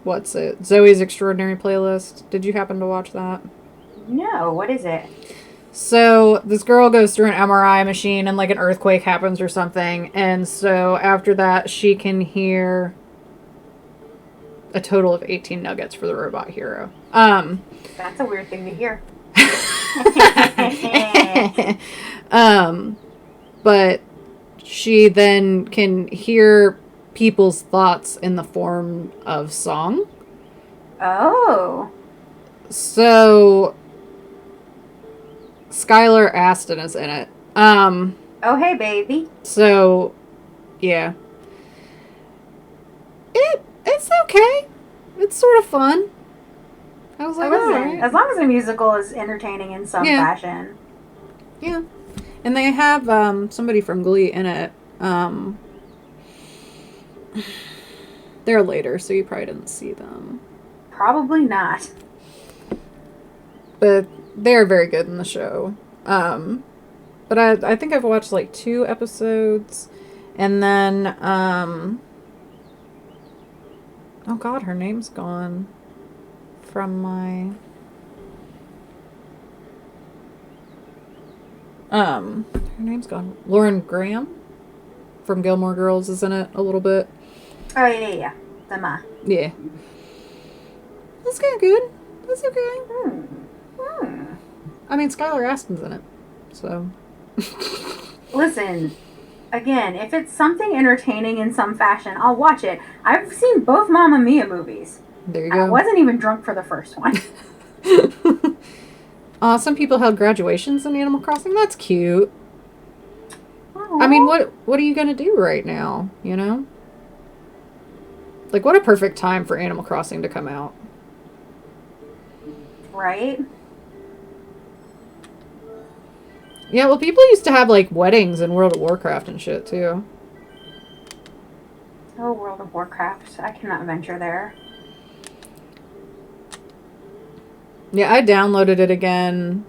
what's it? Zoe's Extraordinary Playlist? Did you happen to watch that? No, what is it? So this girl goes through an MRI machine and like an earthquake happens or something. And so after that, she can hear a total of 18 nuggets for the Robot Hero. That's a weird thing to hear. But she then can hear people's thoughts in the form of song. Oh. So Skylar Astin is in it. Oh, hey, baby. So, yeah. It's okay. It's sort of fun. I was like, alright. As long as the musical is entertaining in some fashion. Yeah. And they have somebody from Glee in it. They're later, so you probably didn't see them. Probably not. But they're very good in the show. But I think I've watched like 2 episodes. And then, oh god, her name's gone from my... her name's gone. Lauren Graham from Gilmore Girls is in it a little bit. Oh, yeah. The Ma. Yeah. That's kind of good. That's okay. I mean, Skylar Astin's in it, so... Listen, again, if it's something entertaining in some fashion, I'll watch it. I've seen both Mamma Mia movies. There you go. I wasn't even drunk for the first one. Some people held graduations in Animal Crossing. That's cute. Aww. I mean, what are you going to do right now, you know? Like, what a perfect time for Animal Crossing to come out. Right? Yeah, well, people used to have, like, weddings in World of Warcraft and shit, too. Oh, World of Warcraft. I cannot venture there. Yeah, I downloaded it again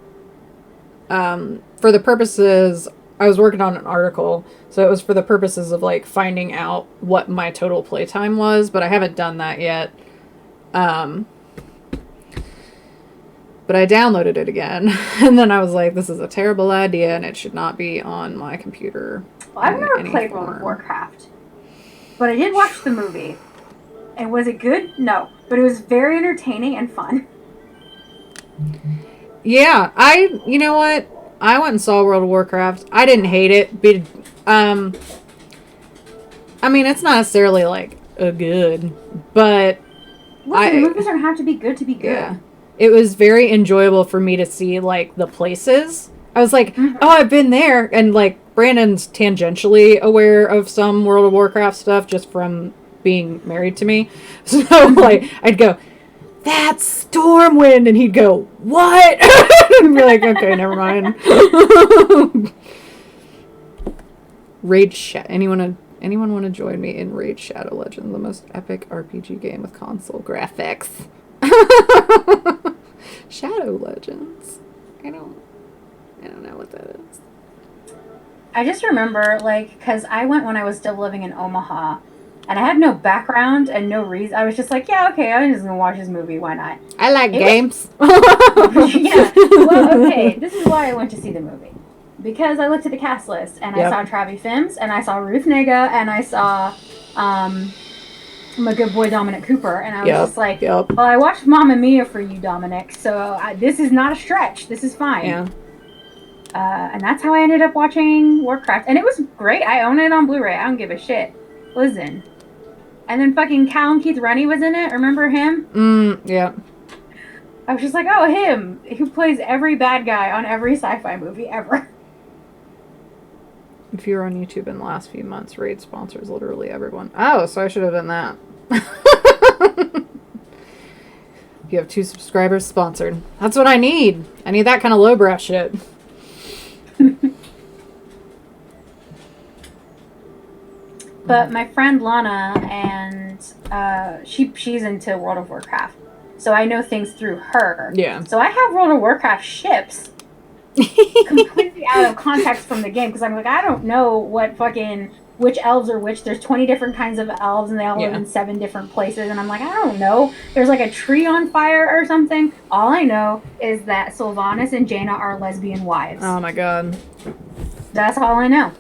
for the purposes... I was working on an article, so it was for the purposes of, like, finding out what my total playtime was, but I haven't done that yet. But I downloaded it again, and then I was like, this is a terrible idea, and it should not be on my computer. Well, I've never played World of Warcraft, but I did watch the movie. And was it good? No. But it was very entertaining and fun. Yeah, you know what? I went and saw World of Warcraft. I didn't hate it, but, I mean, it's not necessarily, like, a good, but... Listen, movies don't have to be good to be good. Yeah. It was very enjoyable for me to see, like, the places. I was like, oh, I've been there. And, like, Brandon's tangentially aware of some World of Warcraft stuff just from being married to me. So, like, I'd go, that's Stormwind. And he'd go, what? And be like, okay, never mind. Anyone want to join me in Raid Shadow Legends, the most epic RPG game with console graphics? Shadow Legends. I don't know what that is. I just remember, like, because I went when I was still living in Omaha, and I had no background and no reason. I was just like, yeah, okay, I'm just gonna watch this movie. Why not? I like games. Yeah. Well, okay. This is why I went to see the movie. Because I looked at the cast list, and I saw Travi Fims, and I saw Ruth Negga, and I saw my good boy Dominic Cooper, and I was just like, well, I watched Mamma Mia for you, Dominic, so this is not a stretch. This is fine. Yeah. And that's how I ended up watching Warcraft, and it was great. I own it on Blu-ray. I don't give a shit. Listen. And then fucking Callum Keith Rennie was in it. Remember him? Yeah. I was just like, oh, him, who plays every bad guy on every sci-fi movie ever. If you're on YouTube in the last few months, Raid sponsors literally everyone. Oh, so I should have done that. If you have 2 subscribers, sponsored. That's what I need. I need that kind of lowbrow shit. But my friend Lana, and she's into World of Warcraft. So I know things through her. Yeah. So I have World of Warcraft ships completely out of context from the game, because I'm like, I don't know which elves are which. There's 20 different kinds of elves, and they all live in 7 different places, and I'm like, I don't know. There's like a tree on fire or something. All I know is that Sylvanas and Jaina are lesbian wives. Oh my god. That's all I know.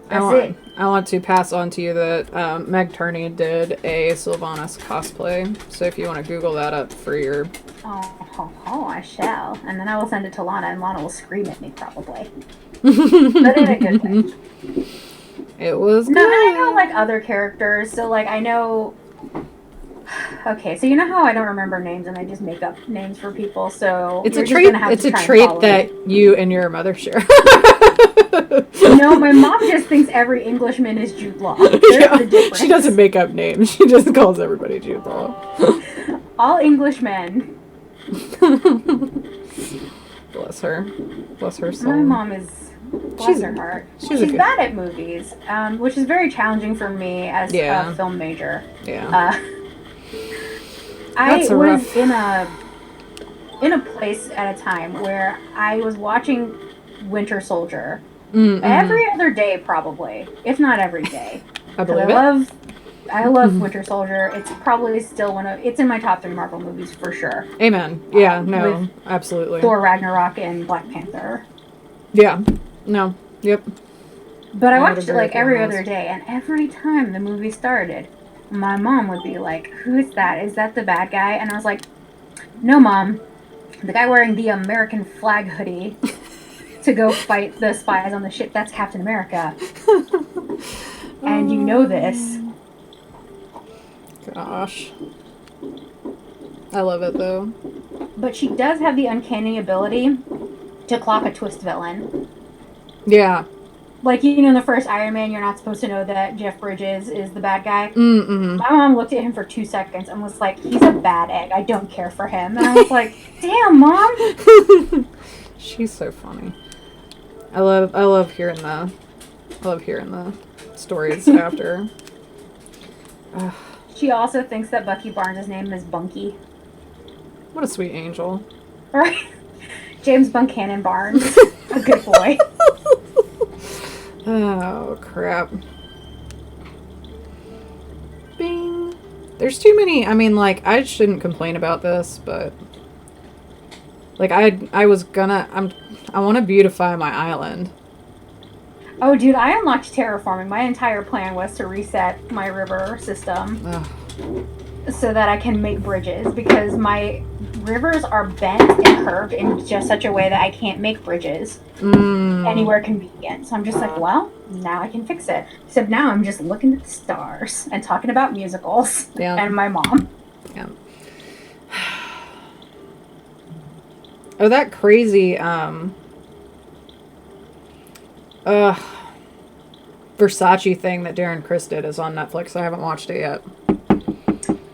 That's it. I want to pass on to you that Meg Turney did a Sylvanas cosplay, so if you want to Google that up for your... Oh, I shall. And then I will send it to Lana, and Lana will scream at me, probably. But in a good way. It was No, and I good. know like other characters. So like I know. Okay, so you know how I don't remember names and I just make up names for people. So It's a you're just trait. gonna have It's to a try and trait follow that me. you and your mother share. No, my mom just thinks every Englishman is Jude Law. There's Yeah, the difference. she doesn't make up names. She just calls everybody Jude Law. All Englishmen. Bless her. Bless her soul. My mom is, bless her heart. she's a She's good- bad at movies, which is very challenging for me as Yeah. a film major. Yeah. I That's a was rough- in a place at a time where I was watching Winter Soldier Mm-mm. every other day, probably, if not every day. I 'Cause believe it. I love Winter Soldier. It's probably still it's in my top 3 Marvel movies for sure. Amen. Yeah, no, with absolutely. Thor Ragnarok and Black Panther. Yeah. No. Yep. But I I would watched it agree like with you every on other this. day, and every time the movie started, my mom would be like, "Who's that? Is that the bad guy?" And I was like, "No, Mom. The guy wearing the American flag hoodie to go fight the spies on the ship, that's Captain America. And you know this." Gosh. I love it though. But she does have the uncanny ability to clock a twist villain. Yeah. Like, you know, in the first Iron Man, you're not supposed to know that Jeff Bridges is the bad guy. Mm-mm. My mom looked at him for 2 seconds and was like, "He's a bad egg. I don't care for him." And I was like, "Damn, Mom." She's so funny. I love hearing the stories after. Ugh, She also thinks that Bucky Barnes' name is Bunky. what a sweet angel. Right? James Buchanan Barnes. A good boy. Oh crap. Bing. There's too many. I mean, like, I shouldn't complain about this, but like I want to beautify my island. Oh, dude, I unlocked terraforming. My entire plan was to reset my river system Ugh. so that I can make bridges, because my rivers are bent and curved in just such a way that I can't make bridges anywhere convenient. So I'm just like, well, now I can fix it. Except now I'm just looking at the stars and talking about musicals and my mom. Yeah. Oh, that crazy Versace thing that Darren Criss did is on Netflix. I haven't watched it yet.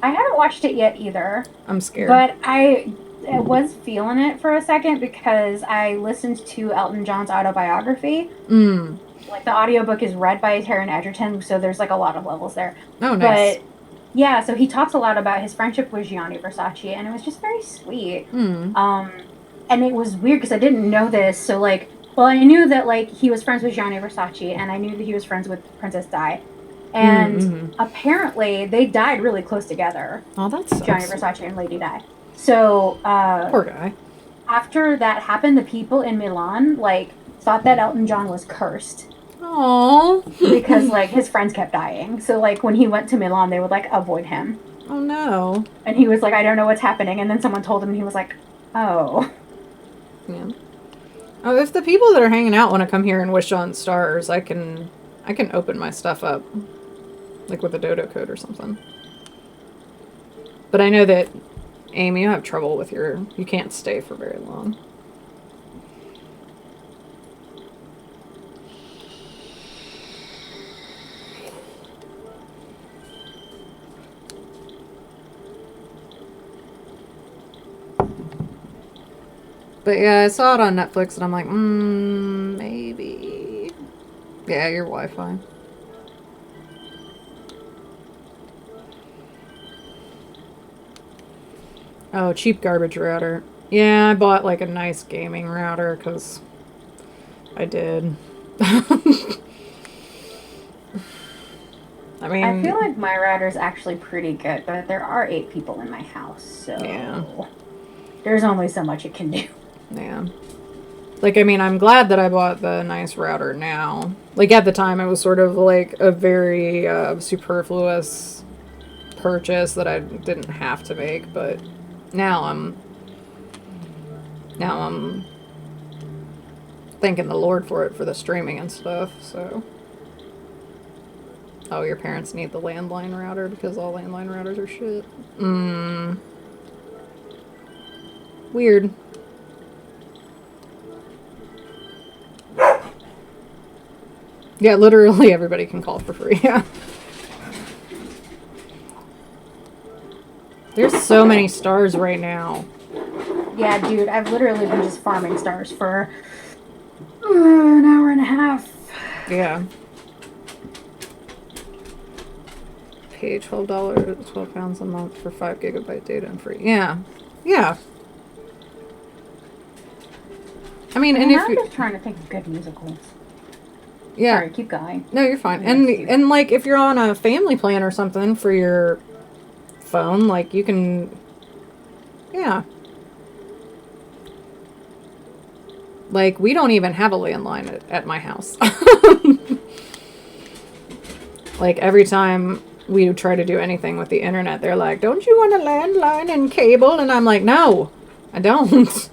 I haven't watched it yet either. I'm scared. But I was feeling it for a second because I listened to Elton John's autobiography. Like, the audiobook is read by Taron Egerton, so there's like a lot of levels there. Oh, nice. But yeah, so he talks a lot about his friendship with Gianni Versace, and it was just very sweet. And it was weird because I didn't know this. So like, well, I knew that like he was friends with Gianni Versace, and I knew that he was friends with Princess Di. And apparently they died really close together. Oh, that sucks. Gianni Versace and Lady Di. So poor guy. After that happened, the people in Milan like thought that Elton John was cursed. Aww. Because like his friends kept dying. So like when he went to Milan, they would like avoid him. Oh no. And he was like, "I don't know what's happening." And then someone told him, and he was like, "Oh." Yeah. Oh, if the people that are hanging out want to come here and wish on stars, I can open my stuff up, like with a dodo code or something. But I know that, Amy, you have trouble with you can't stay for very long. But yeah, I saw it on Netflix and I'm like, maybe. Yeah, your Wi-Fi. Oh, cheap garbage router. Yeah, I bought like a nice gaming router because I did. I mean, I feel like my router's actually pretty good, but there are 8 people in my house, so yeah. There's only so much it can do. Yeah. Like, I mean, I'm glad that I bought the nice router now. Like, at the time, it was sort of like a very superfluous purchase that I didn't have to make, but now I'm thanking the Lord for it for the streaming and stuff, so. Oh, your parents need the landline router because all landline routers are shit. Weird. Yeah, literally everybody can call for free. Yeah. There's so many stars right now. Yeah, dude, I've literally been just farming stars for an hour and a half. Yeah. Pay £12 a month for 5 GB data and free. Yeah. Yeah. I mean, and if I'm you, just trying to think of good musicals. yeah. Sorry, keep going. No, you're fine. And like if you're on a family plan or something for your phone, like you can, yeah. Like we don't even have a landline at my house. Like every time we try to do anything with the internet, they're like, "Don't you want a landline and cable?" And I'm like, "No, I don't.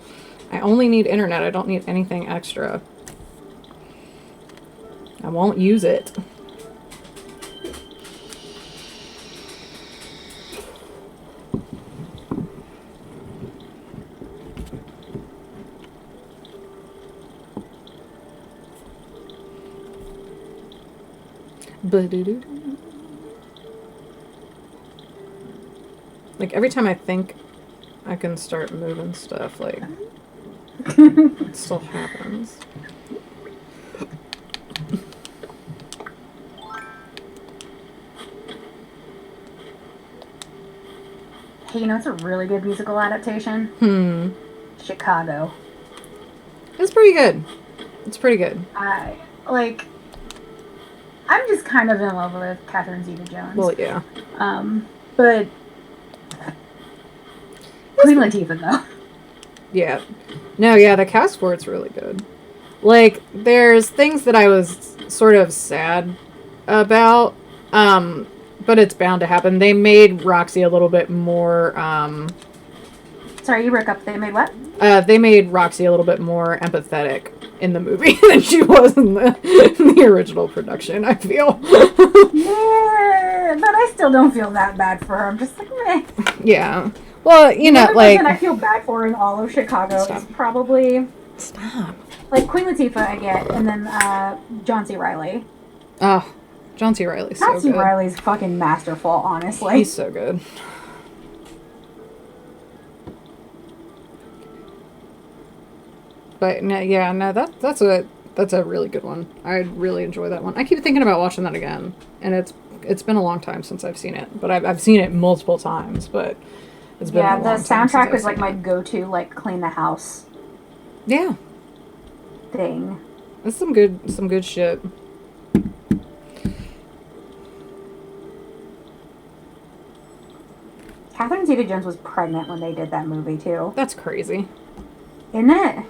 I only need internet. I don't need anything extra. I won't use it." Like every time I think I can start moving stuff, like it still happens. Hey, you know, it's a really good musical adaptation. Chicago. It's pretty good. It's pretty good. I'm just kind of in love with Catherine Zeta-Jones. Well, yeah. But Queen Latifah, though. Yeah. No, yeah, the cast for it's really good. Like, there's things that I was sort of sad about, but it's bound to happen. They made Roxy a little bit more, Sorry, you broke up. They made what? They made Roxy a little bit more empathetic in the movie than she was in the original production, I feel. Yeah, but I still don't feel that bad for her. I'm just like, meh. Yeah. Well, you know, The like... person I feel bad for in all of Chicago is probably... Stop. Like, Queen Latifah I get, and then John C. Reilly. Oh, John C. Reilly's so good. John C. Reilly's fucking masterful, honestly. He's so good. But no, yeah, no, that's a really good one. I really enjoy that one. I keep thinking about watching that again, and it's been a long time since I've seen it. But I've seen it multiple times. But it's been a long time since I've soundtrack was like seen my it. go-to, like clean the house. Yeah, thing. that's some good shit. Catherine Zeta-Jones was pregnant when they did that movie too. That's crazy. Isn't it?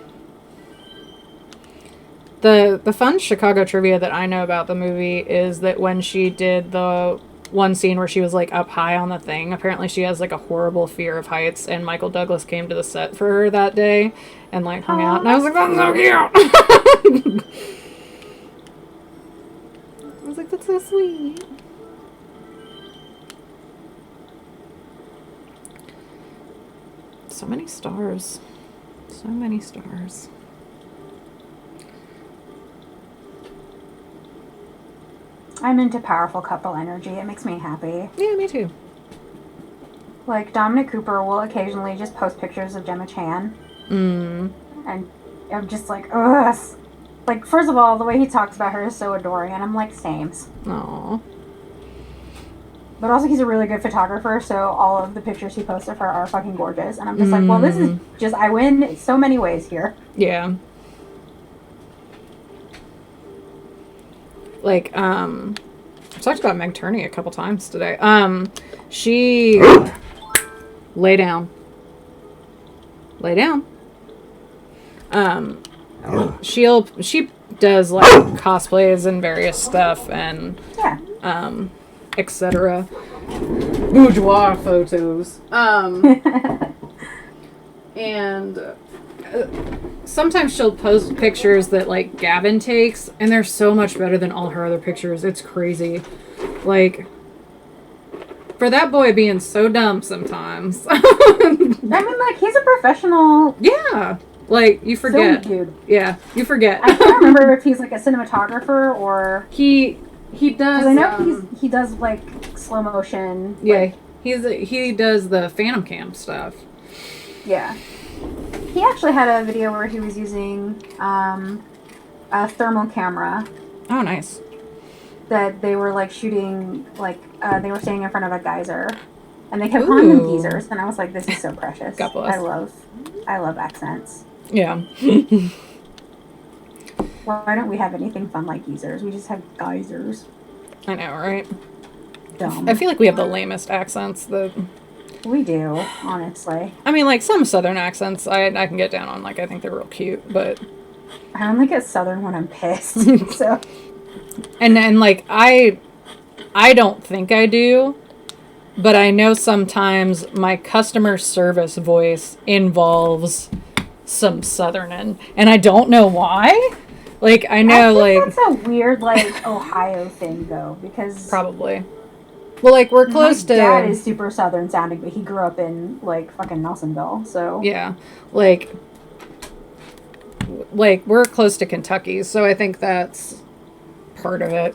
The fun Chicago trivia that I know about the movie is that when she did the one scene where she was like up high on the thing, apparently she has like a horrible fear of heights, and Michael Douglas came to the set for her that day and like hung out, and I was like, that's so cute. I was like, that's so sweet. So many stars. So many stars. I'm into powerful couple energy. It makes me happy. Yeah, me too. Like, Dominic Cooper will occasionally just post pictures of Gemma Chan. And I'm just like, ugh. Like, first of all, the way he talks about her is so adoring, and I'm like, sames. Aww. But also, he's a really good photographer, so all of the pictures he posts of her are fucking gorgeous. And I'm just like, well, this is just, I win so many ways here. Yeah. Like, I've talked about Meg Turney a couple times today. She... Lay down. Lay down. She does, like, cosplays and various stuff, and... Yeah. Etc. Boudoir photos. And sometimes she'll post pictures that like Gavin takes, and they're so much better than all her other pictures. It's crazy. Like, for that boy being so dumb sometimes. I mean, like, he's a professional Yeah. Like, you forget. film dude. Yeah, you forget. I can't remember if he's like a cinematographer or He does. because I know he does like slow motion. Yeah, like, he does the Phantom Cam stuff. yeah. He actually had a video where he was using a thermal camera Oh, nice. that they were like shooting, like they were standing in front of a geyser, and they kept calling them Ooh. geysers, and I was like, this is so precious. God bless. I love accents. Yeah. Why don't we have anything fun like geysers? We just have geysers. I know, right? Dumb. I feel like we have the lamest accents. We do, honestly. I mean, like, some Southern accents I can get down on. Like, I think they're real cute, but... I only get Southern when I'm pissed, so... And like, I don't think I do, but I know sometimes my customer service voice involves some Southern, and I don't know why. Like, I know, think like... that's a weird, like, Ohio thing, though, because... Probably. Well, like, we're close to... My dad is super Southern sounding, but he grew up in, like, fucking Nelsonville, so... Yeah. Like, we're close to Kentucky, so I think that's part of it,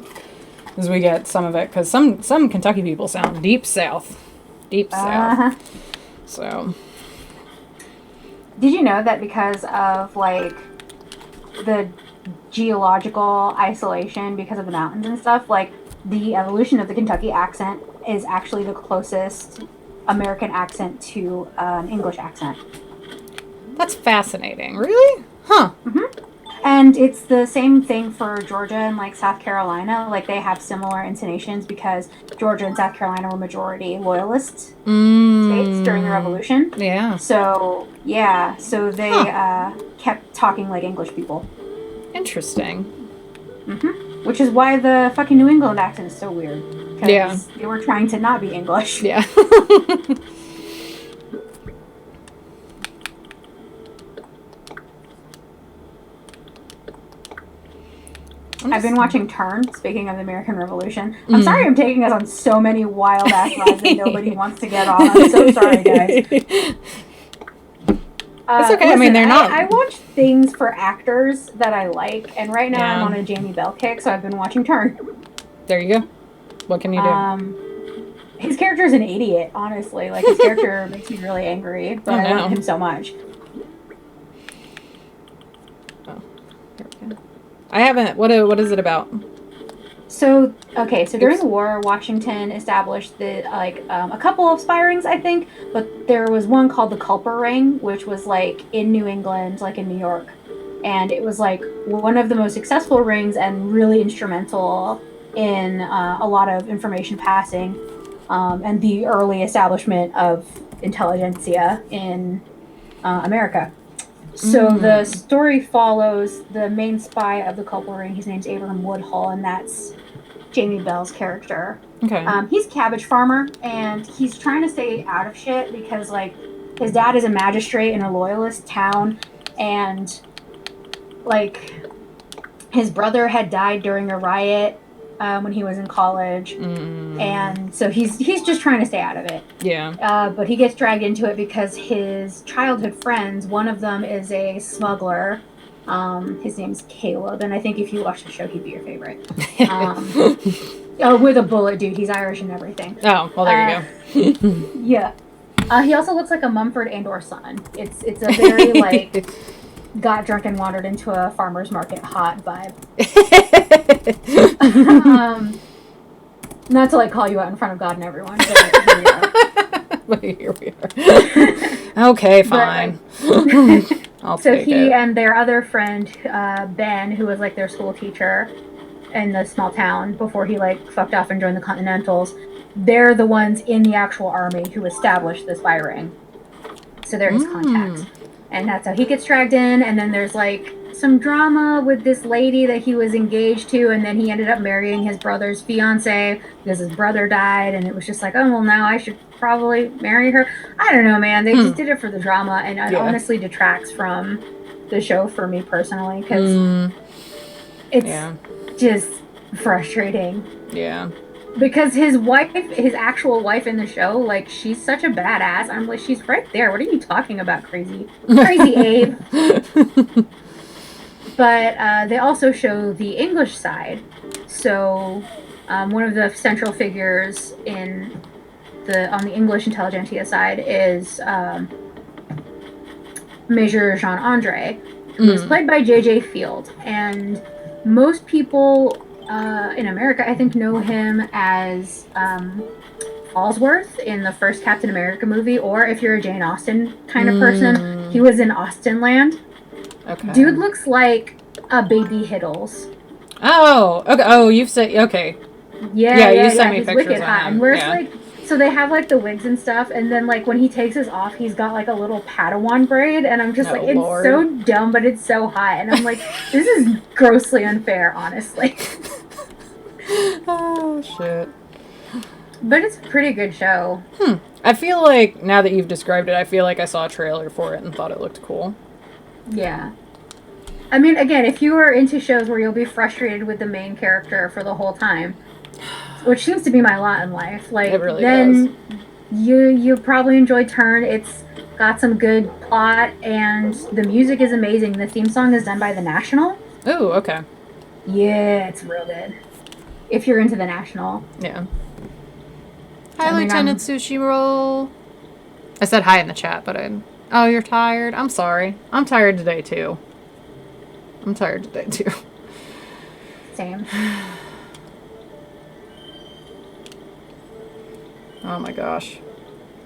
is we get some of it, because some Kentucky people sound deep south. Deep south. So... Did you know that because of, like, the geological isolation, because of the mountains and stuff, like, the evolution of the Kentucky accent is actually the closest American accent to an English accent. That's fascinating. Really? Huh. Mm-hmm. And it's the same thing for Georgia and, like, South Carolina. Like, they have similar intonations because Georgia and South Carolina were majority loyalist states during the Revolution. Yeah. So, yeah. So they kept talking like English people. Interesting. Mm-hmm. Which is why the fucking New England accent is so weird. Yeah. They were trying to not be English. Yeah. I've been watching Turn, speaking of the American Revolution. I'm sorry I'm taking us on so many wild-ass rides that nobody wants to get on. I'm so sorry, guys. It's okay. Listen, I mean, they're not... I watch things for actors that I like, and right now Yeah. I'm on a Jamie Bell kick, so I've been watching Turn. There you go. What can you do? His character's an idiot, honestly. Like, his character makes me really angry, but I love him so much. Oh, there we go. I haven't... What is it about? So during the war, Washington established a couple of spy rings, I think, but there was one called the Culper Ring, which was, like, in New England, like in New York. And it was, like, one of the most successful rings and really instrumental in a lot of information passing and the early establishment of intelligentsia in America. So the story follows the main spy of the Culper Ring. His name's Abraham Woodhull, and that's Jamie Bell's character. Okay. He's a cabbage farmer, and he's trying to stay out of shit because, like, his dad is a magistrate in a loyalist town, and, like, his brother had died during a riot when he was in college, and so he's just trying to stay out of it. Yeah. But he gets dragged into it because his childhood friends, one of them is a smuggler. His name's Caleb, and I think if you watch the show, he'd be your favorite. With a bullet, dude. He's Irish and everything. Oh, well, there you go. Yeah. He also looks like a Mumford and/or Son. It's a very, like, got drunk and wandered into a farmer's market hot vibe. Not to, like, call you out in front of God and everyone, but here we are. But here we are. Okay, fine. I'll so take he it. and their other friend, Ben, who was, like, their school teacher in the small town before he, like, fucked off and joined the Continentals, they're the ones in the actual army who established the spy ring. So they're his contacts. And that's how he gets dragged in, and then there's, like, some drama with this lady that he was engaged to, and then he ended up marrying his brother's fiance because his brother died, and it was just like, oh, well, now I should probably marry her. I don't know, man. They just did it for the drama, and it honestly detracts from the show for me personally, because it's just frustrating. Yeah. Because his actual wife in the show, like, she's such a badass. I'm like, she's right there. What are you talking about, crazy Abe? But they also show the English side. So one of the central figures on the English intelligentsia side is Major Jean Andre, who was played by J.J. Field, and most people in America, I think, know him as Falsworth in the first Captain America movie, or if you're a Jane Austen kind of person, he was in Austenland. Okay. Dude looks like a baby Hiddles. Oh, okay. Oh, you've said okay. Yeah, you sent me he's pictures wicked of hot. him. And where Yeah. it's like, so they have like the wigs and stuff, and then like when he takes his off, he's got like a little Padawan braid, and I'm just like, it's Lord. so dumb, but it's so hot, and I'm like, this is grossly unfair, honestly. Oh shit. But it's a pretty good show. I feel like now that you've described it, I feel like I saw a trailer for it and thought it looked cool. Yeah. I mean, again, if you are into shows where you'll be frustrated with the main character for the whole time, which seems to be my lot in life, like, It really then you probably enjoy Turn. It's got some good plot, and the music is amazing. The theme song is done by The National. Ooh, okay. Yeah, it's real good. If you're into The National. Yeah. Hi, I mean, Lieutenant Sushi Roll. I said hi in the chat, but oh, you're tired? I'm sorry. I'm tired today, too. Same. Oh my gosh.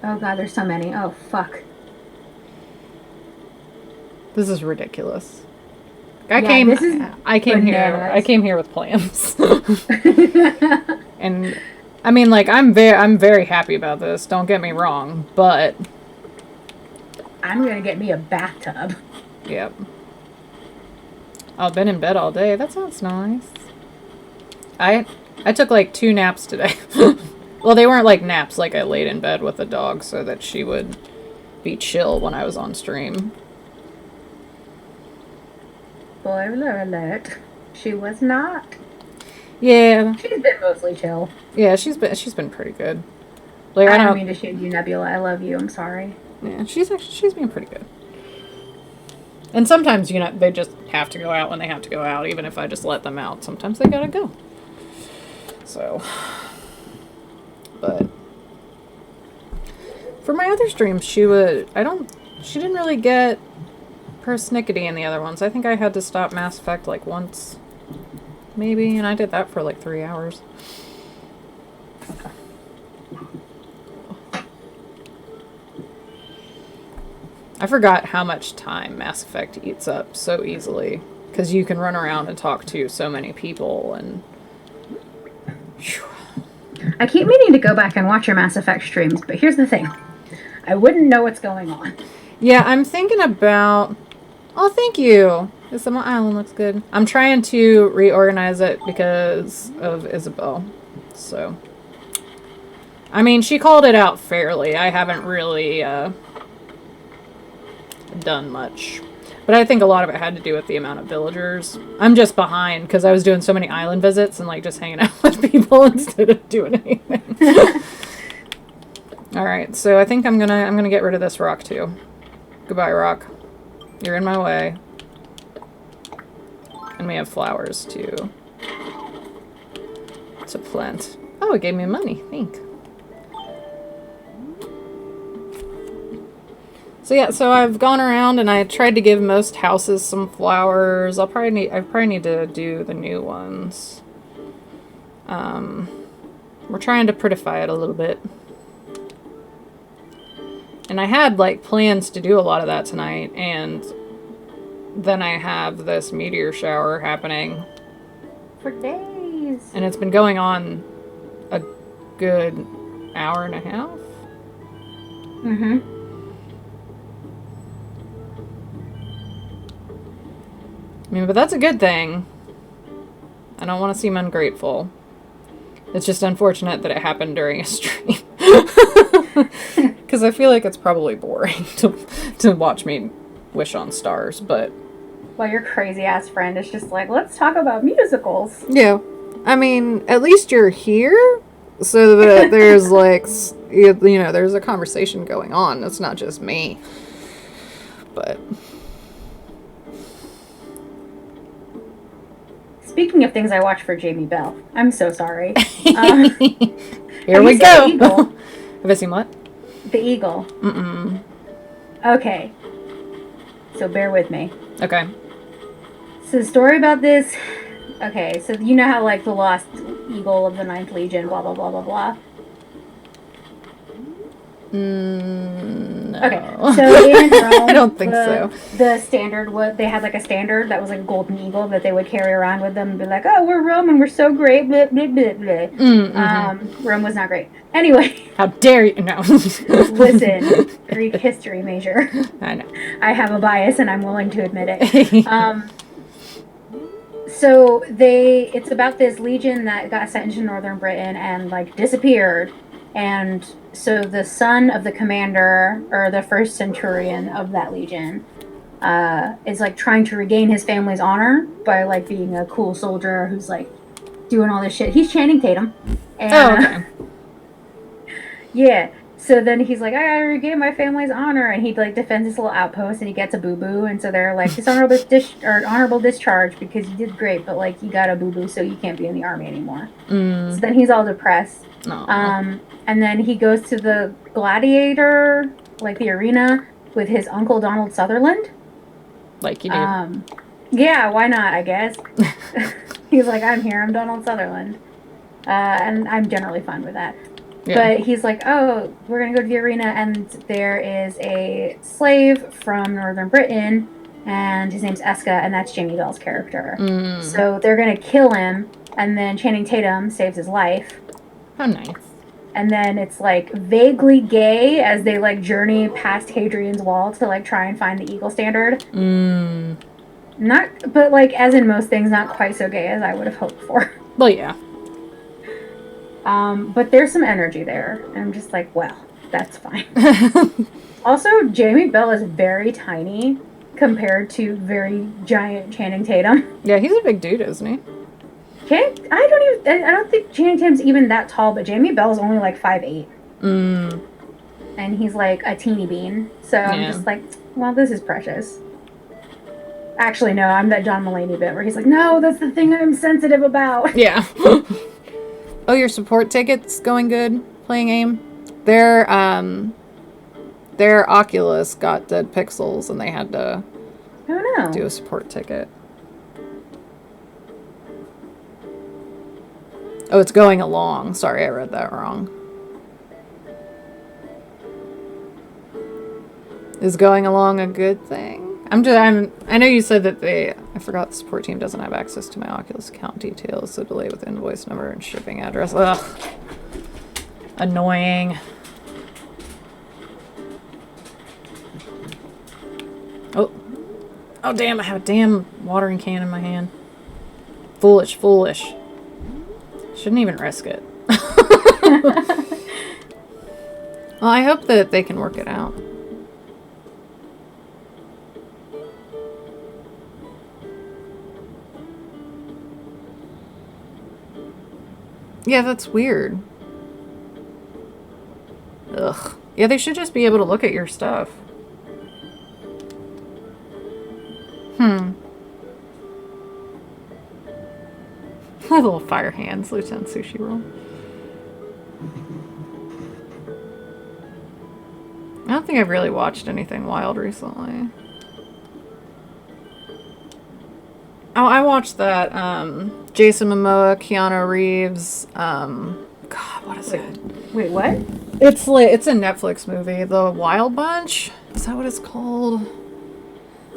Oh god, there's so many. Oh, fuck. This is ridiculous. this is I came bananas. here with plans. And I mean, like, I'm very happy about this, don't get me wrong, but I'm gonna get me a bathtub. yep. I've been in bed all day. That sounds nice. I took like 2 naps today. Well, they weren't like naps, like I laid in bed with the dog so that she would be chill when I was on stream. Spoiler alert. She was not. Yeah. She's been mostly chill. Yeah, she's been pretty good. Like I don't mean to shade you, Nebula. I love you. I'm sorry. Yeah, she's been pretty good. And sometimes, they just have to go out when they have to go out, even if I just let them out. Sometimes they gotta go. So, but for my other streams, she didn't really get persnickety in the other ones. I think I had to stop Mass Effect like once, maybe, and I did that for like 3 hours. I forgot how much time Mass Effect eats up so easily, because you can run around and talk to so many people, and I keep meaning to go back and watch your Mass Effect streams, but here's the thing. I wouldn't know what's going on. yeah, I'm thinking about... Oh, thank you! This my island looks good. I'm trying to reorganize it because of Isabel, so... I mean, she called it out fairly. I haven't really, done much. But I think a lot of it had to do with the amount of villagers. I'm just behind because I was doing so many island visits and like just hanging out with people instead of doing anything. Alright, so I think I'm gonna get rid of this rock too. Goodbye, rock. You're in my way. And we have flowers to plant. Oh, it gave me money. Thanks. So yeah, so I've gone around and I tried to give most houses some flowers. I probably need to do the new ones. We're trying to prettify it a little bit. And I had like plans to do a lot of that tonight, and then I have this meteor shower happening. For days. And it's been going on a good hour and a half. Mm-hmm. I mean, but that's a good thing. I don't want to seem ungrateful. It's just unfortunate that it happened during a stream. Because I feel like it's probably boring to watch me wish on stars, but... Well, your crazy-ass friend is just like, let's talk about musicals. Yeah. I mean, at least you're here, so that there's like, there's a conversation going on. It's not just me. But Speaking of things I watch for Jamie Bell, I'm so sorry. Here we go. Eagle? Have I seen what? The Eagle. Mm-mm. Okay. So bear with me. Okay. So the story about this. Okay, so you know how like the lost eagle of the Ninth Legion, blah blah blah blah blah. No. Okay, so in Rome, I don't think so. The standard was they had like a standard that was like a golden eagle that they would carry around with them and be like, "Oh, we're Roman, we're so great." Blah blah blah blah. Rome was not great. Anyway. How dare you? No. Listen, Greek history major. I know. I have a bias, and I'm willing to admit it. So it's about this legion that got sent into northern Britain and like disappeared. And so the son of the commander, or the first centurion of that legion, is like trying to regain his family's honor by like being a cool soldier who's like doing all this shit. He's Channing Tatum. And, okay. Yeah. So then he's like, I gotta regain my family's honor, and he like defends this little outpost, and he gets a boo boo, and so they're like, honorable discharge because you did great, but like you got a boo boo, so you can't be in the army anymore. So then he's all depressed. And then he goes to the gladiator, like the arena, with his uncle Donald Sutherland. Like you do. Yeah, why not? I guess. He's like, I'm here. I'm Donald Sutherland, and I'm generally fine with that. Yeah. But he's like, oh, we're going to go to the arena, and there is a slave from northern Britain, and his name's Eska, and that's Jamie Bell's character. So they're going to kill him, and then Channing Tatum saves his life. How nice. And then it's, like, vaguely gay as they, like, journey past Hadrian's Wall to, like, try and find the Eagle Standard. Not, but, like, as in most things, not quite so gay as I would have hoped for. Well, yeah. But there's some energy there, and I'm just like, well, that's fine. Also, Jamie Bell is very tiny compared to very giant Channing Tatum. Yeah, he's a big dude, isn't he? I don't think Channing Tatum's even that tall, but Jamie Bell's only like 5'8". And he's like a teeny bean. So I'm just like, well, this is precious. Actually, no, I'm that John Mulaney bit where he's like, no, that's the thing I'm sensitive about. Yeah. Oh, your support ticket's going good playing AIM? Their Oculus got dead pixels and they had to do a support ticket. Oh, it's going along. Sorry, I read that wrong. Is going along a good thing? I know you said that I forgot the support team doesn't have access to my Oculus account details, so delay with invoice number and shipping address. Ugh. Annoying. Oh, damn, I have a damn watering can in my hand. Foolish. Shouldn't even risk it. Well, I hope that they can work it out. Yeah, that's weird. Ugh. Yeah, they should just be able to look at your stuff. Little fire hands, Lieutenant Sushi Roll. I don't think I've really watched anything wild recently. Oh, I watched that, Jason Momoa, Keanu Reeves, God, what is it? Wait, what? It's a Netflix movie, The Wild Bunch? Is that what it's called?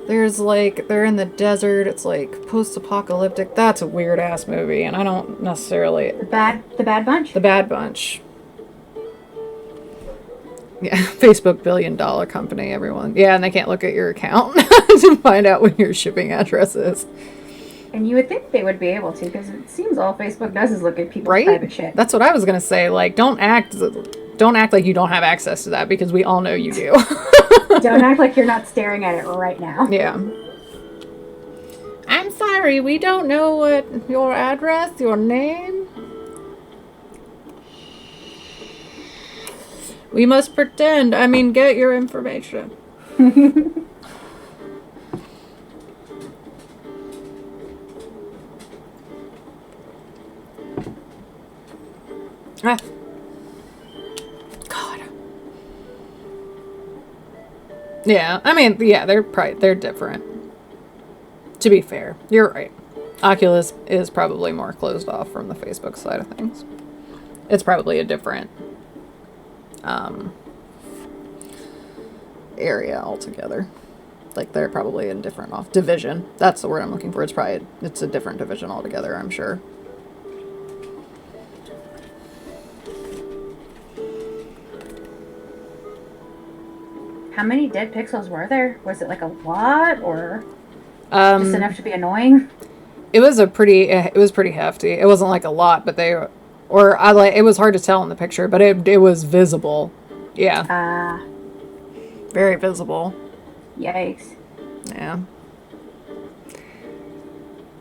There's like, they're in the desert, it's like post-apocalyptic. That's a weird-ass movie, and I don't necessarily... The Bad Bunch? The Bad Bunch. Yeah, Facebook $1 billion company, everyone. Yeah, and they can't look at your account to find out what your shipping address is. And you would think they would be able to, because it seems all Facebook does is look at people's private shit. That's what I was gonna say. Like, don't act like you don't have access to that, because we all know you do. Don't act like you're not staring at it right now. Yeah. I'm sorry, we don't know what your address, your name. We must pretend. I mean, get your information. Ah. God. Yeah, I mean, yeah, they're different. To be fair, you're right. Oculus is probably more closed off from the Facebook side of things. It's probably a different area altogether. Like they're probably in different off division. That's the word I'm looking for. It's a different division altogether, I'm sure. How many dead pixels were there? Was it like a lot or just Um, enough to be annoying? it was pretty hefty. It wasn't like a lot, but it was hard to tell in the picture, but it was visible. Yeah, Ah, very visible. yikes. Yeah.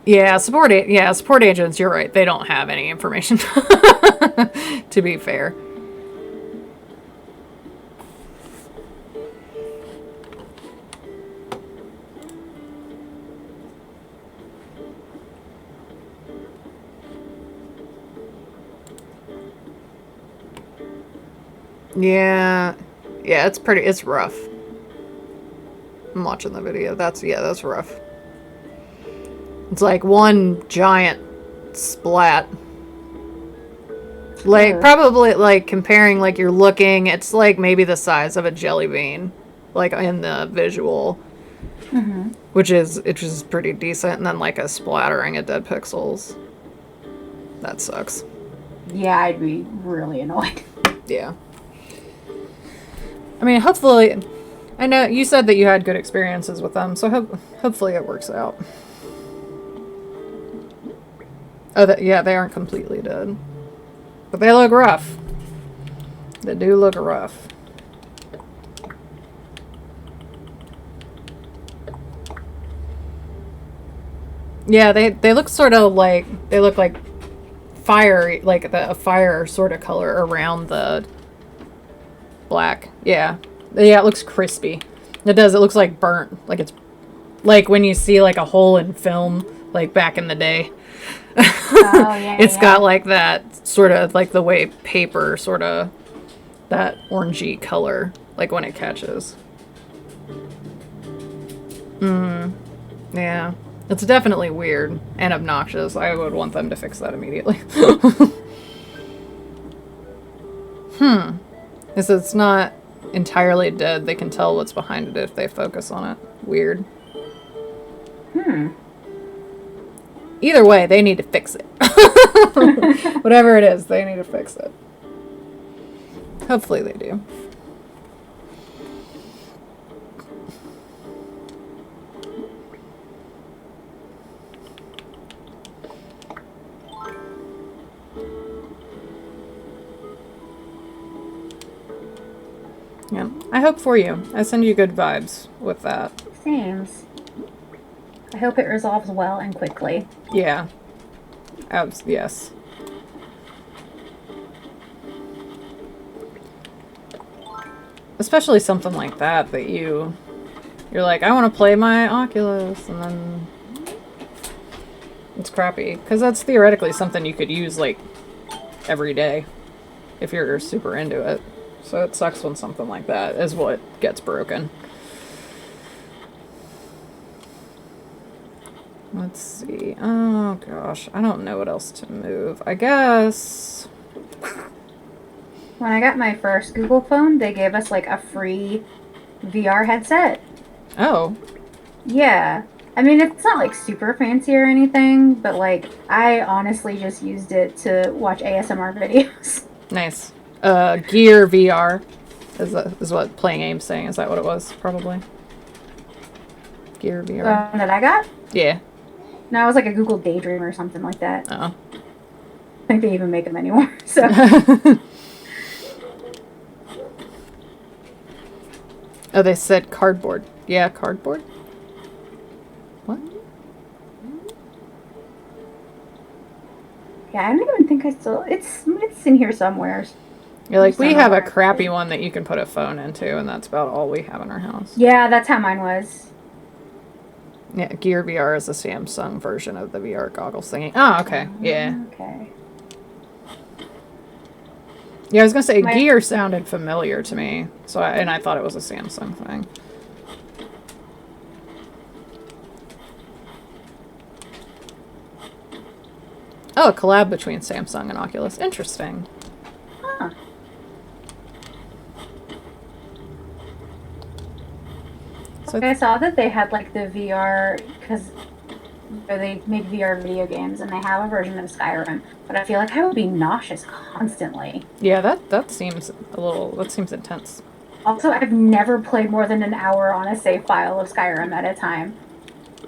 Yeah, support agents, you're right. They don't have any information. To be fair. Yeah. Yeah, it's rough. I'm watching the video. That's rough. It's like one giant splat. Like, probably, like, comparing, like, you're looking, it's like maybe the size of a jelly bean, like, in the visual, which is pretty decent, and then, like, a splattering of dead pixels. That sucks. Yeah, I'd be really annoyed. Yeah. I mean, hopefully, I know you said that you had good experiences with them, so hopefully it works out. Oh, yeah, they aren't completely dead. But they look rough. They do look rough. Yeah, they look sort of like, they look like fire, like a fire sort of color around the black. Yeah. Yeah, it looks crispy. It does. It looks like burnt. Like it's like when you see like a hole in film, like back in the day. Oh, yeah. It's got like that sort of like the way paper sort of that orangey color, like when it catches. Yeah. It's definitely weird and obnoxious. I would want them to fix that immediately. It's not entirely dead. They can tell what's behind it if they focus on it. Weird. Either way, they need to fix it. Whatever it is, they need to fix it. Hopefully they do. Yeah, I hope for you. I send you good vibes with that. Seems. I hope it resolves well and quickly. Yeah. Yes. Especially something like that you're like, I want to play my Oculus, and then it's crappy. Because that's theoretically something you could use, like, every day if you're super into it. So it sucks when something like that is what gets broken. Let's see. Oh, gosh. I don't know what else to move. I guess... When I got my first Google phone, they gave us like a free VR headset. Oh. Yeah. I mean, it's not like super fancy or anything, but like I honestly just used it to watch ASMR videos. Nice. Gear VR is what Playing Aim's saying. Is that what it was? Probably. Gear VR. That I got? Yeah. No, it was like a Google Daydream or something like that. Oh. I think they even make them anymore. So. Oh, they said cardboard. Yeah, cardboard? What? Yeah, I don't even think I still... It's in here somewhere. You're like, we Some have of a our- crappy one that you can put a phone into, and that's about all we have in our house. Yeah, that's how mine was. Yeah, Gear VR is the Samsung version of the VR goggles thingy. Oh, okay. Yeah. Okay. Yeah, I was gonna say My- Gear sounded familiar to me, and I thought it was a Samsung thing. Oh, a collab between Samsung and Oculus. Interesting. Huh. So I saw that they had like the VR because they make VR video games and they have a version of Skyrim, but I feel like I would be nauseous constantly. yeah, that seems that seems intense. Also, I've never played more than an hour on a save file of Skyrim at a time.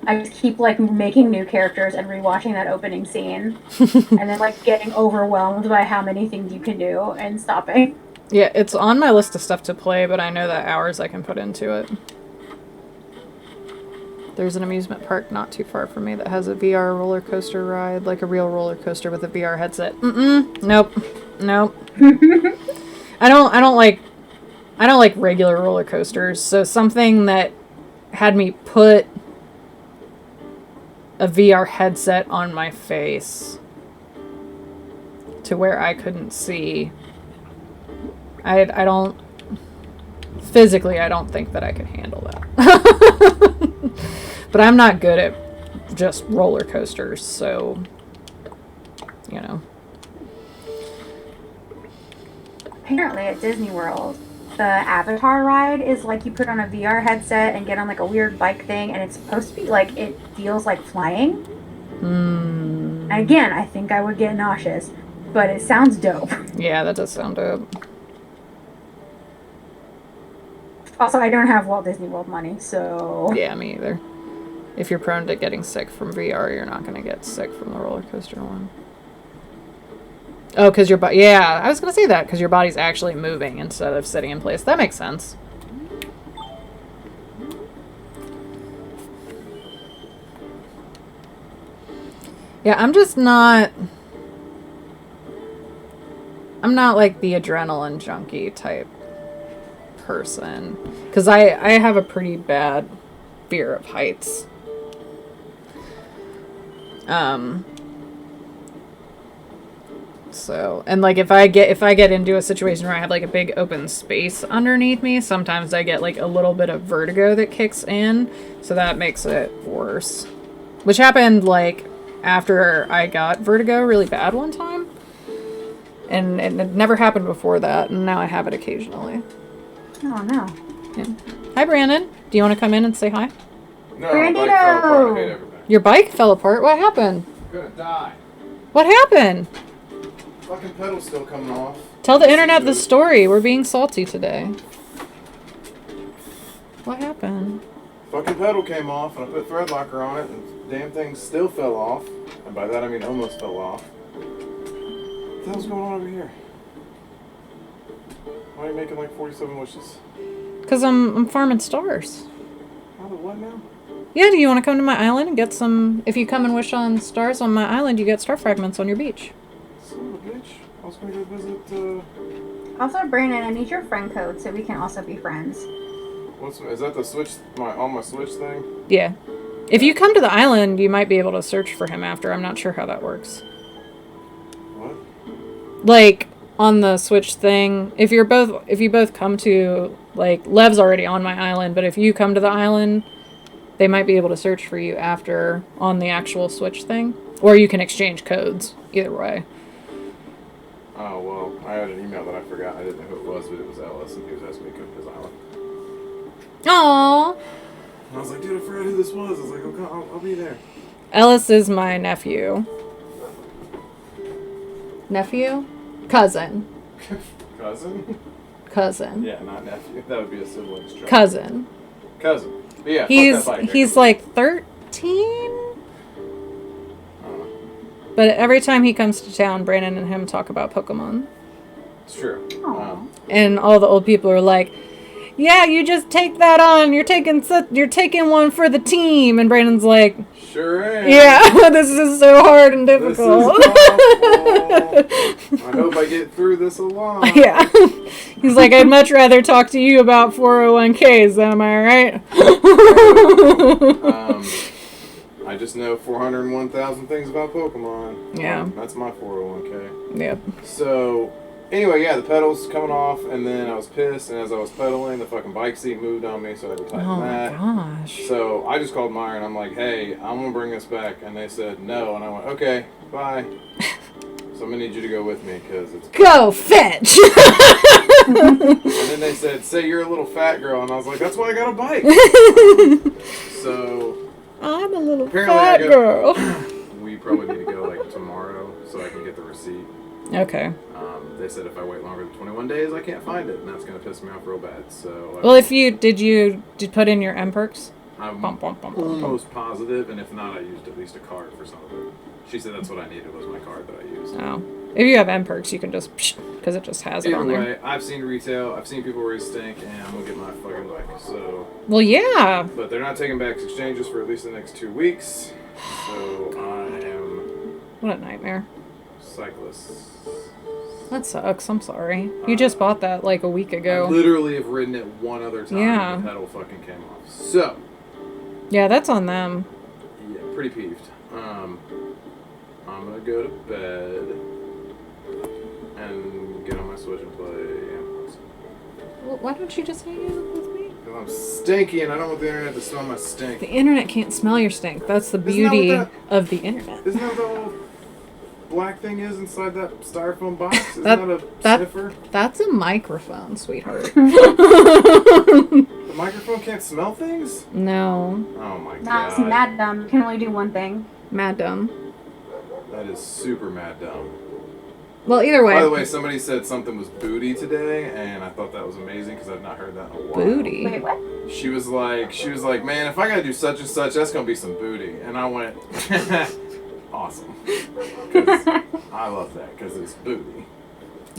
I just keep like making new characters and rewatching that opening scene, and then like getting overwhelmed by how many things you can do and stopping. Yeah, it's on my list of stuff to play, but I know the hours I can put into it. There's an amusement park not too far from me that has a VR roller coaster ride, like a real roller coaster with a VR headset. Nope. I don't like regular roller coasters. So something that had me put a VR headset on my face to where I couldn't see. I don't physically, I don't think that I could handle that. But I'm not good at just roller coasters, so you know. Apparently at Disney World, the Avatar ride is like you put on a VR headset and get on like a weird bike thing, and it's supposed to be like it feels like flying. And again, I think I would get nauseous, but it sounds dope. Yeah, that does sound dope. Also, I don't have Walt Disney World money, so Yeah, me either. If you're prone to getting sick from VR, you're not going to get sick from the roller coaster one. Oh, because your body... Yeah, I was going to say that, because your body's actually moving instead of sitting in place. That makes sense. Yeah, I'm just not... I'm not like the adrenaline junkie type person. Because I have a pretty bad fear of heights. So, and like if I get into a situation where I have like a big open space underneath me, sometimes I get like a little bit of vertigo that kicks in, so that makes it worse. Which happened like after I got vertigo really bad one time. And it never happened before that, and now I have it occasionally. oh no. Yeah. Hi Brandon. Do you want to come in and say hi? No, my bike fell apart. I hate everything. Your bike fell apart? What happened? I'm gonna die. What happened? Fucking pedal's still coming off. Tell the internet the story. We're being salty today. What happened? Fucking pedal came off, and I put thread locker on it, and the damn thing still fell off. And by that I mean almost fell off. What the hell's going on over here? Why are you making like 47 wishes? Because I'm farming stars. How the what now? Yeah, do you want to come to my island and get some... If you come and wish on stars on my island, you get star fragments on your beach. Son of a bitch. I was gonna go visit, Also, Brandon, I need your friend code so we can also be friends. is that the Switch, on my Switch thing? Yeah. If you come to the island, you might be able to search for him after. I'm not sure how that works. What? Like, on the Switch thing, if you both come to... Like, Lev's already on my island, but if you come to the island... They might be able to search for you after on the actual Switch thing. Or you can exchange codes. Either way. Oh, well, I had an email that I forgot. I didn't know who it was, but it was Ellis, and he was asking me to come to his island. Aww. And I was like, dude, I forgot who this was. I was like, okay, I'll be there. Ellis is my nephew. Nephew? Cousin. Cousin? Cousin. Yeah, not nephew. That would be a sibling's child. Cousin. Cousin. But yeah, He's like 13? But every time he comes to town, Brandon and him talk about Pokemon. It's true. Aw. And all the old people are like, yeah, you just take that on. You're taking one for the team. And Brandon's like, Sure am. yeah, this is so hard and This is difficult. awful. I hope I get through this alone. Yeah. He's like, I'd much rather talk to you about 401ks, am I right? I just know 401,000 things about Pokemon. Yeah. That's my 401k. Yep. So, anyway, yeah, the pedals coming off, and then I was pissed, and as I was pedaling, the fucking bike seat moved on me, so I had to tighten Oh my that. gosh. So, I just called Meyer, and I'm like, hey, I'm going to bring this back. And they said no, and I went, okay, bye. So I'm going to need you to go with me, because it's... Go fetch! And then they said, say you're a little fat girl, and I was like, that's why I got a bike. So... I'm a little Apparently fat girl. We probably need to go like tomorrow so I can get the receipt. Okay. They said if I wait longer than 21 days, I can't find it, and that's going to piss me off real bad. So. Well, if you did put in your M perks? I'm Bum, bum, bum, bum, bum. almost positive, and if not, I used at least a card for some of it. She said that's what I needed was my card that I used. Oh. If you have M perks, you can just, because it just has it Either on there. way, I've seen retail, I've seen people raise stink, and I'm going to get my fucking bike. So. Well, yeah. But they're not taking back exchanges for at least the next 2 weeks. So I am What a nightmare. cyclist. That sucks. I'm sorry. You just bought that like a week I ago. literally have ridden it one other time Yeah. and the pedal fucking came off. So, Yeah, that's on them. yeah, pretty peeved. I'm gonna go to bed and get on my Switch and play. Well, why don't you just hang out with me? Because I'm stinky and I don't want the internet to smell my stink. The internet can't smell your stink. That's the Isn't that beauty what of the internet. Isn't that what the little black thing is inside that styrofoam box? Isn't That- that, a that- sniffer? That's a microphone, sweetheart. The microphone can't smell things? No. Oh my Nah, it's god. mad dumb. You can only do one thing. Mad dumb. That is super mad dumb. Well, either way. By the way, somebody said something was booty today, and I thought that was amazing because I've not heard that in a while. Booty. Wait, what? She was like, man, if I gotta do such and such, that's gonna be some booty. And I went, awesome. 'Cause I love that because it's booty.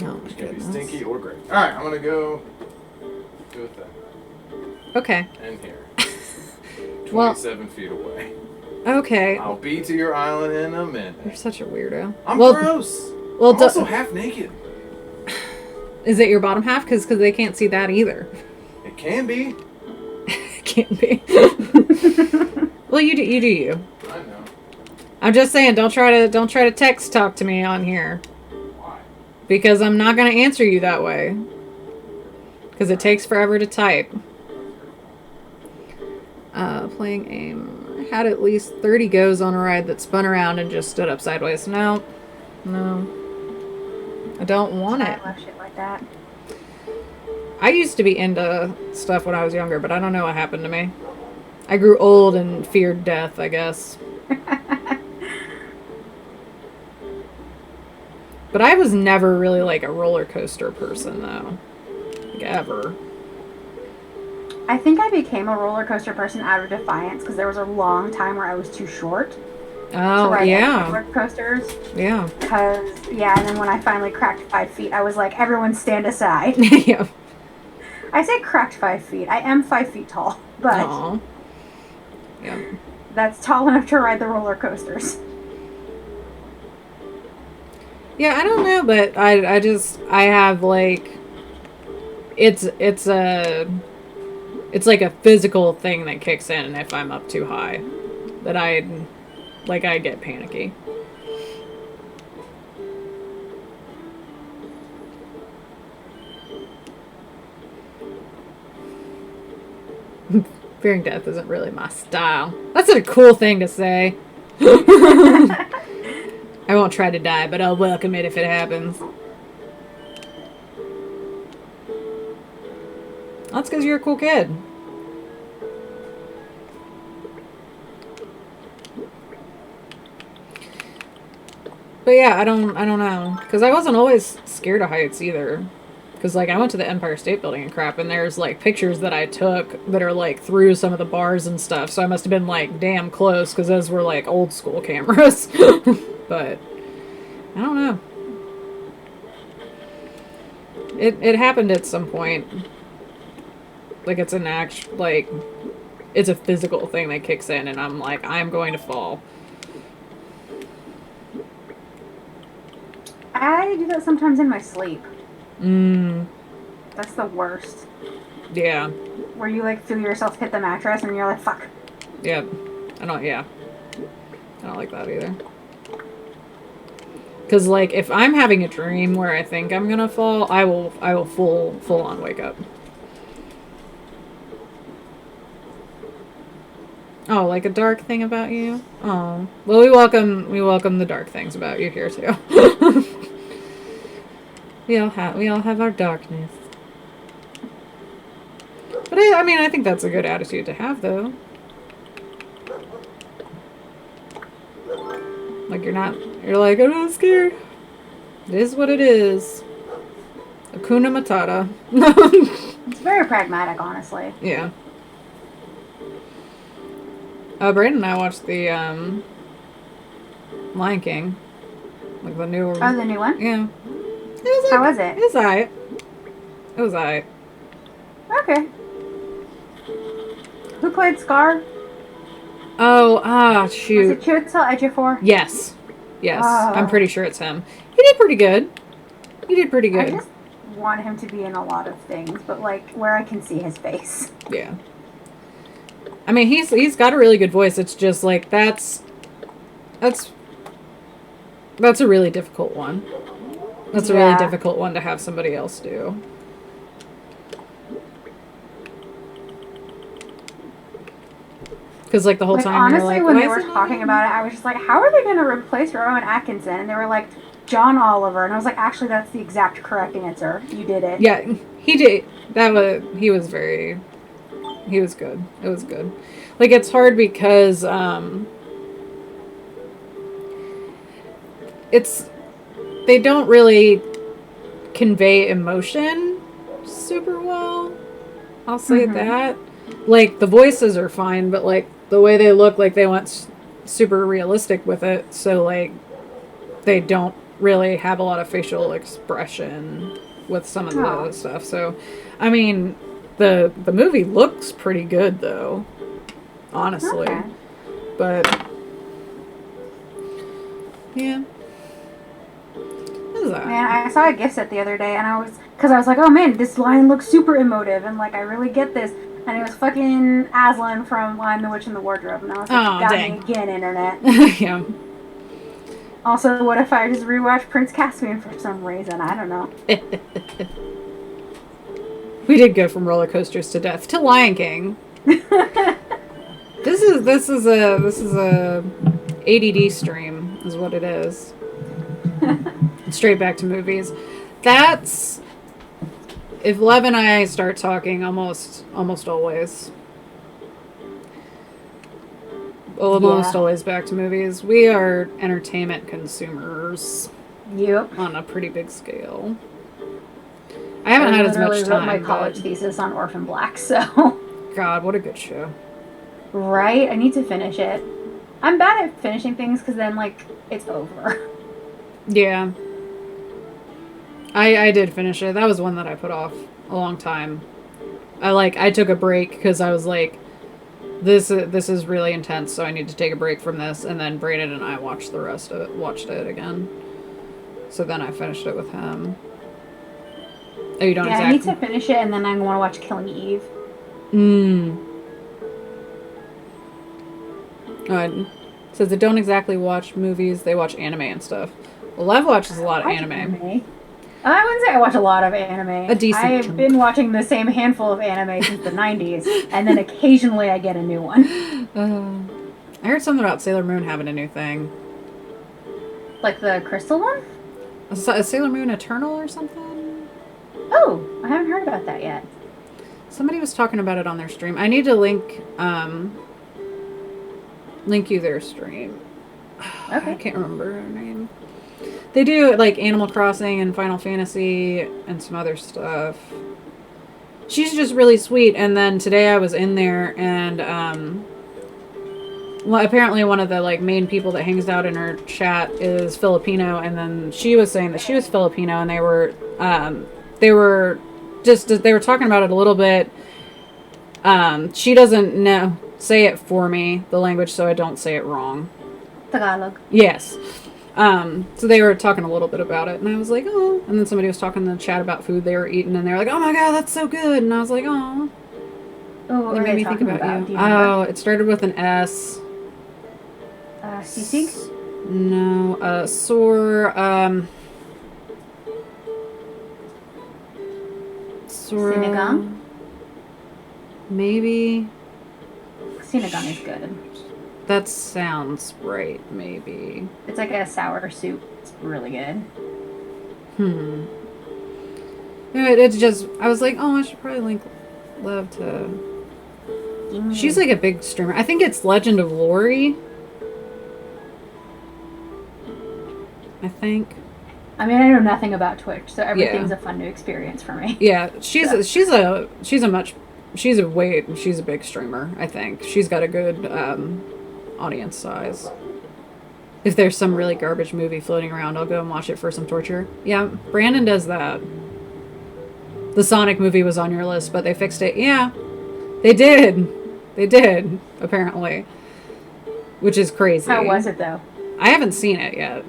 Oh my Which can be goodness. stinky or great. All right, I'm gonna go with that. Okay. And here, Well- 27 feet away. Okay. I'll be to your island in a minute. You're such a weirdo. I'm well, gross. well, I'm also half naked. is it your bottom half? Because they can't see that either. It can be. It can't be. Well, you do you. I know. I'm just saying, don't try to text talk to me on here. Why? Because I'm not going to answer you that way. Because it takes forever to type. Playing AIM. I had at least 30 goes on a ride that spun around and just stood up sideways. No. I don't want it. I love shit like that. I used to be into stuff when I was younger, but I don't know what happened to me. I grew old and feared death, I guess. But I was never really like a roller coaster person, though. Like, ever. I think I became a roller coaster person out of defiance because there was a long time where I was too short to Oh, ride any yeah. roller coasters. Yeah. Because, yeah, and then when I finally cracked 5 feet, I was like, everyone stand aside. Yeah. I say cracked 5 feet. I am 5 feet tall, but Aw. Yeah. that's tall enough to ride the roller coasters. Yeah, I don't know, but I have like, it's like a physical thing that kicks in if I'm up too high, that I get panicky. Fearing death isn't really my style. That's a cool thing to say. I won't try to die, but I'll welcome it if it happens. That's because you're a cool kid. But yeah, I don't know. Because I wasn't always scared of heights either. Because, like, I went to the Empire State Building and crap, and there's, like, pictures that I took that are, like, through some of the bars and stuff. So I must have been, like, damn close, because those were, like, old school cameras. But, I don't know. It happened at some point. Like it's an act, like it's a physical thing that kicks in, and I'm like, I'm going to fall. I do that sometimes in my sleep. Mm, That's the worst. yeah, Where you like feel yourself hit the mattress and you're like, fuck. yeah. I don't like that either. Cause like if I'm having a dream where I think I'm gonna fall, I will full on wake up. Oh, like a dark thing about you? Oh. Well, we welcome the dark things about you here too. we all have our darkness. But I mean, I think that's a good attitude to have though. Like you're like, I'm not scared. It is what it is. Hakuna Matata. It's very pragmatic, honestly. Yeah. Brayden and I watched the Lion King, like the newer. Oh, the new one? Yeah. How was it? It was alright. It was alright. Okay. Who played Scar? Oh, Was shoot. it Chiwetel Ejiofor? Yes. Oh. I'm pretty sure it's him. He did pretty good. I just want him to be in a lot of things, but like where I can see his face. Yeah. I mean, he's got a really good voice. It's just like that's a really difficult one. That's a really Yeah. difficult one to have somebody else do. Because like the whole Like time honestly, you're like, when why they is were it not talking him? about it, I was just like, how are they going to replace Rowan Atkinson? And they were like, John Oliver, and I was like, actually, that's the exact correct answer. You did it. Yeah, he did. He was good. It was good. Like it's hard because they don't really convey emotion super well. I'll say that. Like the voices are fine, but like the way they look, like they went super realistic with it. So like they don't really have a lot of facial expression with some of the other stuff. So, I mean, the movie looks pretty good though, honestly. Okay. But yeah. What is that? Man, I saw a gift set the other day, and I was like, oh man, this lion looks super emotive, and like I really get this. And it was fucking Aslan from Lion, the Witch, and the Wardrobe, and I was like, Oh, got dang. me again, internet. Yeah. Also, what if I just rewatched Prince Caspian for some reason? I don't know. We did go from roller coasters to death to Lion King. This is a ADD stream is what it is. Straight back to movies. That's if Lev and I start talking almost always. Almost always back to movies. We are entertainment consumers Yep. on a pretty big scale. I haven't had as much literally time. wrote my college but- thesis on Orphan Black, so God, what a good show. right. I need to finish it. I'm bad at finishing things because then like it's over. Yeah. I did finish it. That was one that I put off a long time. I took a break because I was like, this is really intense, so I need to take a break from this. And then Brayden and I watched it again. So then I finished it with him. Oh, you don't Yeah, I need exactly. to finish it, and then I want to watch Killing Eve. It says they don't exactly watch movies; they watch anime and stuff. Well, Lev watches a lot of Watch anime. I wouldn't say I watch a lot of anime. A decent I've chunk. been watching the same handful of anime since the 90s, and then occasionally I get a new one. I heard something about Sailor Moon having a new thing. Like the Crystal one? A Sailor Moon Eternal or something? Oh, I haven't heard about that yet. Somebody was talking about it on their stream. I need to link you their stream. I Okay. can't remember her name. They do like Animal Crossing and Final Fantasy and some other stuff. She's just really sweet. And then today I was in there and well, apparently one of the like main people that hangs out in her chat is Filipino, and then she was saying that she was Filipino, and they were talking about it a little bit, She doesn't know say it for me, the language, so I don't say it wrong. Tagalog. Yes. So they were talking a little bit about it, and I was like, oh. And then somebody was talking in the chat about food they were eating, and they were like, oh my god, that's so good. And I was like, oh. Oh, what It were made they me think talking about Do you. you remember? Oh, it started with an S. Sisig? No, Sor, Sora. Sinigang? Maybe. Sinigang is good. That sounds right, maybe. It's like a sour soup. It's really good. It's just, I was like, oh, I should probably link Love to... She's like a big streamer. I think it's Legend of Lori. I think. I mean, I know nothing about Twitch, so everything's a fun new experience for me. Yeah, she's a big streamer, I think. She's got a good audience size. If there's some really garbage movie floating around, I'll go and watch it for some torture. Yeah, Brandon does that. The Sonic movie was on your list, but they fixed it. Yeah, they did. They did, apparently. Which is crazy. How was it, though? I haven't seen it yet.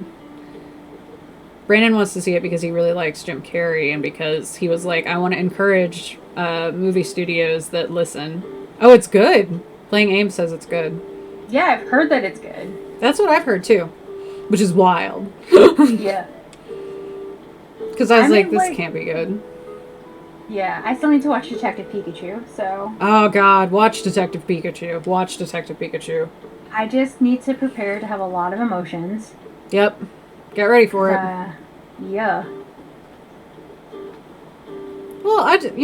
Brandon wants to see it because he really likes Jim Carrey and because he was like, I want to encourage movie studios that listen. Oh, it's good. Playing Aim says it's good. Yeah, I've heard that it's good. That's what I've heard too, which is wild. Yeah. Because I was I mean, this can't be good. Yeah, I still need to watch Detective Pikachu, so... Oh god, watch Detective Pikachu. Watch Detective Pikachu. I just need to prepare to have a lot of emotions. Yep. Get ready for it. Yeah. Well, I don't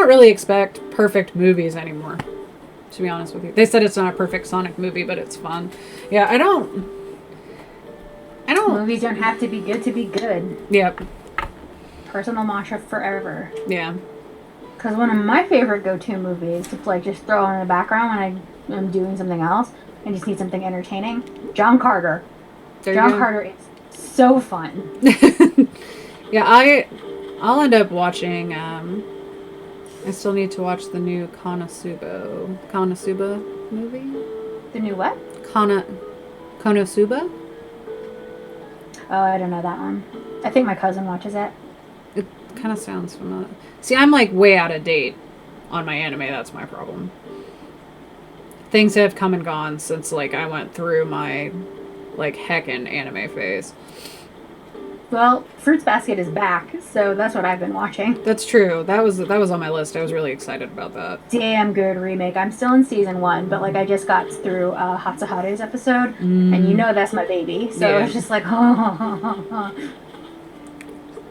really expect perfect movies anymore, to be honest with you. They said it's not a perfect Sonic movie, but it's fun. Yeah, I don't... Movies don't have to be good to be good. Yep. Personal mantra forever. Yeah. Because one of my favorite go-to movies to like just throw on in the background when I am doing something else and just need something entertaining, John Carter. John Carter is so fun. Yeah, I'll end up watching, I still need to watch the new Konosuba movie? The new what? Konosuba? Oh, I don't know that one. I think my cousin watches it. It kind of sounds familiar. See, I'm like way out of date on my anime. That's my problem. Things have come and gone since like I went through my like heckin' anime phase. Well, Fruits Basket is back, so that's what I've been watching. That's true. That was on my list. I was really excited about that. Damn good remake. I'm still in season 1, but like I just got through Hatsuharu's episode, and you know that's my baby. So Yeah. it's just like,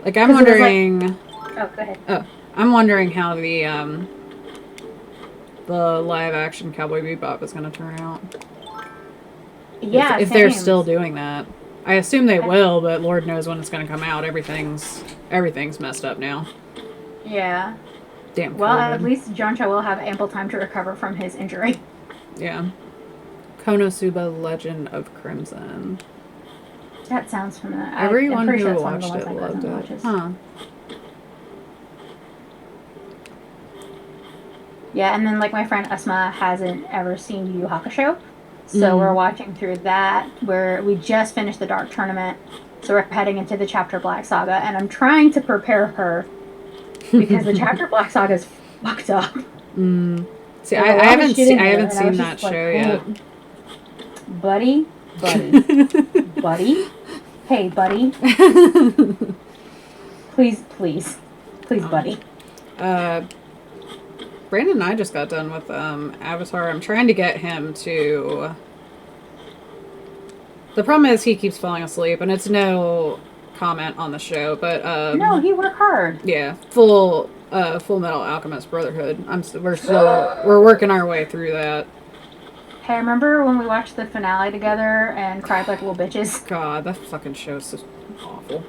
Like I'm wondering. Oh, go ahead. Oh, I'm wondering how the live action Cowboy Bebop is going to turn out. Yeah, if they're same. still doing that. I assume they will, but Lord knows when it's going to come out. Everything's messed up now. Yeah. Damn. Well, COVID. at least Joncha will have ample time to recover from his injury. Yeah. Konosuba Legend of Crimson. That sounds familiar. Everyone I'm pretty who sure that's one of the watched ones it my loved cousin it. watches. Huh. Yeah, and then like my friend Asma hasn't ever seen Yu Yu Hakusho, so we're watching through that. Where we just finished the Dark Tournament, so we're heading into the Chapter Black Saga, and I'm trying to prepare her because the Chapter Black Saga is fucked up. See, There's I a lot of haven't shit seen in there, and I seen was that just like, show yet. buddy, buddy, hey, buddy, please, buddy. Brandon and I just got done with Avatar. I'm trying to get him to... The problem is he keeps falling asleep, and it's no comment on the show, but... No, he worked hard. Yeah, Full Metal Alchemist Brotherhood. We're working our way through that. Hey, remember when we watched the finale together and cried like little bitches? God, that fucking show's so awful.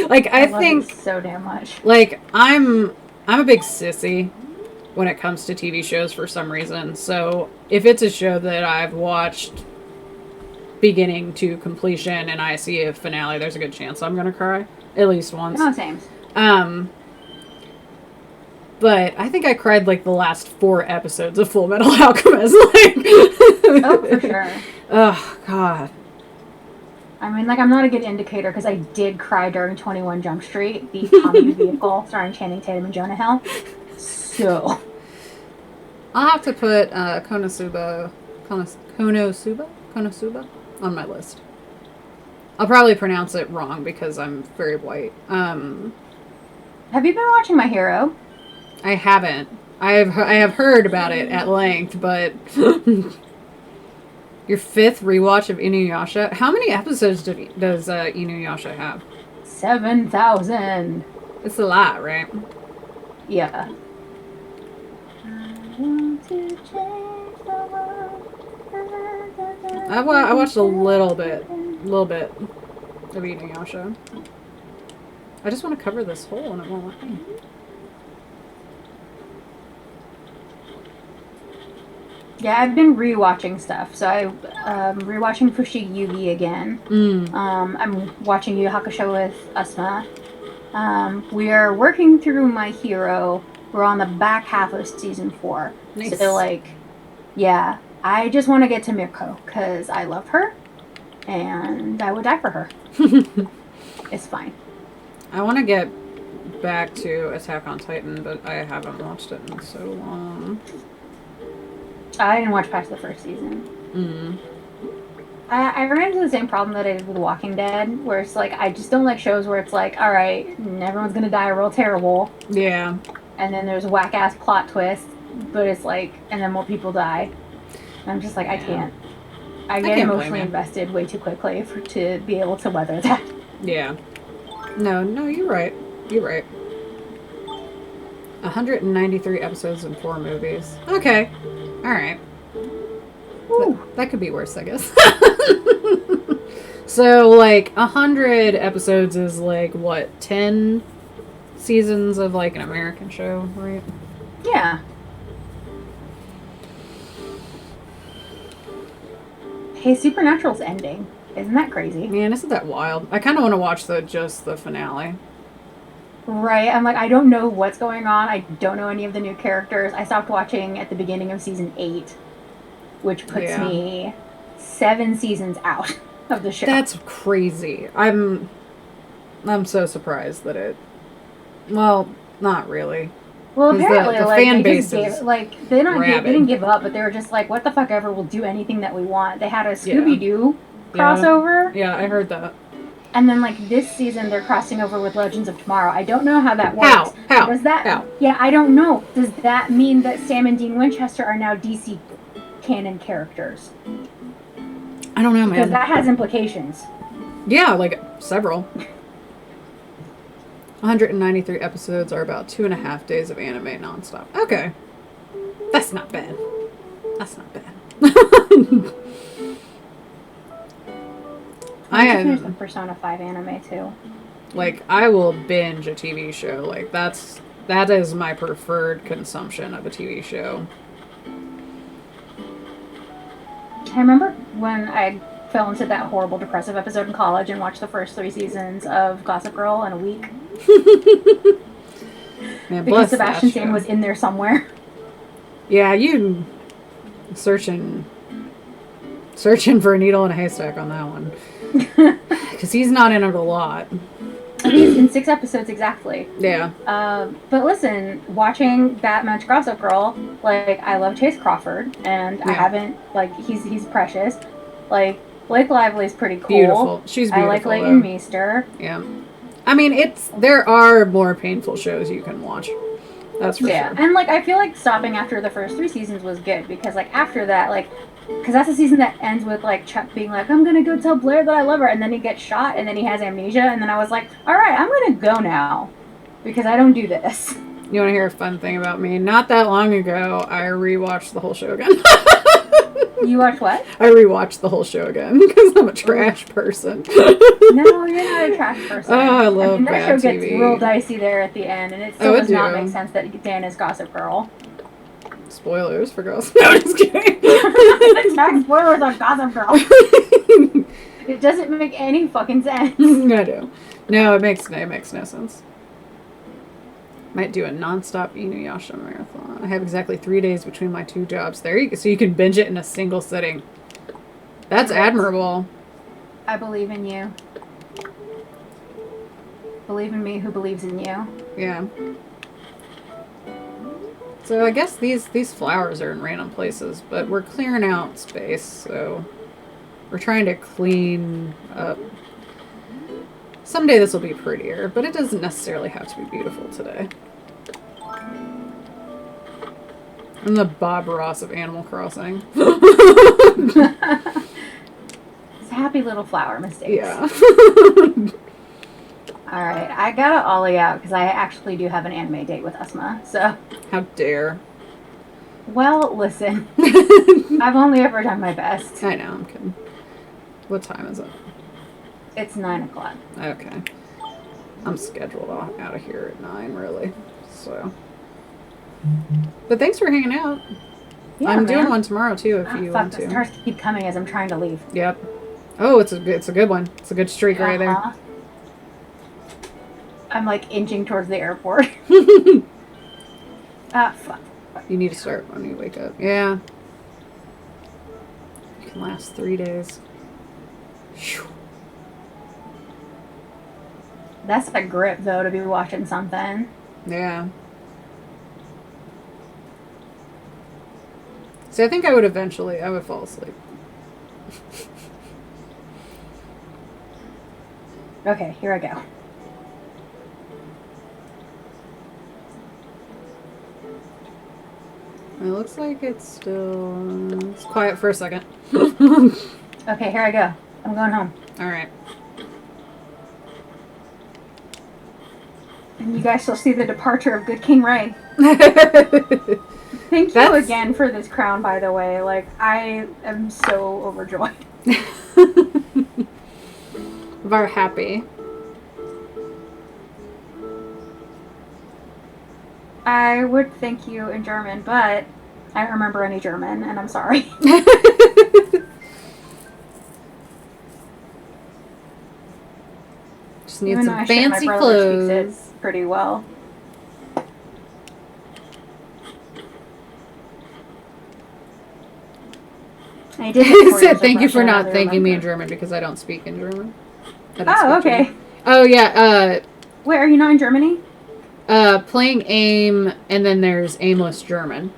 Like, I I love think... it so damn much. Like, I'm a big sissy when it comes to TV shows for some reason. So if it's a show that I've watched beginning to completion and I see a finale, there's a good chance I'm gonna cry at least once. No, same. But I think I cried like the last 4 episodes of Full Metal Alchemist. Like, Oh, for sure. oh God. I mean, like, I'm not a good indicator because I did cry during 21 Jump Street, the comedy vehicle starring Channing Tatum and Jonah Hill. So, I'll have to put Konosuba on my list. I'll probably pronounce it wrong because I'm very white. have you been watching My Hero? I haven't. I have heard about it at length, but your 5th rewatch of Inuyasha. How many episodes does Inuyasha have? 7,000. It's a lot, right? Yeah. I watched a little bit of Inuyasha. I just want to cover this hole and it won't let me. Yeah, I've been rewatching stuff. So I'm rewatching Fushigi Yugi again. I'm watching Yu Yu Hakusho with Asma. We are working through My Hero. We're on the back half of season 4. Nice. So, like, yeah, I just want to get to Mirko because I love her and I would die for her. It's fine. I want to get back to Attack on Titan, but I haven't watched it in so long. I didn't watch past the first season. I ran into the same problem that I did with Walking Dead, where it's like, I just don't like shows where it's like, alright, everyone's gonna die real terrible. Yeah. And then there's a whack-ass plot twist, but it's like, and then more people die. And I'm just like, I can't. I get can't blame emotionally you. invested way too quickly to be able to weather that. Yeah. No, you're right. You're right. 193 episodes and 4 movies. Okay. Alright. That could be worse, I guess. So, like, 100 episodes is like, what, 10 seasons of, like, an American show, right? Yeah. Hey, Supernatural's ending. Isn't that crazy? Man, isn't that wild? I kind of want to watch just the finale. Right. I'm like, I don't know what's going on. I don't know any of the new characters. I stopped watching at the beginning of season 8, which puts me 7 seasons out of the show. That's crazy. I'm so surprised that it... Well, not really. Well, 'Cause apparently, the like, fan they just base is gave, like, they rabid. didn't give up, but they were just like, what the fuck ever, we'll do anything that we want. They had a Scooby-Doo crossover. Yeah, I heard that. And then, like, this season, they're crossing over with Legends of Tomorrow. I don't know how that works. How? Does that? How? Yeah, I don't know. Does that mean that Sam and Dean Winchester are now DC canon characters? I don't know, Because man. that has implications. Yeah, like, several. 193 episodes are about 2.5 days of anime nonstop. Okay. That's not bad. That's not bad. I just finished the Persona 5 anime, too. Like, I will binge a TV show. Like, that is my preferred consumption of a TV show. I remember when I fell into that horrible depressive episode in college and watched the first 3 seasons of Gossip Girl in a week. Man, Because bless Sebastian that Stan show. was in there somewhere. Yeah, you searching for a needle in a haystack on that one. Because he's not in it a lot. He's in 6 episodes exactly. Yeah. But listen, watching Batman's Gossip Girl, like, I love Chase Crawford, and I haven't, like, he's precious. Like, Blake Lively's pretty cool. Beautiful. She's beautiful. I like Leighton though. Meester. Yeah. I mean, there are more painful shows you can watch. That's for Yeah, sure. and, like, I feel like stopping after the first 3 seasons was good, because, like, after that, like, because that's a season that ends with, like, Chuck being like, I'm gonna go tell Blair that I love her, and then he gets shot, and then he has amnesia, and then I was like, alright, I'm gonna go now, because I don't do this. You want to hear a fun thing about me? Not that long ago, I rewatched the whole show again. You watch what? I rewatched the whole show again, because I'm a trash person. No, you're not a trash person. Oh, I love mean, that bad show gets TV. real dicey there at the end, and it still Oh, it does not do. make sense that Dan is Gossip Girl. Spoilers for girls. No, just kidding. Attack spoilers on Gossip Girl. It doesn't make any fucking sense. I do. No, it makes no sense. Might do a non-stop Inuyasha marathon. I have exactly 3 days between my 2 jobs. There you go. So you can binge it in a single sitting. That's admirable. I believe in you. Believe in me who believes in you. Yeah. So I guess these flowers are in random places, but we're clearing out space, so we're trying to clean up. Someday this will be prettier, but it doesn't necessarily have to be beautiful today. I'm the Bob Ross of Animal Crossing. It's a happy little flower mistakes. Yeah. Alright, I gotta ollie out because I actually do have an anime date with Asma, so. How dare. Well, listen. I've only ever done my best. I know, I'm kidding. What time is it? It's 9 o'clock. Okay. I'm scheduled out of here at 9, really. So. But thanks for hanging out. Yeah, I'm doing man. one tomorrow, too, if you Fuck, want the to. stars keep coming as I'm trying to leave. Yep. Oh, it's a good one. It's a good streak right there. Uh-huh. I'm like inching towards the airport. Fuck. You need to start when you wake up. Yeah. You can last 3 days. Phew. That's a grip, though, to be watching something. Yeah. See, I think I would fall asleep. Okay, here I go. It looks like it's quiet for a second. Okay, here I go. I'm going home. Alright. And you guys shall see the departure of good King Ray. Thank you That's- again for this crown, by the way. Like, I am so overjoyed. Var happy. I would thank you in German, but I don't remember any German, and I'm sorry. Just need Even though some I share fancy my brother clothes. speaks it pretty well. And he did He have 4 said, years of thank you for Russian, not I thanking me in remember. German because I don't speak in German. I don't Oh, speak okay. German. Oh, yeah. Wait, are you not in Germany? Playing AIM, and then there's aimless German.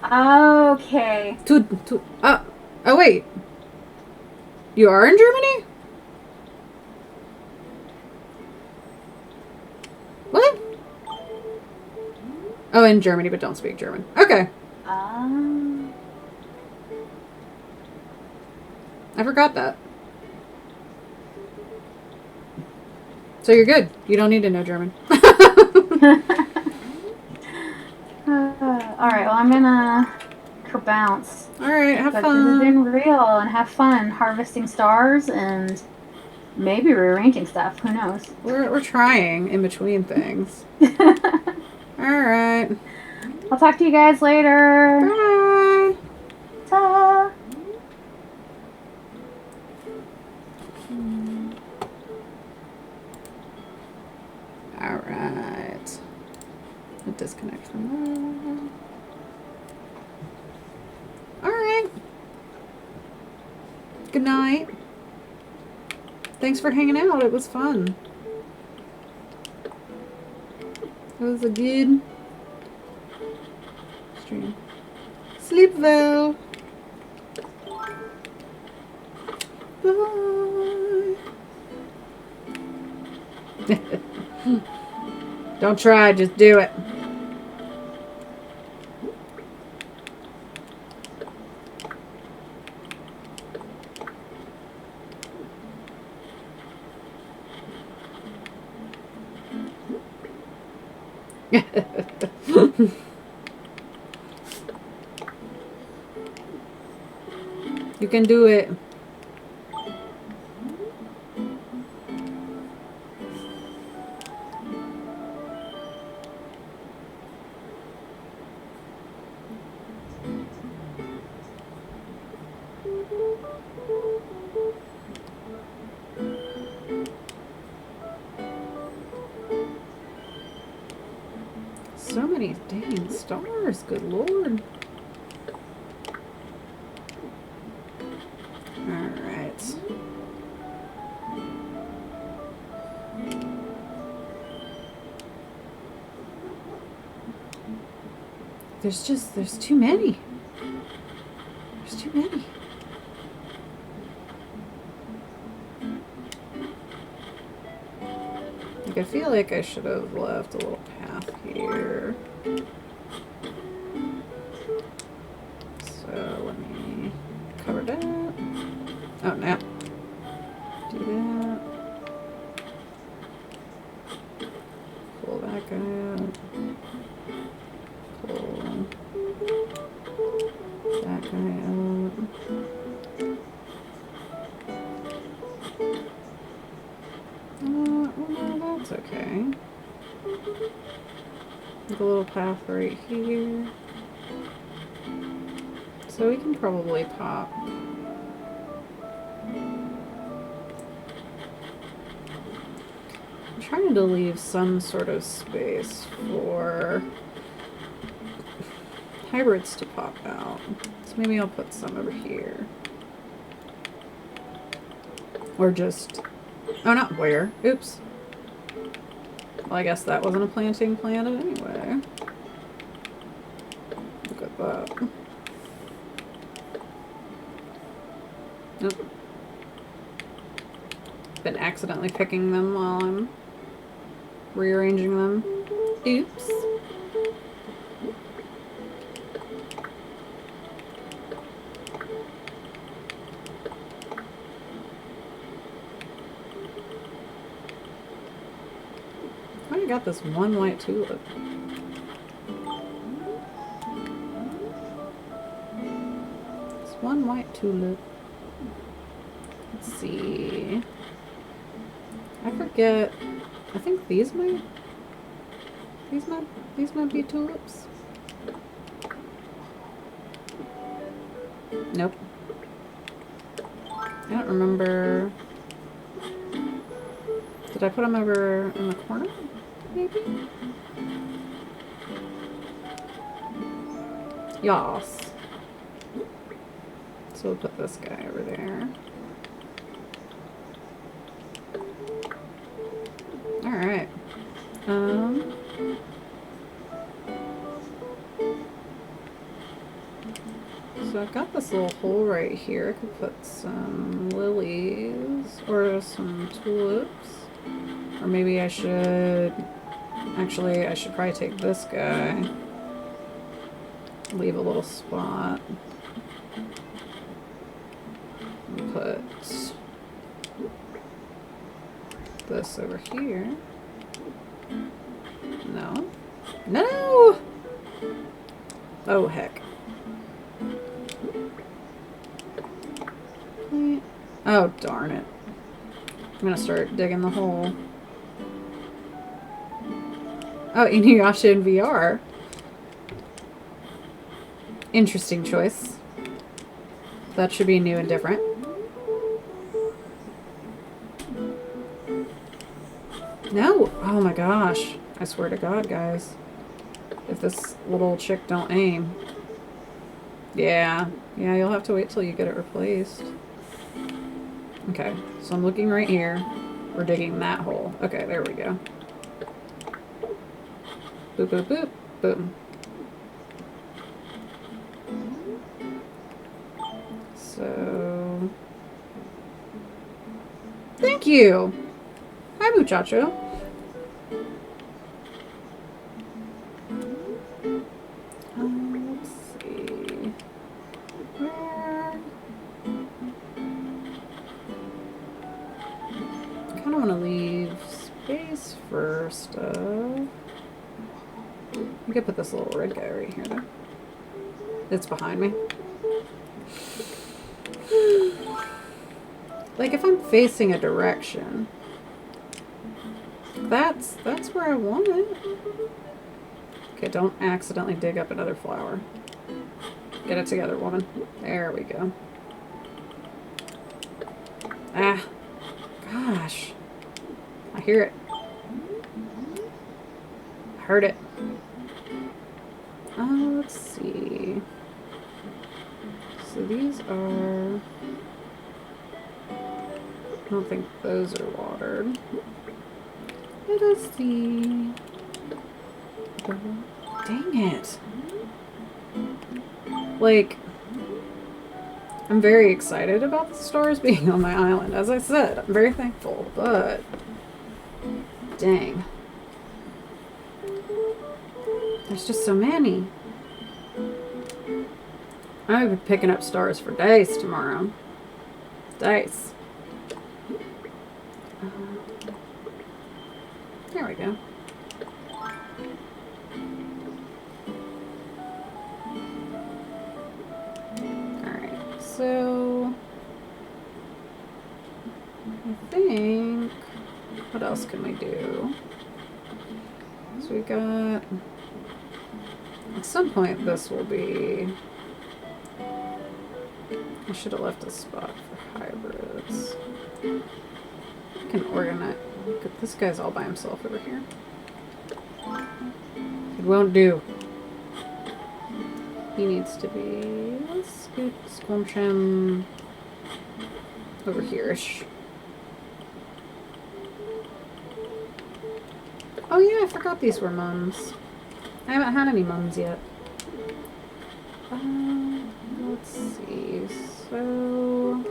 Okay. Oh, wait. You are in Germany? What? Oh, in Germany, but don't speak German. Okay. I forgot that. So you're good. You don't need to know German. Alright, well, I'm gonna bounce. Alright, have But this has fun. been real, and have fun harvesting stars and maybe rearranging stuff. Who knows? We're trying in between things. Alright. I'll talk to you guys later. Bye. Ta. Alright. I'll disconnect from that. Alright. Good night. Thanks for hanging out. It was fun. It was a good stream. Sleep well. Bye. Don't try, just do it. You can do it. many dang stars, good lord. Alright. There's too many. There's too many. Like, I feel like I should have left a little path here. So let me cover that. Oh, no. Do that. Pull that guy out. Pull that guy out. Well, no, that's okay. With a little path right here. So we can probably pop. I'm trying to leave some sort of space for hybrids to pop out. So maybe I'll put some over here. Or just... Oh, not where. Oops. Well, I guess that wasn't a planting planet anyway. Look at that. Nope. Been accidentally picking them while I'm rearranging them. Oops. I only got this one white tulip. It's one white tulip. Let's see. I forget. I think these might be tulips. Nope. I don't remember. Did I put them over in the corner? Maybe? Yas. So we'll put this guy over there. Alright. So I've got this little hole right here. I could put some lilies or some tulips. Or maybe I should... Actually, I should probably take this guy. Leave a little spot. And put this over here. No. No! Oh, heck. Oh, darn it. I'm gonna start digging the hole. Oh, Inuyasha in VR. Interesting choice. That should be new and different. No! Oh my gosh. I swear to God, guys. If this little chick don't aim. Yeah. Yeah, you'll have to wait till you get it replaced. Okay, so I'm looking right here. We're digging that hole. Okay, there we go. Boop, boop, boop, boom. So... Thank you! Hi, muchacho. Let's see... Where... I kind of want to leave space for stuff. We could put this little red guy right here, though. It's behind me. Like, if I'm facing a direction, that's where I want it. Okay, don't accidentally dig up another flower. Get it together, woman. There we go. Ah. Gosh. I hear it. I heard it. Let's see. So these are... I don't think those are watered. Let us see. Dang it. Like, I'm very excited about the stars being on my island. As I said, I'm very thankful, but dang. There's just so many. I'm gonna be picking up stars for days tomorrow. Days. There we go. Alright, so I think, what else can we do? So we got, at some point this will be, I should have left a spot for hybrids. I can organize. Look at this guy's all by himself over here. It won't do. He needs to be, let's squelch him over here-ish. Oh yeah, I forgot these were mums. I haven't had any mums yet. Let's see, so...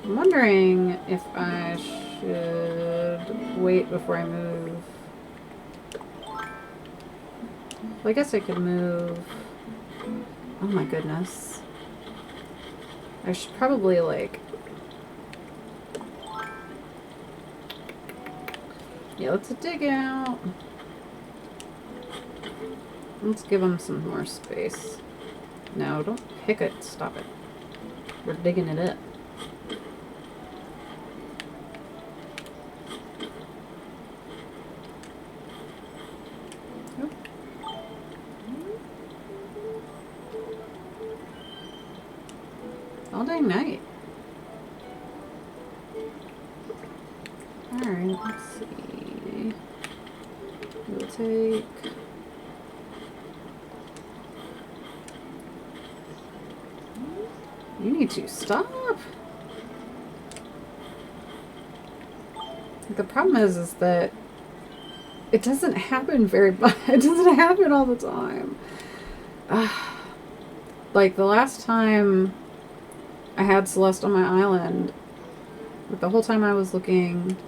I'm wondering if I should wait before I move. Well, I guess I could move. Oh my goodness. I should probably, like... Yeah, let's dig out. Let's give them some more space. No, don't pick it. Stop it. We're digging it up. All day night. Alright, let's see. We'll take... You need to stop. The problem is that it doesn't happen very much. It doesn't happen all the time. Like the last time I had Celeste on my island, but the whole time I was looking.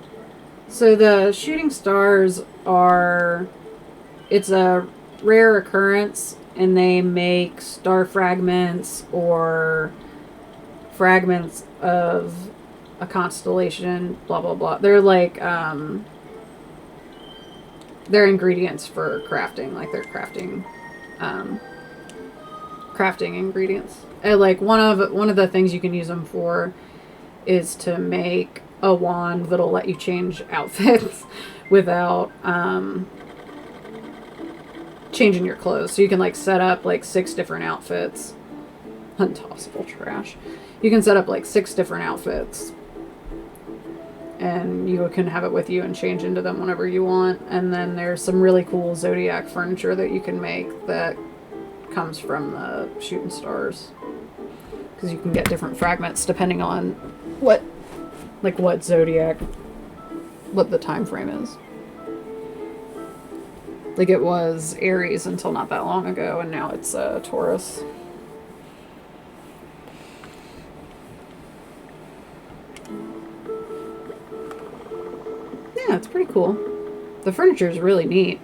So the shooting stars are, it's a rare occurrence, and they make star fragments or fragments of a constellation, blah blah blah. They're like they're ingredients for crafting, like they're crafting crafting ingredients. And like one of the things you can use them for is to make a wand that'll let you change outfits without changing your clothes. So you can like set up like 6 different outfits. Untossable trash. You can set up like 6 different outfits, and you can have it with you and change into them whenever you want. And then there's some really cool zodiac furniture that you can make that comes from the shooting stars, because you can get different fragments depending on what zodiac, what the time frame is. Like it was Aries until not that long ago, and now it's Taurus. Yeah, it's pretty cool. The furniture is really neat.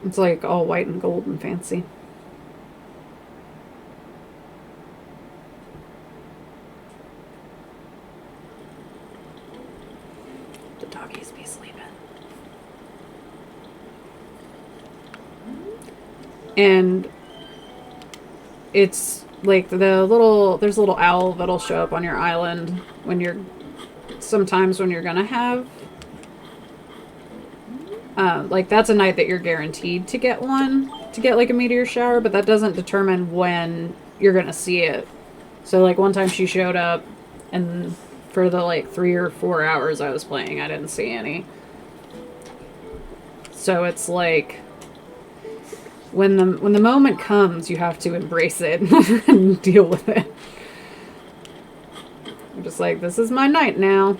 It's like all white and gold and fancy. The doggies be sleeping. And it's like there's a little owl that'll show up on your island when sometimes when you're gonna have like that's a night that you're guaranteed to get like a meteor shower, but that doesn't determine when you're gonna see it. So like one time she showed up and for the like 3 or 4 hours I was playing, I didn't see any. So it's like when the moment comes, you have to embrace it and deal with it. I'm just like, this is my night now.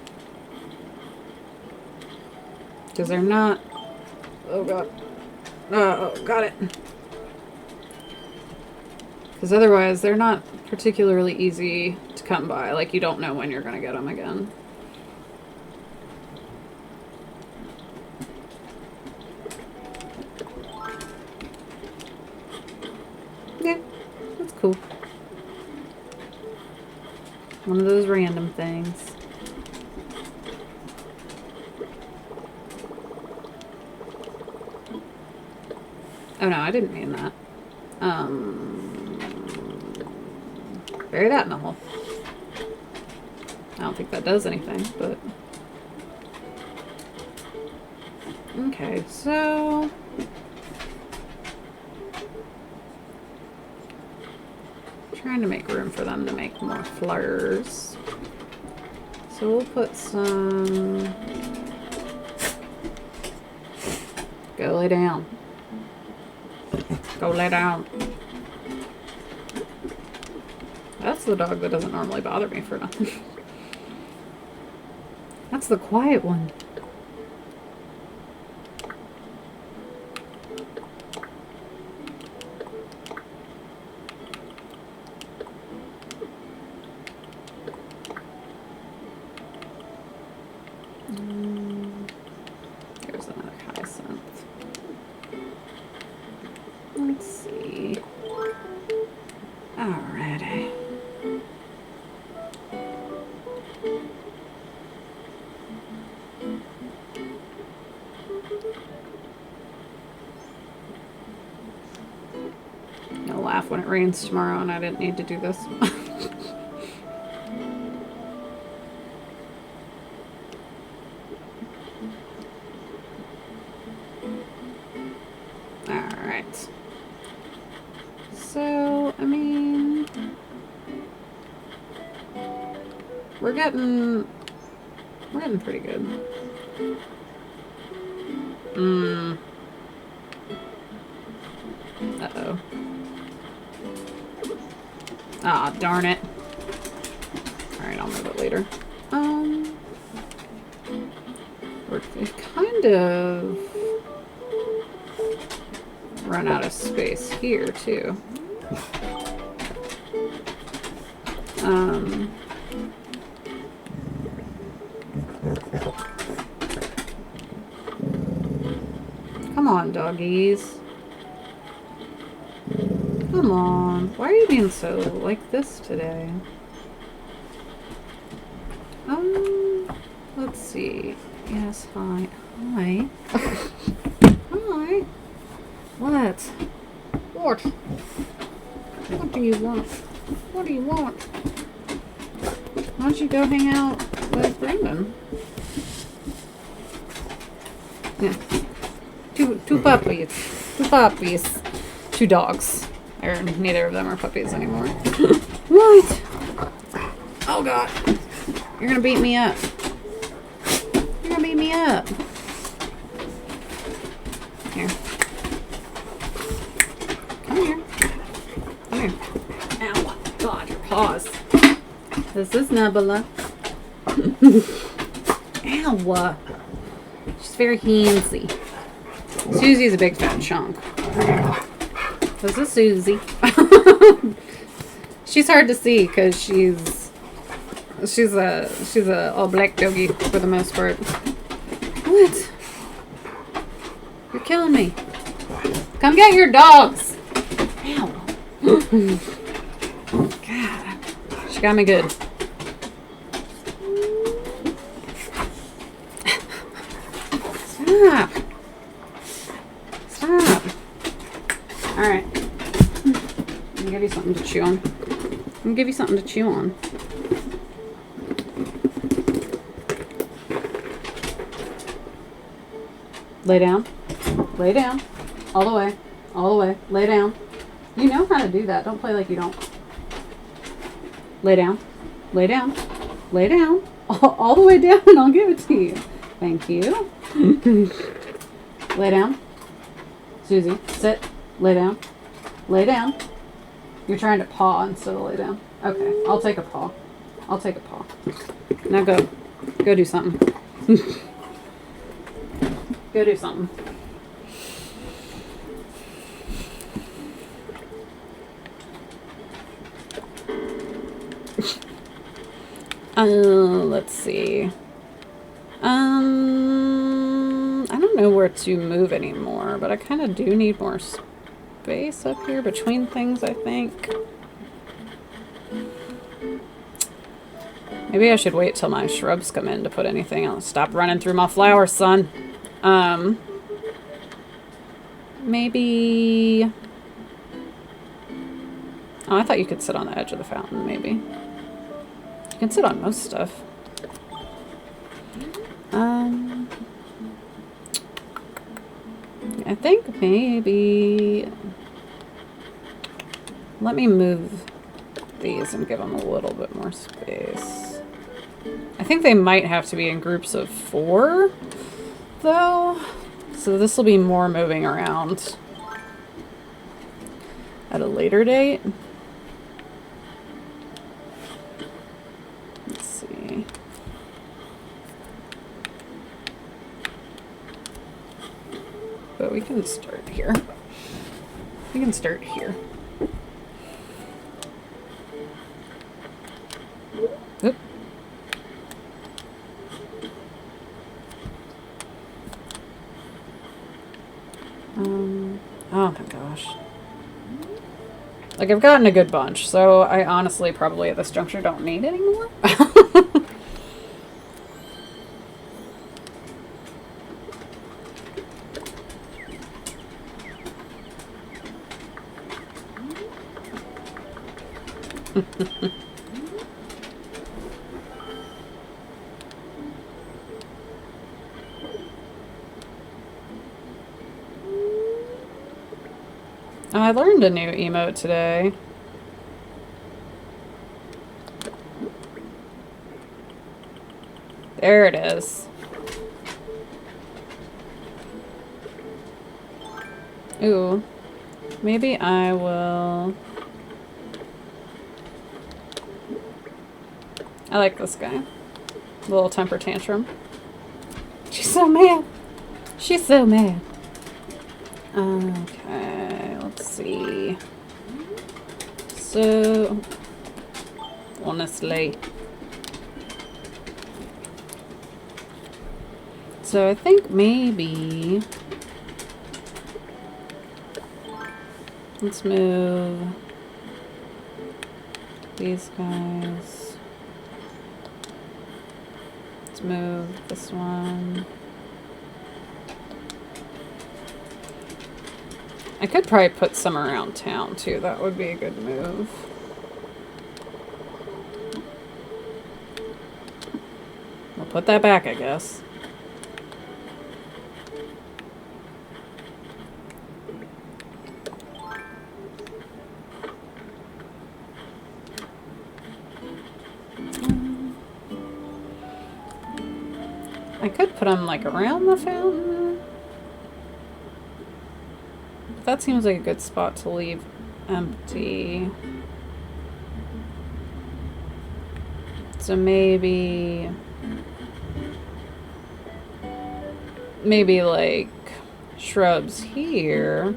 Because they're not... Oh, God. Oh, got it. Because otherwise, they're not particularly easy to come by. Like, you don't know when you're going to get them again. Yeah, that's cool. One of those random things. Oh no, I didn't mean that. Bury that in the hole. I don't think that does anything, but... Okay, so... Trying to make room for them to make more flowers. So we'll put some... Go lay down. Go lay down. That's the dog that doesn't normally bother me for nothing. That's the quiet one. There's another hyacinth. Let's see. Alrighty. You'll laugh when it rains tomorrow and I didn't need to do this. Alright. So, I mean... We're getting pretty good. Uh-oh. Ah, darn it. Alright, I'll move it later. We've kind of run out of space here, too. Come on, doggies. Come on. Why are you being so like this today? Let's see. Yes, hi. Hi. Hi. What? What? What do you want? What do you want? Why don't you go hang out with Brendan? Yeah. Two puppies. Two puppies. Two dogs. Or neither of them are puppies anymore. What? Oh god. You're gonna beat me up. You're gonna beat me up. Here. Come here. Come here. Ow. God, your paws. This is Nebula. Ow. She's very handsy. Susie's a big fat chunk. This is Susie. She's hard to see because she's a all black doggy for the most part. What? You're killing me. Come get your dogs. Ow. God. She got me good. Stop. Stop. Alright. I'm gonna give you something to chew on. I'm gonna give you something to chew on. Lay down. Lay down. All the way. All the way. Lay down. You know how to do that. Don't play like you don't. Lay down. Lay down. Lay down. all the way down and I'll give it to you. Thank you. Lay down. Susie, sit. Lay down. Lay down. You're trying to paw instead of lay down. Okay, I'll take a paw. I'll take a paw. Now go. Go do something. Go do something. Let's see. I don't know where to move anymore, but I kind of do need more space up here between things, I think. Maybe I should wait till my shrubs come in to put anything else. Stop running through my flowers, son. Maybe... Oh, I thought you could sit on the edge of the fountain, maybe. You can sit on most stuff. I think maybe... Let me move these and give them a little bit more space. I think they might have to be in groups of 4, though. So this will be more moving around at a later date. Let's see. But we can start here. We can start here. Oop. Oh my gosh. Like, I've gotten a good bunch, so I honestly probably at this juncture don't need any more. I learned a new emote today. There it is. Ooh. Maybe I will... I like this guy. Little temper tantrum. She's so mad. She's so mad. Okay, let's see. So, honestly. So I think maybe... Let's move these guys. Let's move this one. I could probably put some around town too. That would be a good move. We'll put that back, I guess. I could put them like around the fountain. That seems like a good spot to leave empty. So maybe like shrubs here.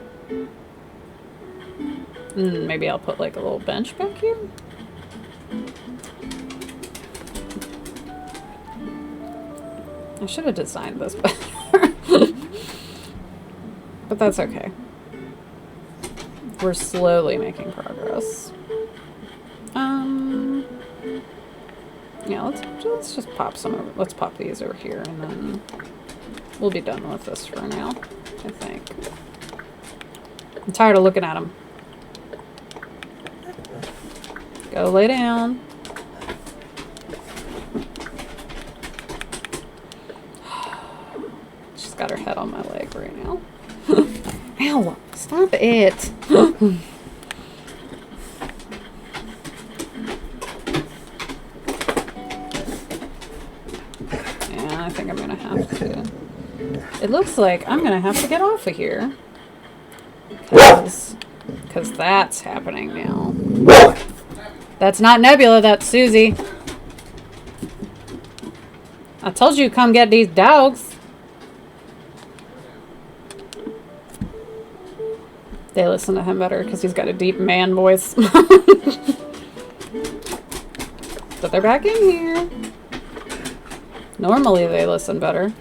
Maybe I'll put like a little bench back here. I should have designed this better. But that's okay. We're slowly making progress. Yeah, let's just pop some over. Let's pop these over here, and then we'll be done with this for now, I think. I'm tired of looking at them. Go lay down. She's got her head on my leg right now. Ow! Stop it! It looks like I'm gonna have to get off of here. Because that's happening now. That's not Nebula, that's Susie. I told you come get these dogs. They listen to him better because he's got a deep man voice. But they're back in here. Normally they listen better.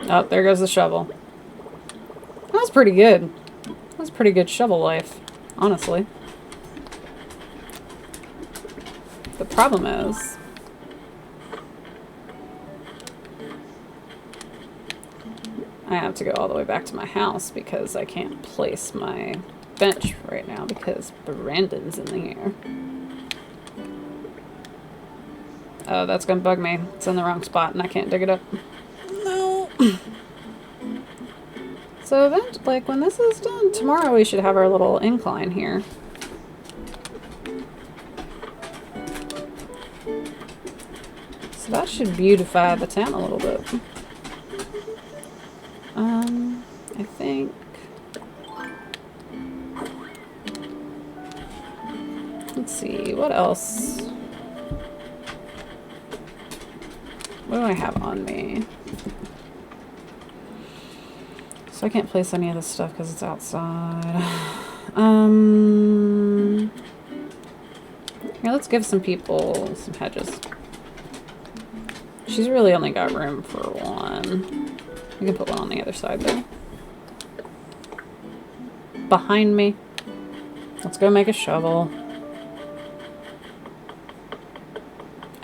Oh, there goes the shovel. That was pretty good. That was pretty good shovel life, honestly. The problem is, I have to go all the way back to my house because I can't place my bench right now because Brandon's in the air. Oh, that's gonna bug me. It's in the wrong spot and I can't dig it up. No. So then, like, when this is done, tomorrow we should have our little incline here. So that should beautify the town a little bit. I think... Let's see, what else? What do I have on me? So I can't place any of this stuff because it's outside. Here, let's give some people some hedges. She's really only got room for one. We can put one on the other side there. Behind me. Let's go make a shovel.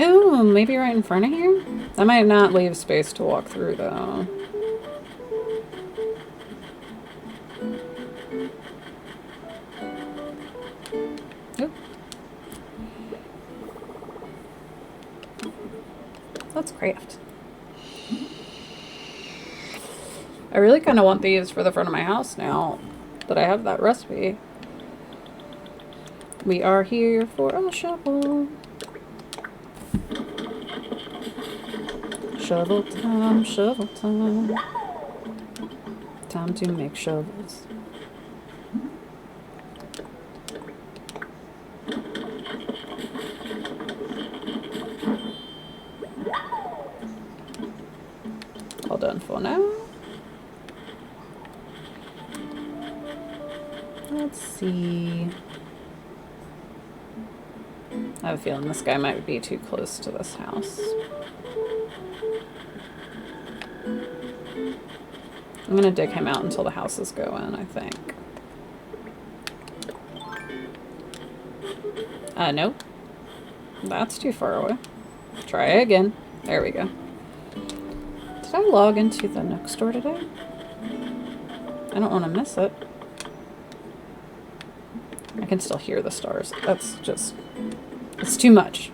Ooh, maybe right in front of here? That might not leave space to walk through though. Oop. Let's craft. I really kind of want these for the front of my house now that I have that recipe. We are here for a shovel. Shovel time, shovel time. Time to make shovels. All done for now. Let's see. I have a feeling this guy might be too close to this house. I'm gonna dig him out until the houses go in, I think. Nope. That's too far away. Try again. There we go. Did I log into the Nook store today? I don't want to miss it. I can still hear the stars. That's just... It's too much.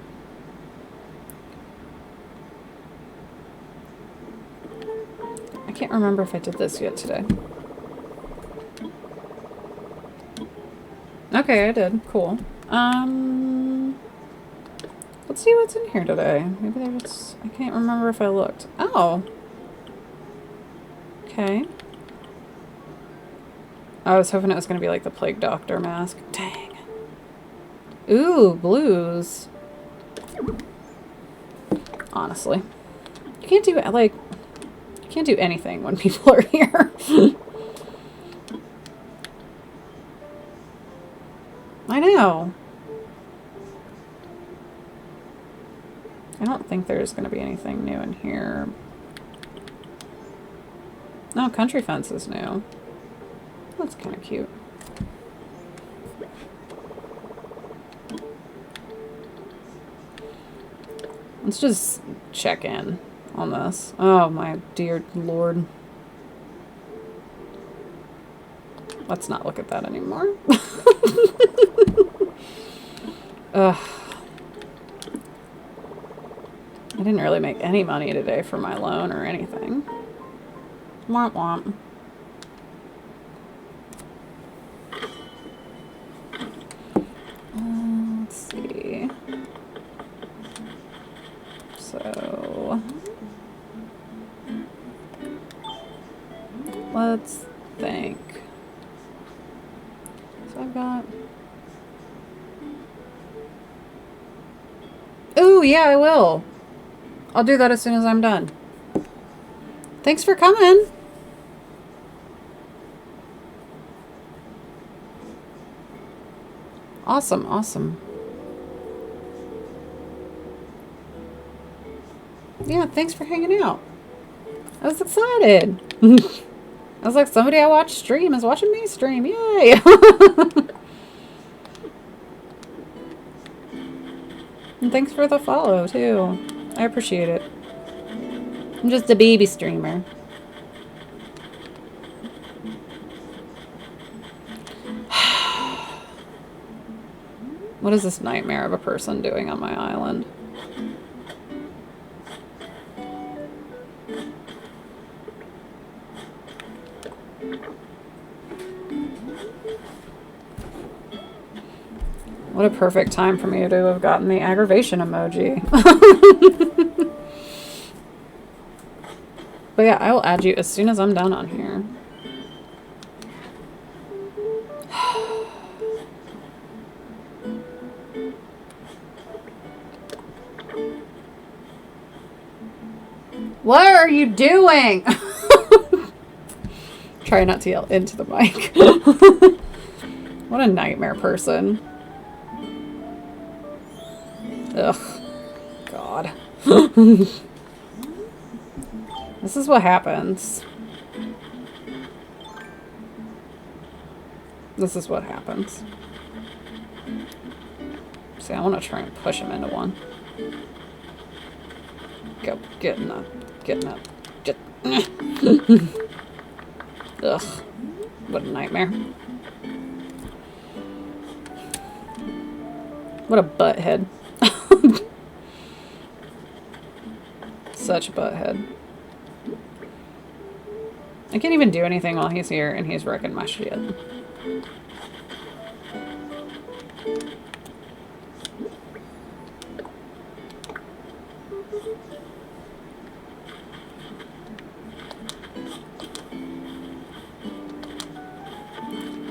I can't remember if I did this yet today. Okay, I did. Cool. Let's see what's in here today. Maybe there's... I can't remember if I looked. Oh! Okay. I was hoping it was going to be like the Plague Doctor mask. Dang. Ooh, blues. Honestly. You can't do, like... You can't do anything when people are here. I know. I don't think there's going to be anything new in here. No, Country Fence is new. That's kind of cute. Let's just check in on this. Oh my dear Lord. Let's not look at that anymore. Ugh. I didn't really make any money today for my loan or anything. Womp womp. Let's think. So I've got... Ooh, yeah, I will. I'll do that as soon as I'm done. Thanks for coming. Awesome, awesome. Yeah, thanks for hanging out. I was excited. I was like, somebody I watch stream is watching me stream. Yay! And thanks for the follow, too. I appreciate it. I'm just a baby streamer. What is this nightmare of a person doing on my island? What a perfect time for me to have gotten the aggravation emoji. But yeah, I will add you as soon as I'm done on here. What are you doing? Try not to yell into the mic. What a nightmare person. Ugh. God. This is what happens. This is what happens. See, I want to try and push him into one. Go, get in that. Get in that. Get. Ugh. What a nightmare. What a butthead. Such a butthead. I can't even do anything while he's here and he's wrecking my shit.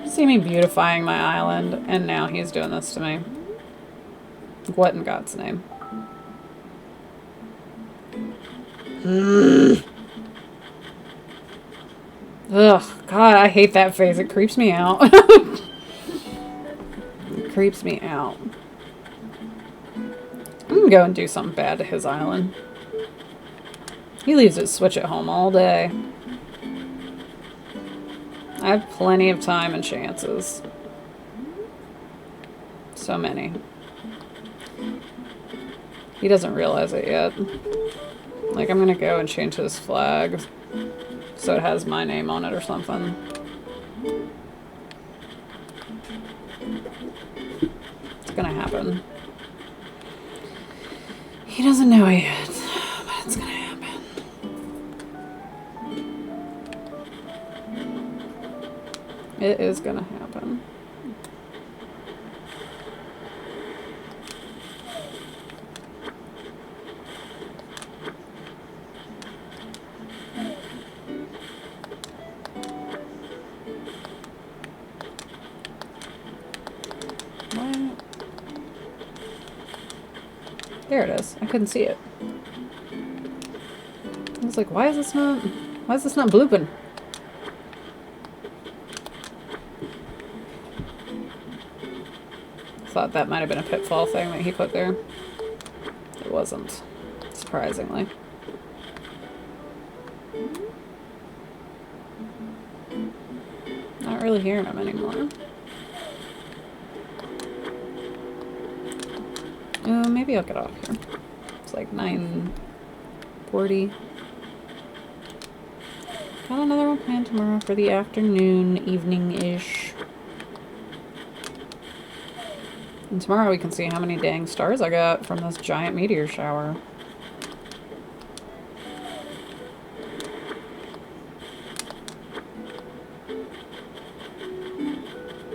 See me beautifying my island, and now he's doing this to me. What in God's name? Ugh, God, I hate that face. It creeps me out. It creeps me out. I'm gonna go and do something bad to his island. He leaves his Switch at home all day. I have plenty of time and chances. So many. He doesn't realize it yet. Like, I'm gonna go and change his flag so it has my name on it or something. It's gonna happen. He doesn't know it yet, but it's gonna happen. It is gonna happen. What? There it is. I couldn't see it. I was like, why is this not blooping? Thought that might have been a pitfall thing that he put there. It wasn't, surprisingly. Not really hearing him anymore. Maybe I'll get off here. It's like 9:40. Got another one planned tomorrow for the afternoon, evening-ish. And tomorrow we can see how many dang stars I got from this giant meteor shower.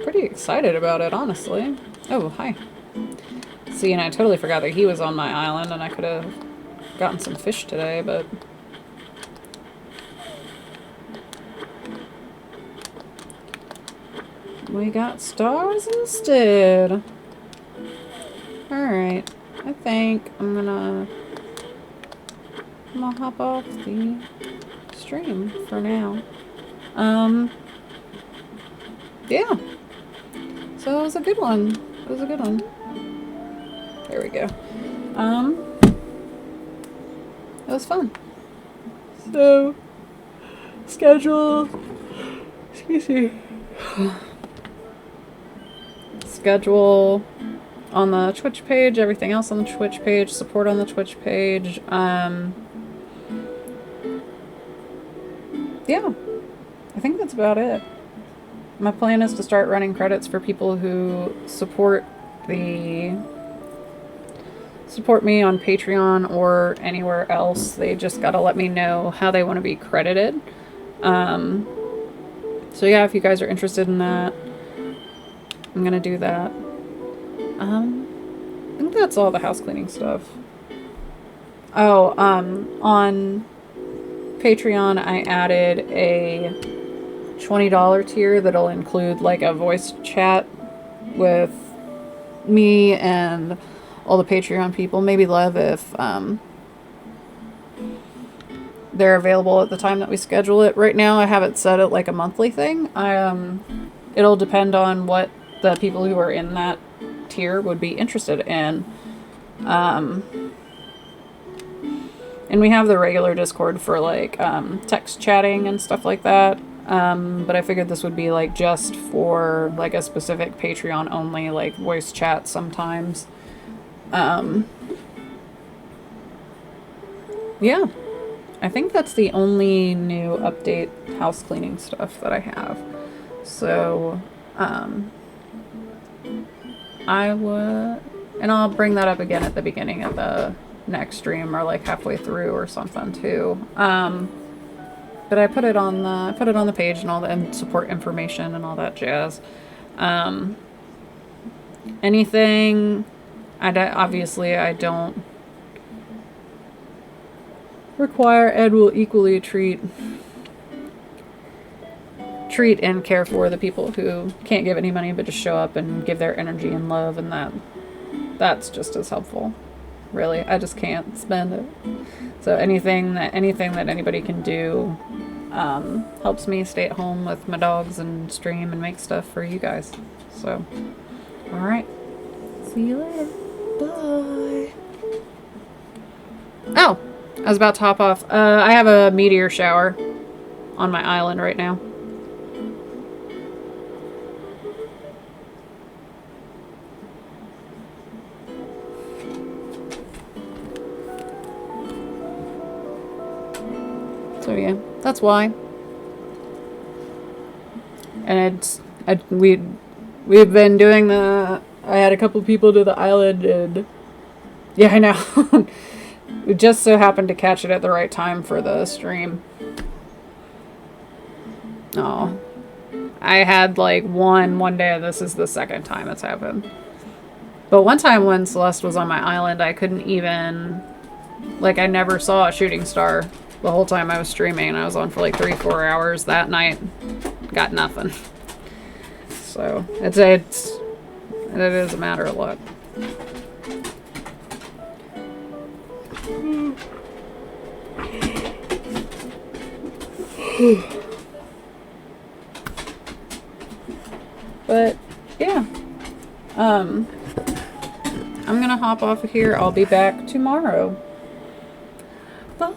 Pretty excited about it, honestly. Oh, hi. See, and I totally forgot that he was on my island and I could have gotten some fish today, but... We got stars instead. Alright. I think I'm gonna hop off the stream for now. Yeah. So it was a good one. It was a good one. There we go. It was fun. So, schedule. Excuse me. Schedule on the Twitch page, everything else on the Twitch page, support on the Twitch page. Yeah, I think that's about it. My plan is to start running credits for people who support me on Patreon or anywhere else. They just gotta let me know how they want to be credited. So yeah, if you guys are interested in that, I'm gonna do that. I think that's all the house cleaning stuff. Oh, on Patreon, I added a $20 tier that'll include like a voice chat with me and all the Patreon people. Maybe Lev if they're available at the time that we schedule it. Right now, I have it set at like a monthly thing. It'll depend on what the people who are in that tier would be interested in. And we have the regular Discord for like text chatting and stuff like that. But I figured this would be like just for like a specific Patreon only, like voice chat sometimes. Yeah, I think that's the only new update house cleaning stuff that I have. So, I'll bring that up again at the beginning of the next stream or like halfway through or something too. But I put it on the page and all that, and support information and all that jazz. Anything, obviously I don't require and will equally treat and care for the people who can't give any money but just show up and give their energy and love, and that's just as helpful. Really, I just can't spend it. So anything that anybody can do helps me stay at home with my dogs and stream and make stuff for you guys. So, all right, see you later. Bye. Oh, I was about to hop off. I have a meteor shower on my island right now. So yeah, that's why. And we've been doing I had a couple people to the island, and yeah, I know. We just so happened to catch it at the right time for the stream. Oh, I had like one day. This is the second time it's happened. But one time when Celeste was on my island, I couldn't even, like, I never saw a shooting star the whole time I was streaming, and I was on for like 3-4 hours that night. Got nothing. So it is a matter of luck. But yeah, I'm gonna hop off of here. I'll be back tomorrow. Bye.